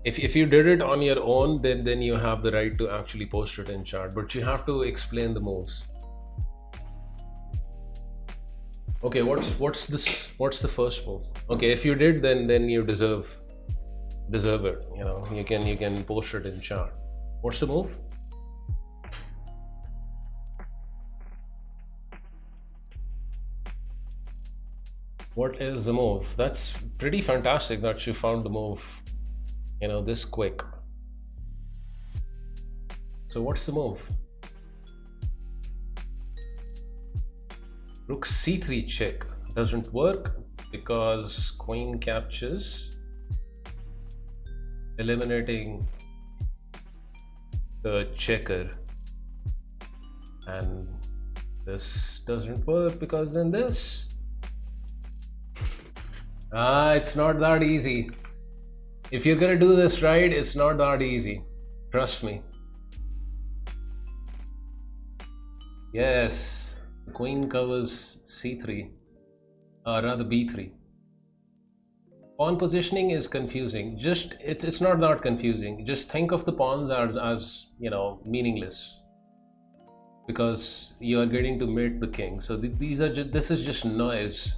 If you did it on your own, then you have the right to actually post it in chat, but you have to explain the moves. Okay, what's the first move? Okay, if you did, then you deserve it. You can post it in chat. What's the move? What is the move? That's pretty fantastic that you found the move, this quick. So what's the move? Rook c3 check doesn't work because queen captures, eliminating the checker, and this doesn't work because then this. It's not that easy. If you're gonna do this right, it's not that easy. Trust me. Yes, the queen covers c3, rather b3. Pawn positioning is confusing. It's not that confusing. Just think of the pawns as meaningless, because you are getting to mate the king. So this is just noise.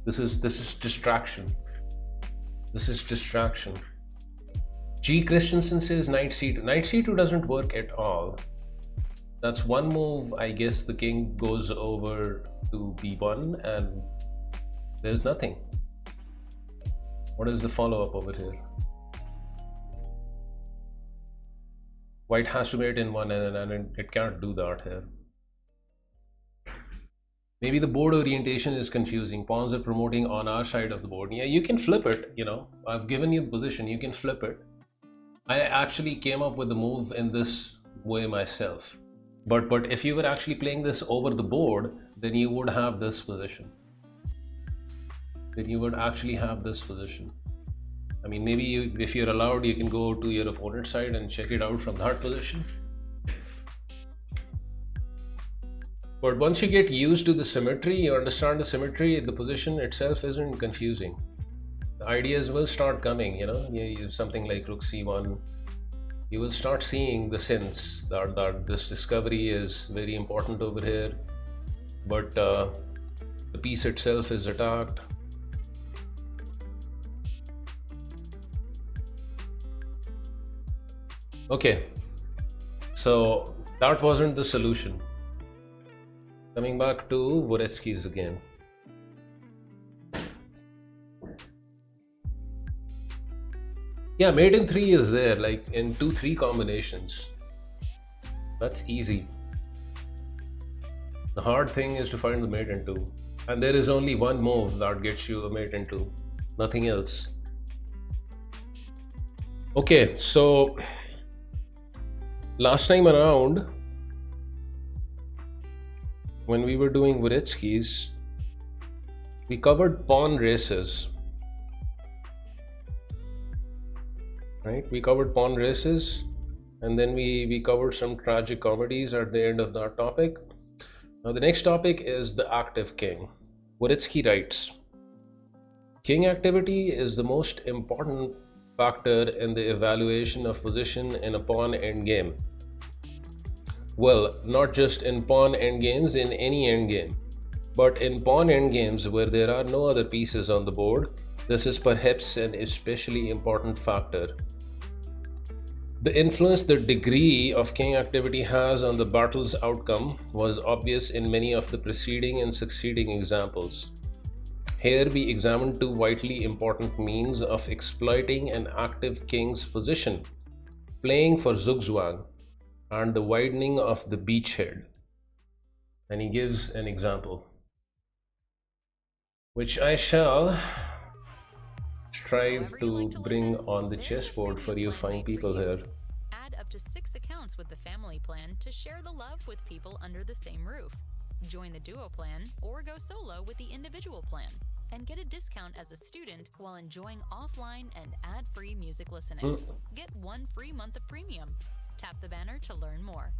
This is distraction. This is distraction. G. Christensen says knight c2. Knight c2 doesn't work at all. That's one move. I guess the king goes over to b1 and there's nothing. What is the follow-up over here? White has to mate in one and it can't do that here. Maybe the board orientation is confusing. Pawns are promoting on our side of the board. Yeah, you can flip it, I've given you the position, you can flip it. I actually came up with the move in this way myself. But if you were actually playing this over the board, then you would have this position. Then you would actually have this position. I mean, maybe if you're allowed, you can go to your opponent's side and check it out from that position. But once you get used to the symmetry, you understand the symmetry, the position itself isn't confusing. The ideas will start coming, something like rook c1. You will start seeing the sense that this discovery is very important over here, but the piece itself is attacked. Okay, so that wasn't the solution. Coming back to Dvoretsky's again. Yeah, mate in 3 is there, like in 2-3 combinations. That's easy. The hard thing is to find the mate in 2. And there is only one move that gets you a mate in 2. Nothing else. Okay, so last time around, when we were doing Dvoretsky's, we covered pawn races. right? We covered pawn races, and then we covered some tragic comedies at the end of that topic. Now the next topic is the active king. Dvoretsky writes, king activity is the most important factor in the evaluation of position in a pawn endgame. Well, not just in pawn endgames, in any endgame. But in pawn endgames where there are no other pieces on the board, this is perhaps an especially important factor. The influence the degree of king activity has on the battle's outcome was obvious in many of the preceding and succeeding examples. Here we examine two vitally important means of exploiting an active king's position, playing for zugzwang and the widening of the beachhead. And he gives an example, which I shall strive However you to like to bring listen, on the there's a chessboard freebie for you plan fine made for people you. here. Add up to 6 accounts with the family plan to share the love with people under the same roof. Join the duo plan or go solo with the individual plan and get a discount as a student while enjoying offline and ad-free music listening. Get 1 free month of premium. Tap the banner to learn more.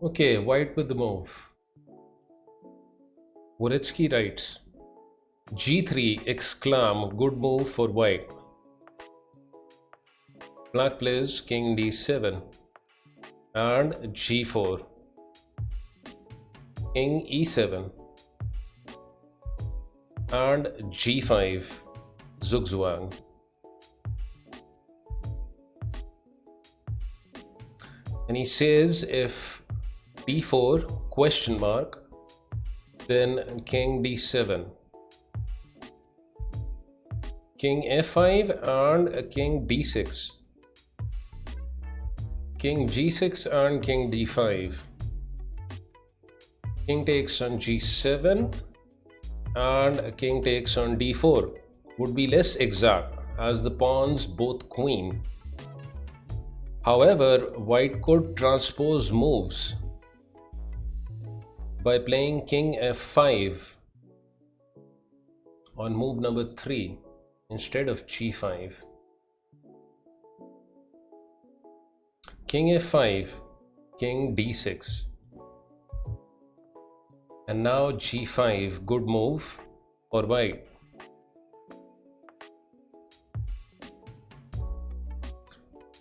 Okay, white with the move. Dvoretsky writes, g3 exclam, good move for white. Black plays king d7 and g4, king e7 and g5, zugzwang. And he says if d4 question mark, then king d7, king f5 and king d6, king g6 and king d5, king takes on g7 and king takes on d4 would be less exact as the pawns both queen. However, white could transpose moves by playing king f5 on move number 3 instead of g5. King f5, king d6, and now g5, good move for white.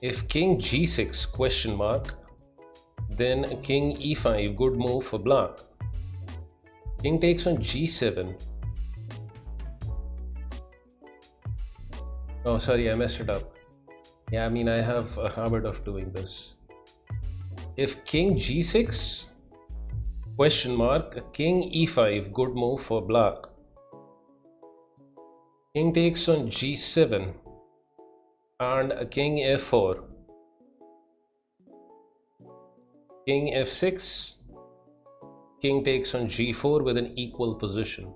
If king g6 question mark, then king e5, good move for black. King takes on g7. Oh, sorry, I messed it up. Yeah, I mean, I have a habit of doing this. If king g6 question mark, king e5, good move for black. King takes on g7 and king f4. King f6, king takes on g4 with an equal position.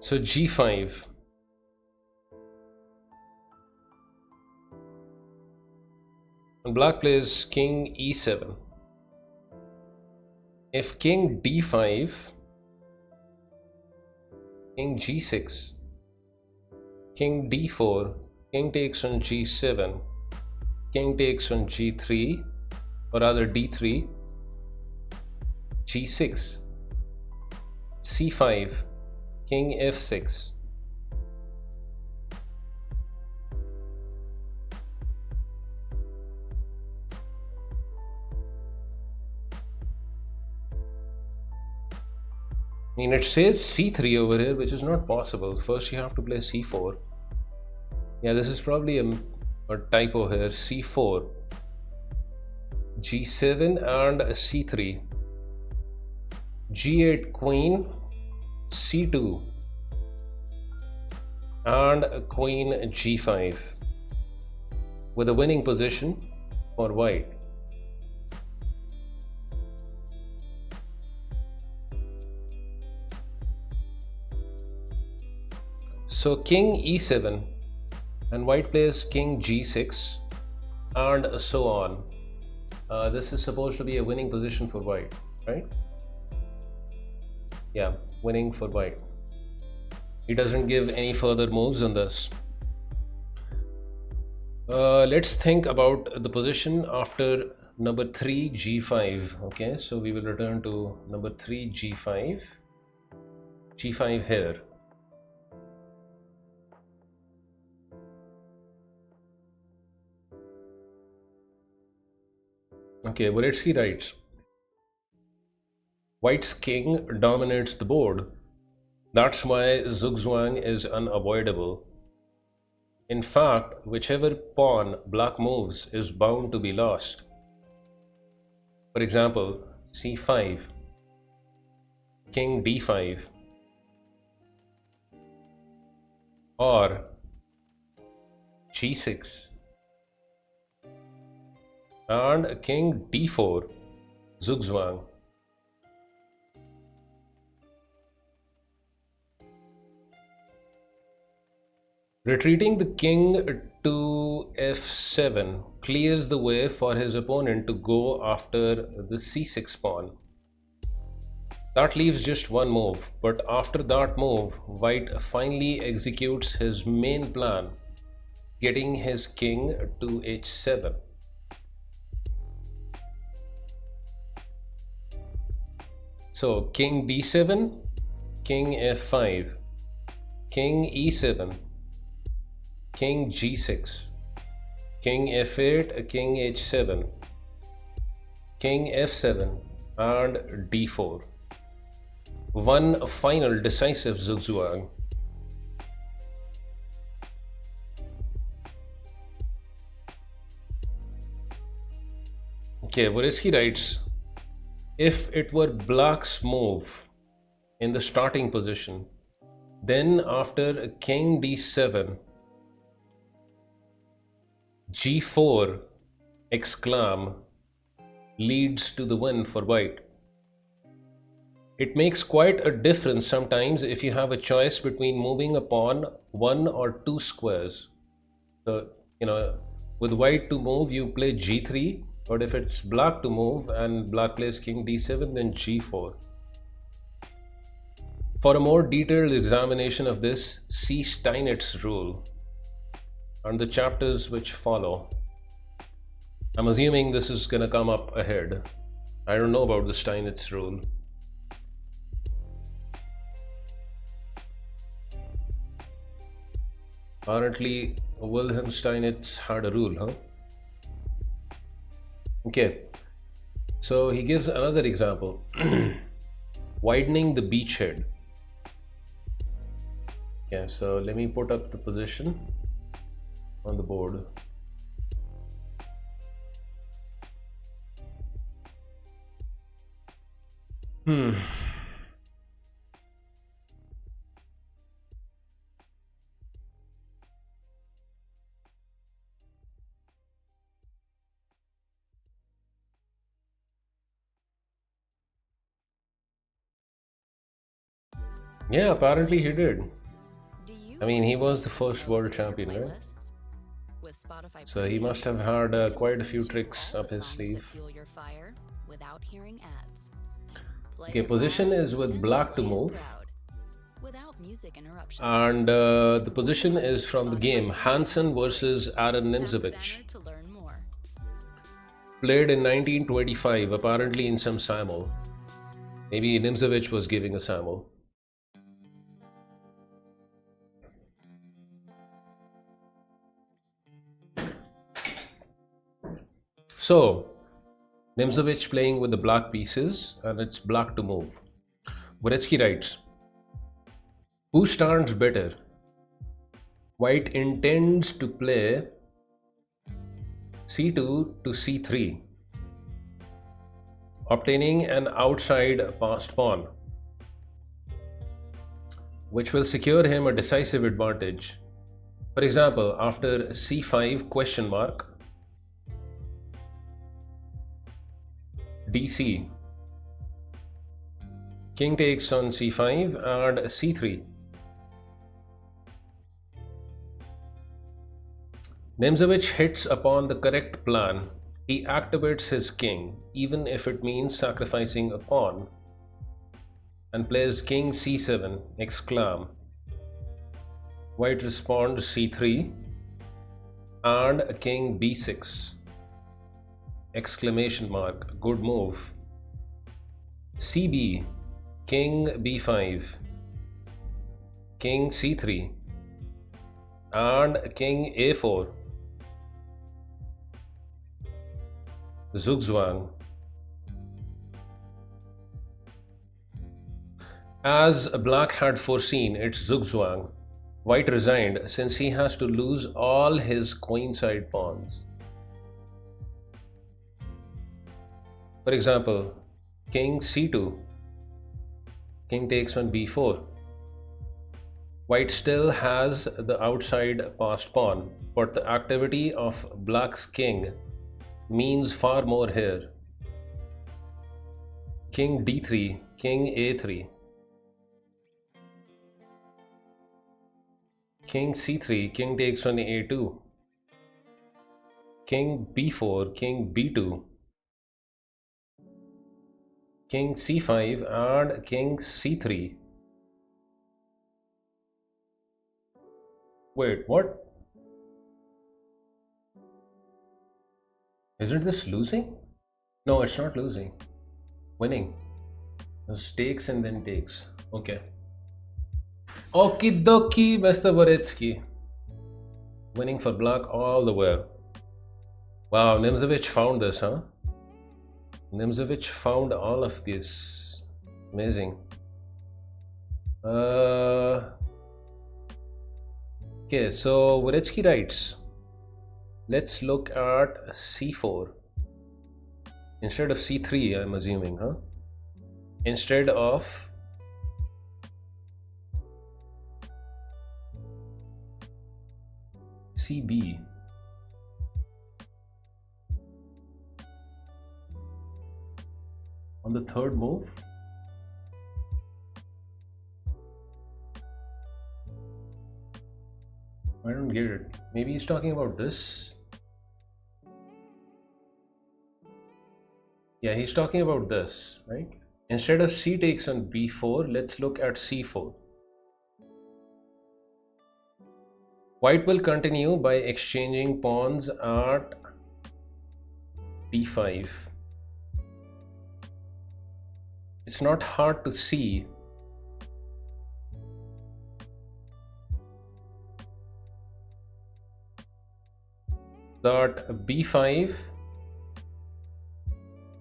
So g5. And black plays king e7. If king d5, king g6, king d4, king takes on g7, king takes on g3, or rather d3, g6, c5, king f6. I mean, it says c3 over here, which is not possible. First you have to play c4. Yeah, this is probably a typo here. c4, g7 and c3, g8 queen, c2 and queen g5 with a winning position for white. So king e7 and white plays king g6 and so on. This is supposed to be a winning position for white, right? Yeah, winning for white. He doesn't give any further moves on this. Let's think about the position after number 3 g5. Okay, so we will return to number 3 g5 here. Okay, Dvoretsky writes, white's king dominates the board. That's why zugzwang is unavoidable. In fact, whichever pawn black moves is bound to be lost. For example, c5, king d5, or g6, and king d4, zugzwang. Retreating the king to f7 clears the way for his opponent to go after the c6 pawn. That leaves just one move, but after that move, white finally executes his main plan, getting his king to h7. So king d7, king f5, king e7, king g6, king f8, king h7, king f7, and d4. One final decisive zugzwang. Okay, Dvoretsky writes, if it were black's move in the starting position, then after king d7, g4 exclam leads to the win for white. It makes quite a difference sometimes if you have a choice between moving a pawn 1 or 2 squares. So, with white to move, you play g3, but if it's black to move and black plays king d7, then g4. For a more detailed examination of this, see Steinitz rule and the chapters which follow. I'm assuming this is going to come up ahead. I don't know about the Steinitz rule. Apparently, Wilhelm Steinitz had a rule, huh? Okay, so he gives another example. Widening the beachhead. Yeah, so let me put up the position on the board. Yeah, apparently he did. I mean, he was the first world champion, right? So he must have had quite a few tricks up his sleeve. Okay, position is with black to move. And the position is from the game Hansen versus Aaron Nimzowitsch. Played in 1925, apparently in some simul. Maybe Nimzowitsch was giving a simul. So, Nimzowitsch playing with the black pieces, and it's black to move. Dvoretsky writes, who stands better? White intends to play c2 to c3, obtaining an outside passed pawn, which will secure him a decisive advantage. For example, after c5 question mark, dc, king takes on c5 and c3. Nimzovich hits upon the correct plan. He activates his king, even if it means sacrificing a pawn, and plays king c7, exclam. White responds c3 and king b6, exclamation mark, good move. cb, king b5, king c3 and king a4, zugzwang. As black had foreseen its zugzwang, white resigned since he has to lose all his queenside pawns. For example, king c2, king takes on b4. White still has the outside passed pawn, but the activity of black's king means far more here. King d3, king a3, king c3, king takes on a2, king b4, king b2, king c5 and king c3. Wait, what? Isn't this losing? No, it's not losing. Winning. There's takes and then takes. Okay. Okie dokie, Mr. Dvoretsky. Winning for black all the way. Wow, Nimzovich found this, huh? Nimzovich found all of this. Amazing. Okay, so Dvoretsky writes, let's look at c4 instead of c3, I'm assuming, huh? Instead of cb. On the third move, I don't get it. Maybe he's talking about this. Yeah, he's talking about this, right? Instead of c takes on b4, let's look at c4. White will continue by exchanging pawns at d5. It's not hard to see that b5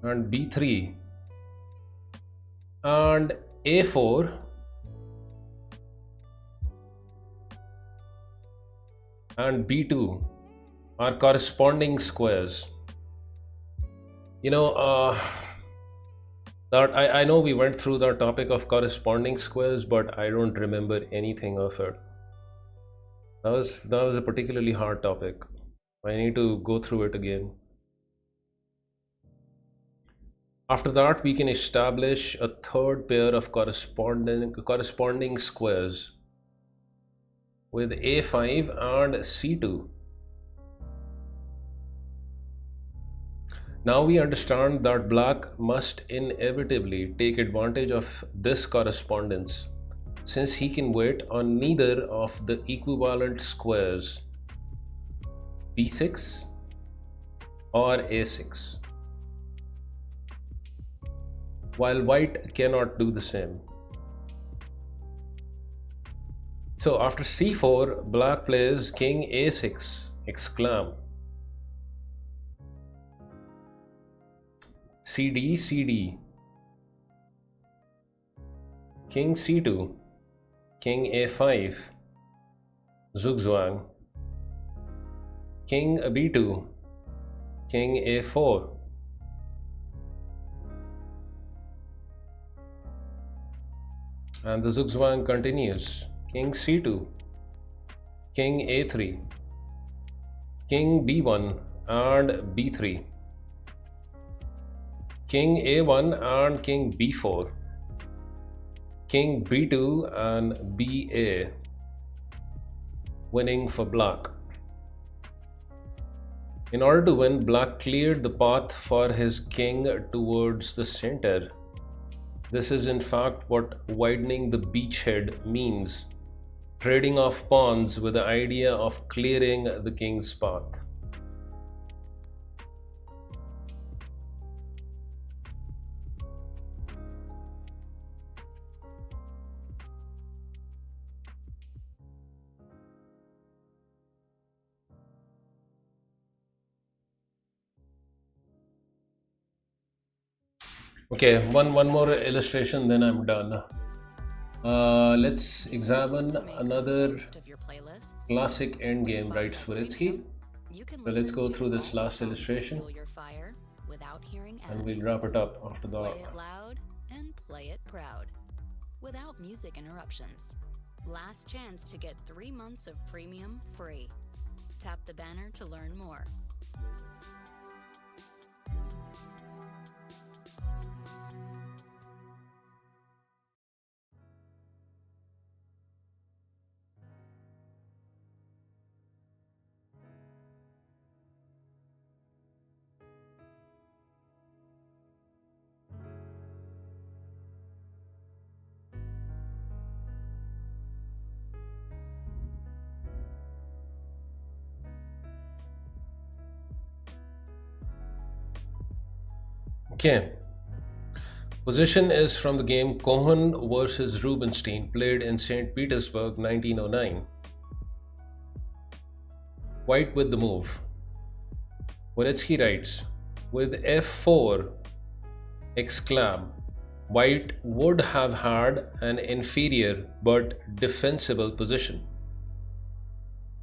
and b3 and a4 and b2 are corresponding squares. You know, that I know we went through the topic of corresponding squares, but I don't remember anything of it. That was a particularly hard topic. I need to go through it again. After that, we can establish a third pair of corresponding squares with a5 and c2. Now we understand that black must inevitably take advantage of this correspondence, since he can wait on neither of the equivalent squares b6 or a6, while white cannot do the same. So after c4, black plays king a6, exclam. cd, cd, king c2, king a5, zugzwang, king b2, king a4, and the zugzwang continues. King c2, king a3, king b1 and b3, king a1 and king b4, king b2 and ba, winning for black. In order to win, black cleared the path for his king towards the center. This is in fact what widening the beachhead means, trading off pawns with the idea of clearing the king's path. Okay, one more illustration, then I'm done. Let's examine To make the another most of your playlists, classic with Endgame, right, Spotify Dvoretsky? Premium, you can So let's listen go to through this all the last songs that illustration fuel your fire without hearing and we'll ads. wrap it up after Play that. it loud and play it proud, without music interruptions. Last chance to get 3 months of premium free. Tap the banner to learn more. Okay. Position is from the game Cohen versus Rubinstein, played in St. Petersburg 1909. White with the move. Dvoretsky writes, with f4 exclam, White would have had an inferior but defensible position.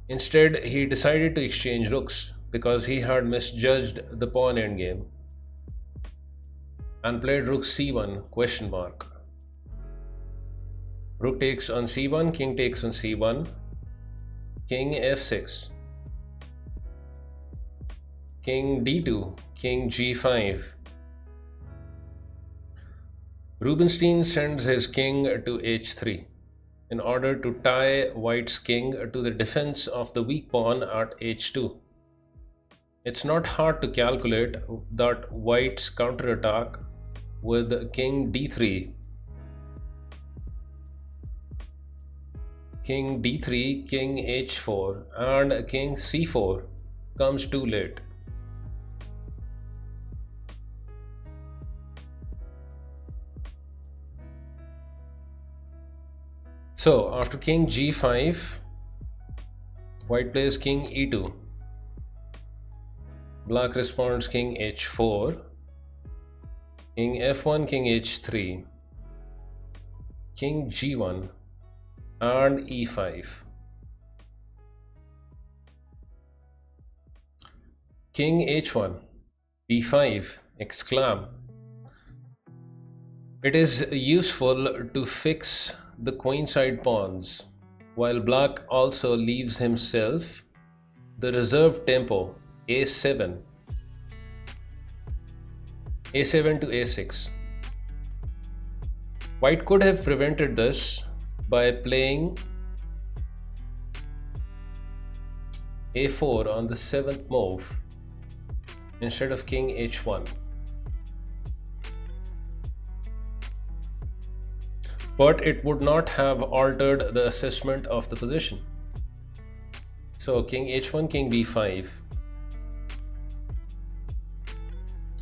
Instead, he decided to exchange rooks because he had misjudged the pawn endgame and played rook c1 question mark. Rook takes on c1, king takes on c1, king f6, king d2, king g5. Rubinstein sends his king to h3 in order to tie White's king to the defense of the weak pawn at h2. It's not hard to calculate that White's counterattack with king d3, king d3, king h4 and king c4 comes too late. So after king g5, White plays king e2. Black responds king h4, king f1, king h3, king g1 and e5. King h1, b5, exclam. It is useful to fix the queenside pawns, while black also leaves himself the reserved tempo a7, a7 to a6. White could have prevented this by playing a4 on the 7th move instead of king h1. But it would not have altered the assessment of the position. So king h1, king b5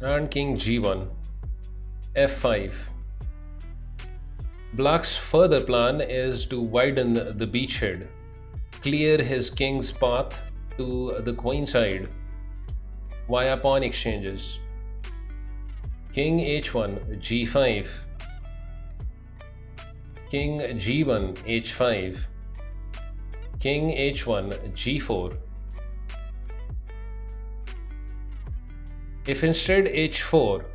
and king g1, f5. Black's further plan is to widen the beachhead, clear his king's path to the queenside via pawn exchanges. King h1, g5, king g1, h5, king h1, g4. If instead h4,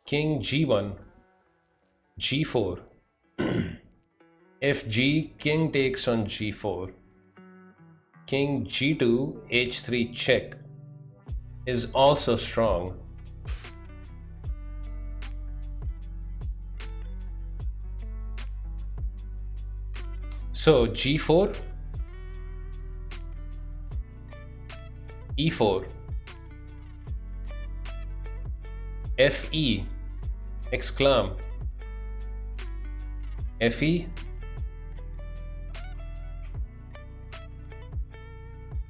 king g1, g4, if g, king takes on g4, king g2, h3 check is also strong. So g4, e4, fe, exclam, fe.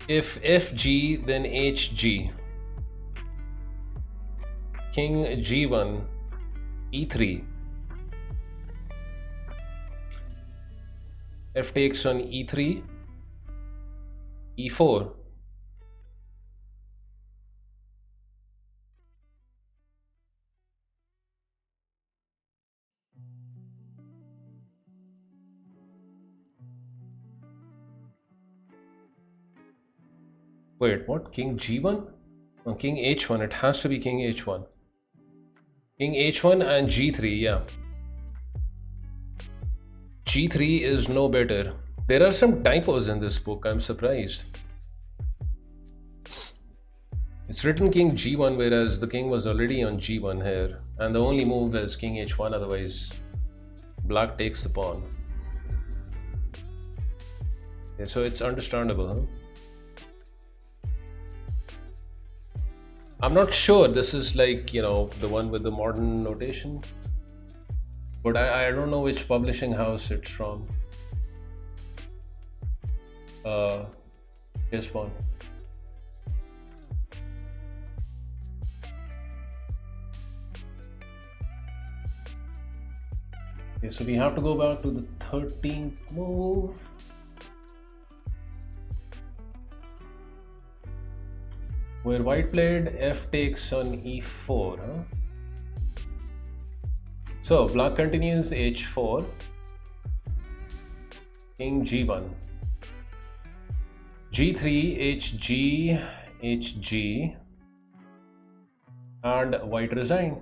If fg, then hg. King g1, e3. F takes on e3, e4. Wait, what? King g1? No, king h1. It has to be king h1. King h1 and g3, yeah. g3 is no better. There are some typos in this book, I'm surprised. It's written king g1, whereas the king was already on g1 here, and the only move is king h1, otherwise black takes the pawn. Okay, so it's understandable, huh? I'm not sure this is like, you know, the one with the modern notation, but I don't know which publishing house it's from. This one. Okay, so we have to go back to the 13th move. Where white played f takes on e4, huh? So black continues h4, king g1, g3, hg, hg, and white resigned.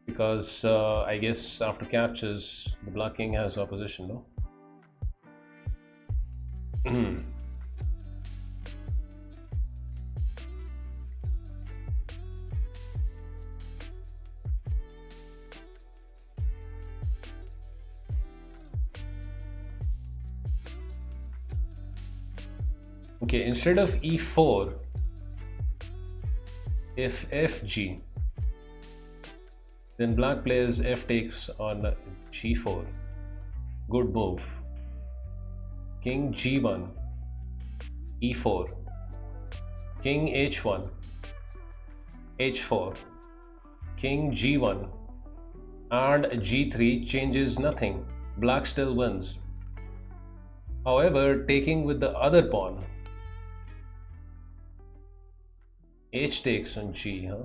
Because I guess after captures, the black king has opposition, no? Okay, instead of e4, if fg, then black plays f takes on g4. Good move. King g1, e4, king h1, h4, king g1, and g3 changes nothing. Black still wins. However, taking with the other pawn, h takes on g, huh?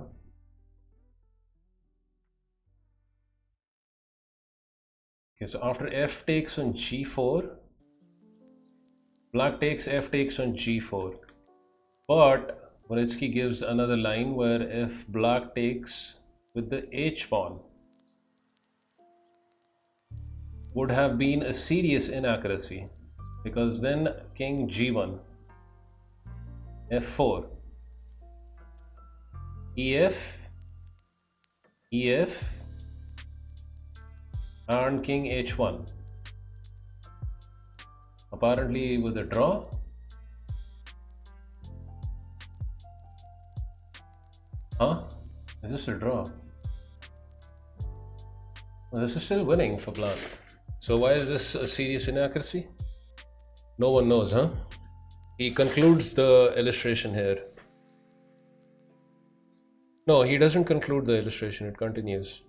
Okay, so after f takes on g4, black takes f takes on g4. But Dvoretsky gives another line where if black takes with the h pawn, would have been a serious inaccuracy, because then king g1, f4, ef, ef, and king h1, apparently with a draw. Huh? Is this a draw? Well, this is still winning for black. So why is this a serious inaccuracy? No one knows, huh? He concludes the illustration here. No, he doesn't conclude the illustration, it continues.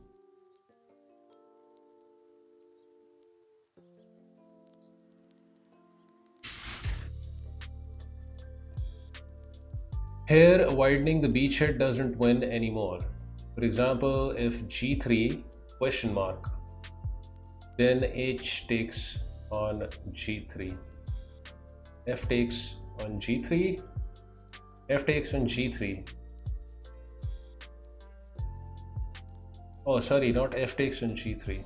Here, widening the beachhead doesn't win anymore. For example, if g3 question mark, then h takes on g3, f takes on g3, f takes on g3. Oh, sorry, not f takes on g3.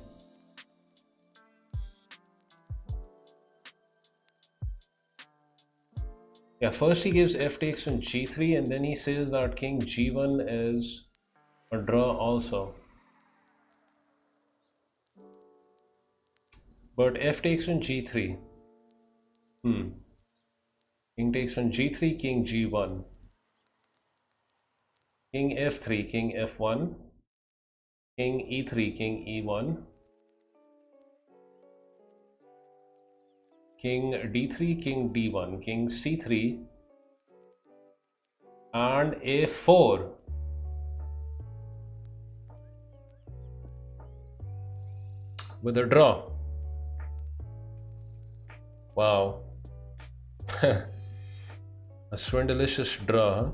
Yeah, first he gives f takes on g3 and then he says that king g1 is a draw also. But f takes on g3. King takes on g3, king g1. King f3, king f1. King e3, king e1. King d3, king d1, king c3, and a4. With a draw. Wow. A swindlicious draw, huh?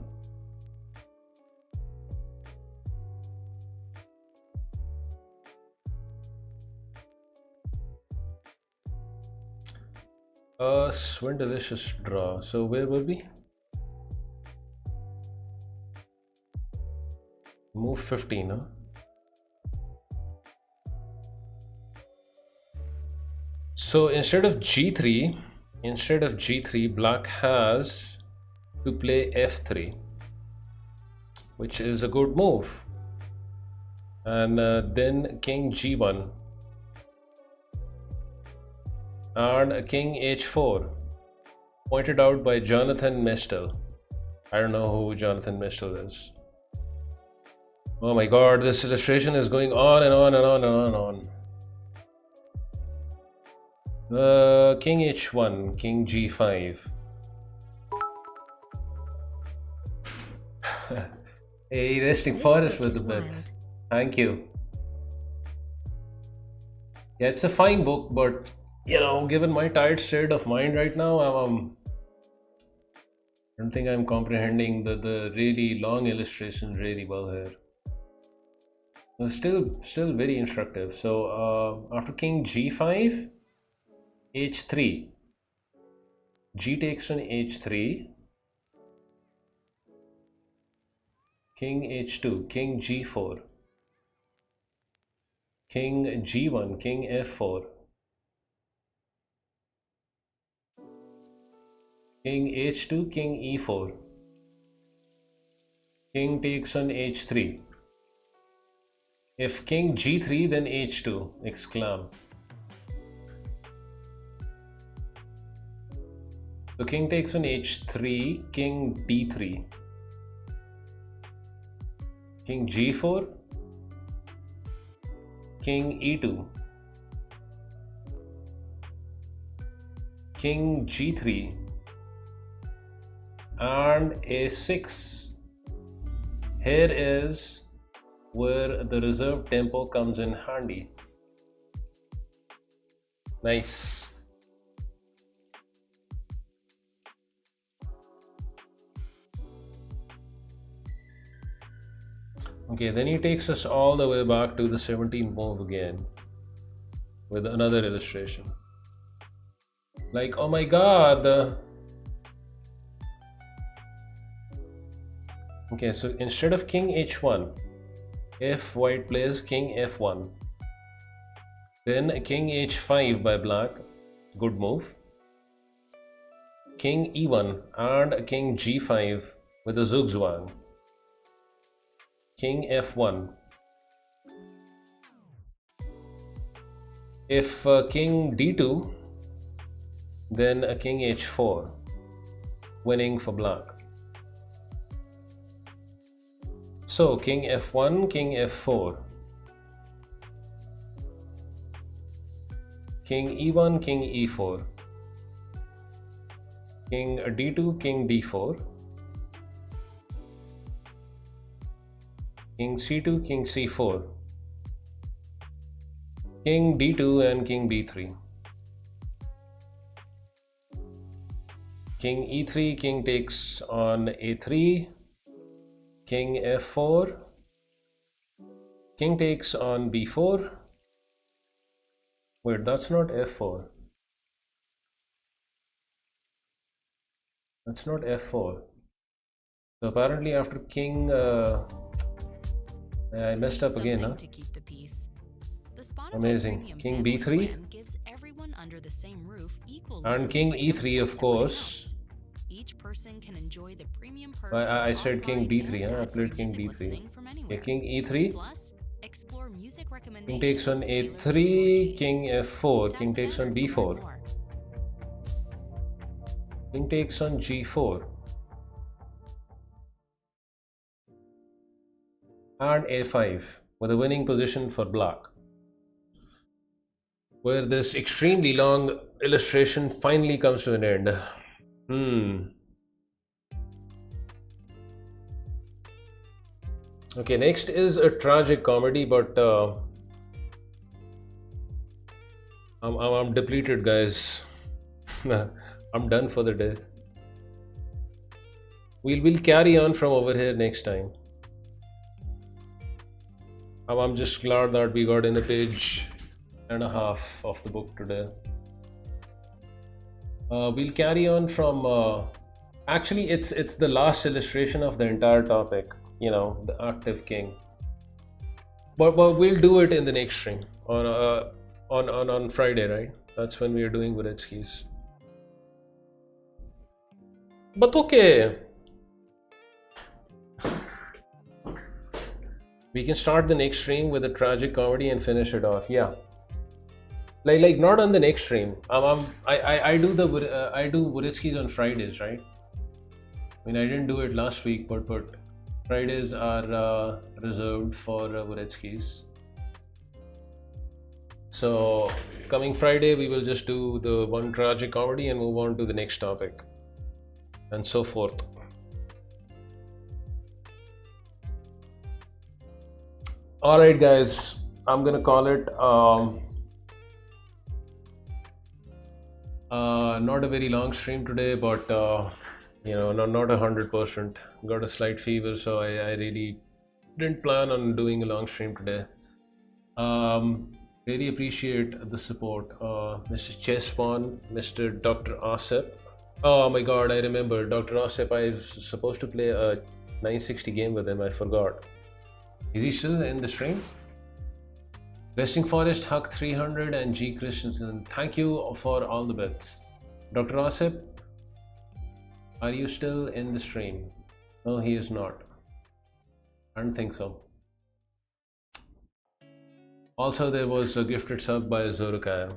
A swindlicious draw. So where will we? Move 15, huh? So instead of g3, black has to play f3, which is a good move. And then king g1 and king h4, pointed out by Jonathan Mestel. I don't know who Jonathan Mestel is. Oh my god, this illustration is going on and on and on and on and on. King h1, king g5. Hey, resting This forest book with is the bits. wild. Thank you. Yeah, it's a fine book, but you know, given my tired state of mind right now, I don't think I'm comprehending the really long illustration really well here. It's still very instructive. So after king g5, h3, g takes on h3, king h2, king g4, king g1, king f4, king h2, king e4, king takes on h3. If king g3, then h2, exclam. So king takes on h3, king d3, king g4, king e2, king g3, and a6. Here is where the reserve tempo comes in handy. Nice. Okay, then he takes us all the way back to the 17th move again with another illustration. Like, oh my god. Okay, so instead of king h1, if white plays king f1, then king h5 by black, good move. King e1 and king g5 with a zugzwang. King f1. If king d2, then a king h4, winning for black. So king f1, king f4, king e1, king e4, king d2, king d4, king c2, king c4, king d2 and king b3, king e3, king takes on a3, king f4, king takes on b4. Wait, that's not f4. That's not f4. So apparently after king, I messed up again, huh? To keep the peace. The Spotify Amazing. Premium King family b3 plan gives everyone under the same roof equal and king e3, of course. Each person can enjoy the premium perks. I said king offline d3, and huh? I ad-free played king music d3. listening from Okay, anywhere. king e3. Plus, explore music King recommendations takes on tailored to your a3, tastes. king f4, Tap king the takes banner on to learn b4. more. King takes on g4 and a5 with a winning position for black, where this extremely long illustration finally comes to an end. Okay, next is a tragic comedy, but I'm depleted, guys. I'm done for the day. We'll carry on from over here next time. I'm just glad that we got in a page and a half of the book today. We'll carry on from actually it's the last illustration of the entire topic, you know, the active king. But we'll do it in the next stream on Friday, right? That's when we are doing Dvoretsky's. But okay, we can start the next stream with a tragic comedy and finish it off. Yeah, like not on the next stream. I do Dvoretsky's on Fridays, right? I mean, I didn't do it last week, but Fridays are reserved for Dvoretsky's. So coming Friday, we will just do the one tragic comedy and move on to the next topic, and so forth. All right, guys, I'm gonna call it not a very long stream today, but you know, not 100%. Got a slight fever, so I really didn't plan on doing a long stream today. Really appreciate the support, Mr. Chesspawn, Mr. Dr. Asep. Oh my God, I remember Dr. Asep. I was supposed to play a 960 game with him. I forgot. Is he still in the stream? Resting Forest, Huck 300 and G Christensen. Thank you for all the bits. Dr. Asep, are you still in the stream? No, he is not. I don't think so. Also, there was a gifted sub by Zorukaya.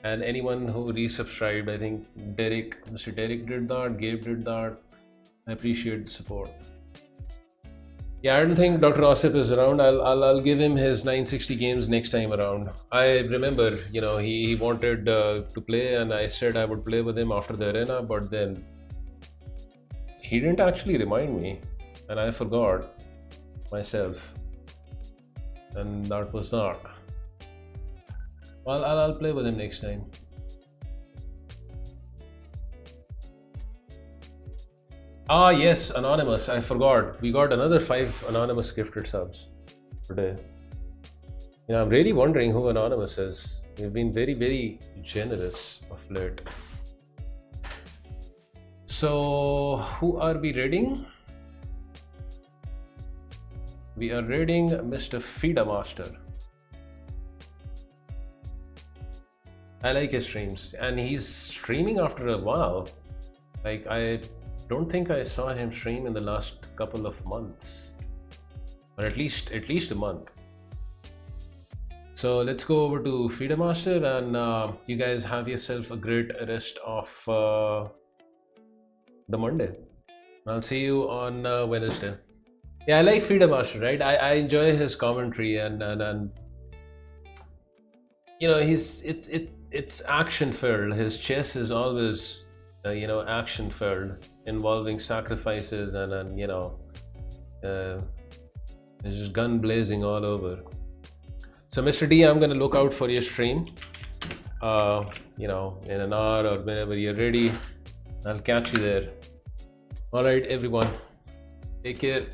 And anyone who resubscribed, I think Derek, Mr. Derek did that, Gabe did that. I appreciate the support. Yeah, I don't think Dr. Asif is around. I'll give him his 960 games next time around. I remember, you know, he wanted to play, and I said I would play with him after the arena, but then he didn't actually remind me, and I forgot myself, and that was that. Well, I'll play with him next time. Ah yes, Anonymous, I forgot. We got another 5 Anonymous gifted subs today. You know, I'm really wondering who Anonymous is. You've been very, very generous of late. So, who are we raiding? We are raiding Mr. Feeder Master. I like his streams, and he's streaming after a while. Like, I don't think I saw him stream in the last couple of months, or at least a month. So let's go over to Feeder Master, and you guys have yourself a great rest of the Monday. I'll see you on Wednesday. Yeah, I like Feeder Master, right? I enjoy his commentary, and you know, it's action filled. His chess is always you know, action filled, involving sacrifices, and you know, there's just gun blazing all over. So Mr. D, I'm gonna look out for your stream, you know, in an hour or whenever you're ready. I'll catch you there. All right, everyone, take care.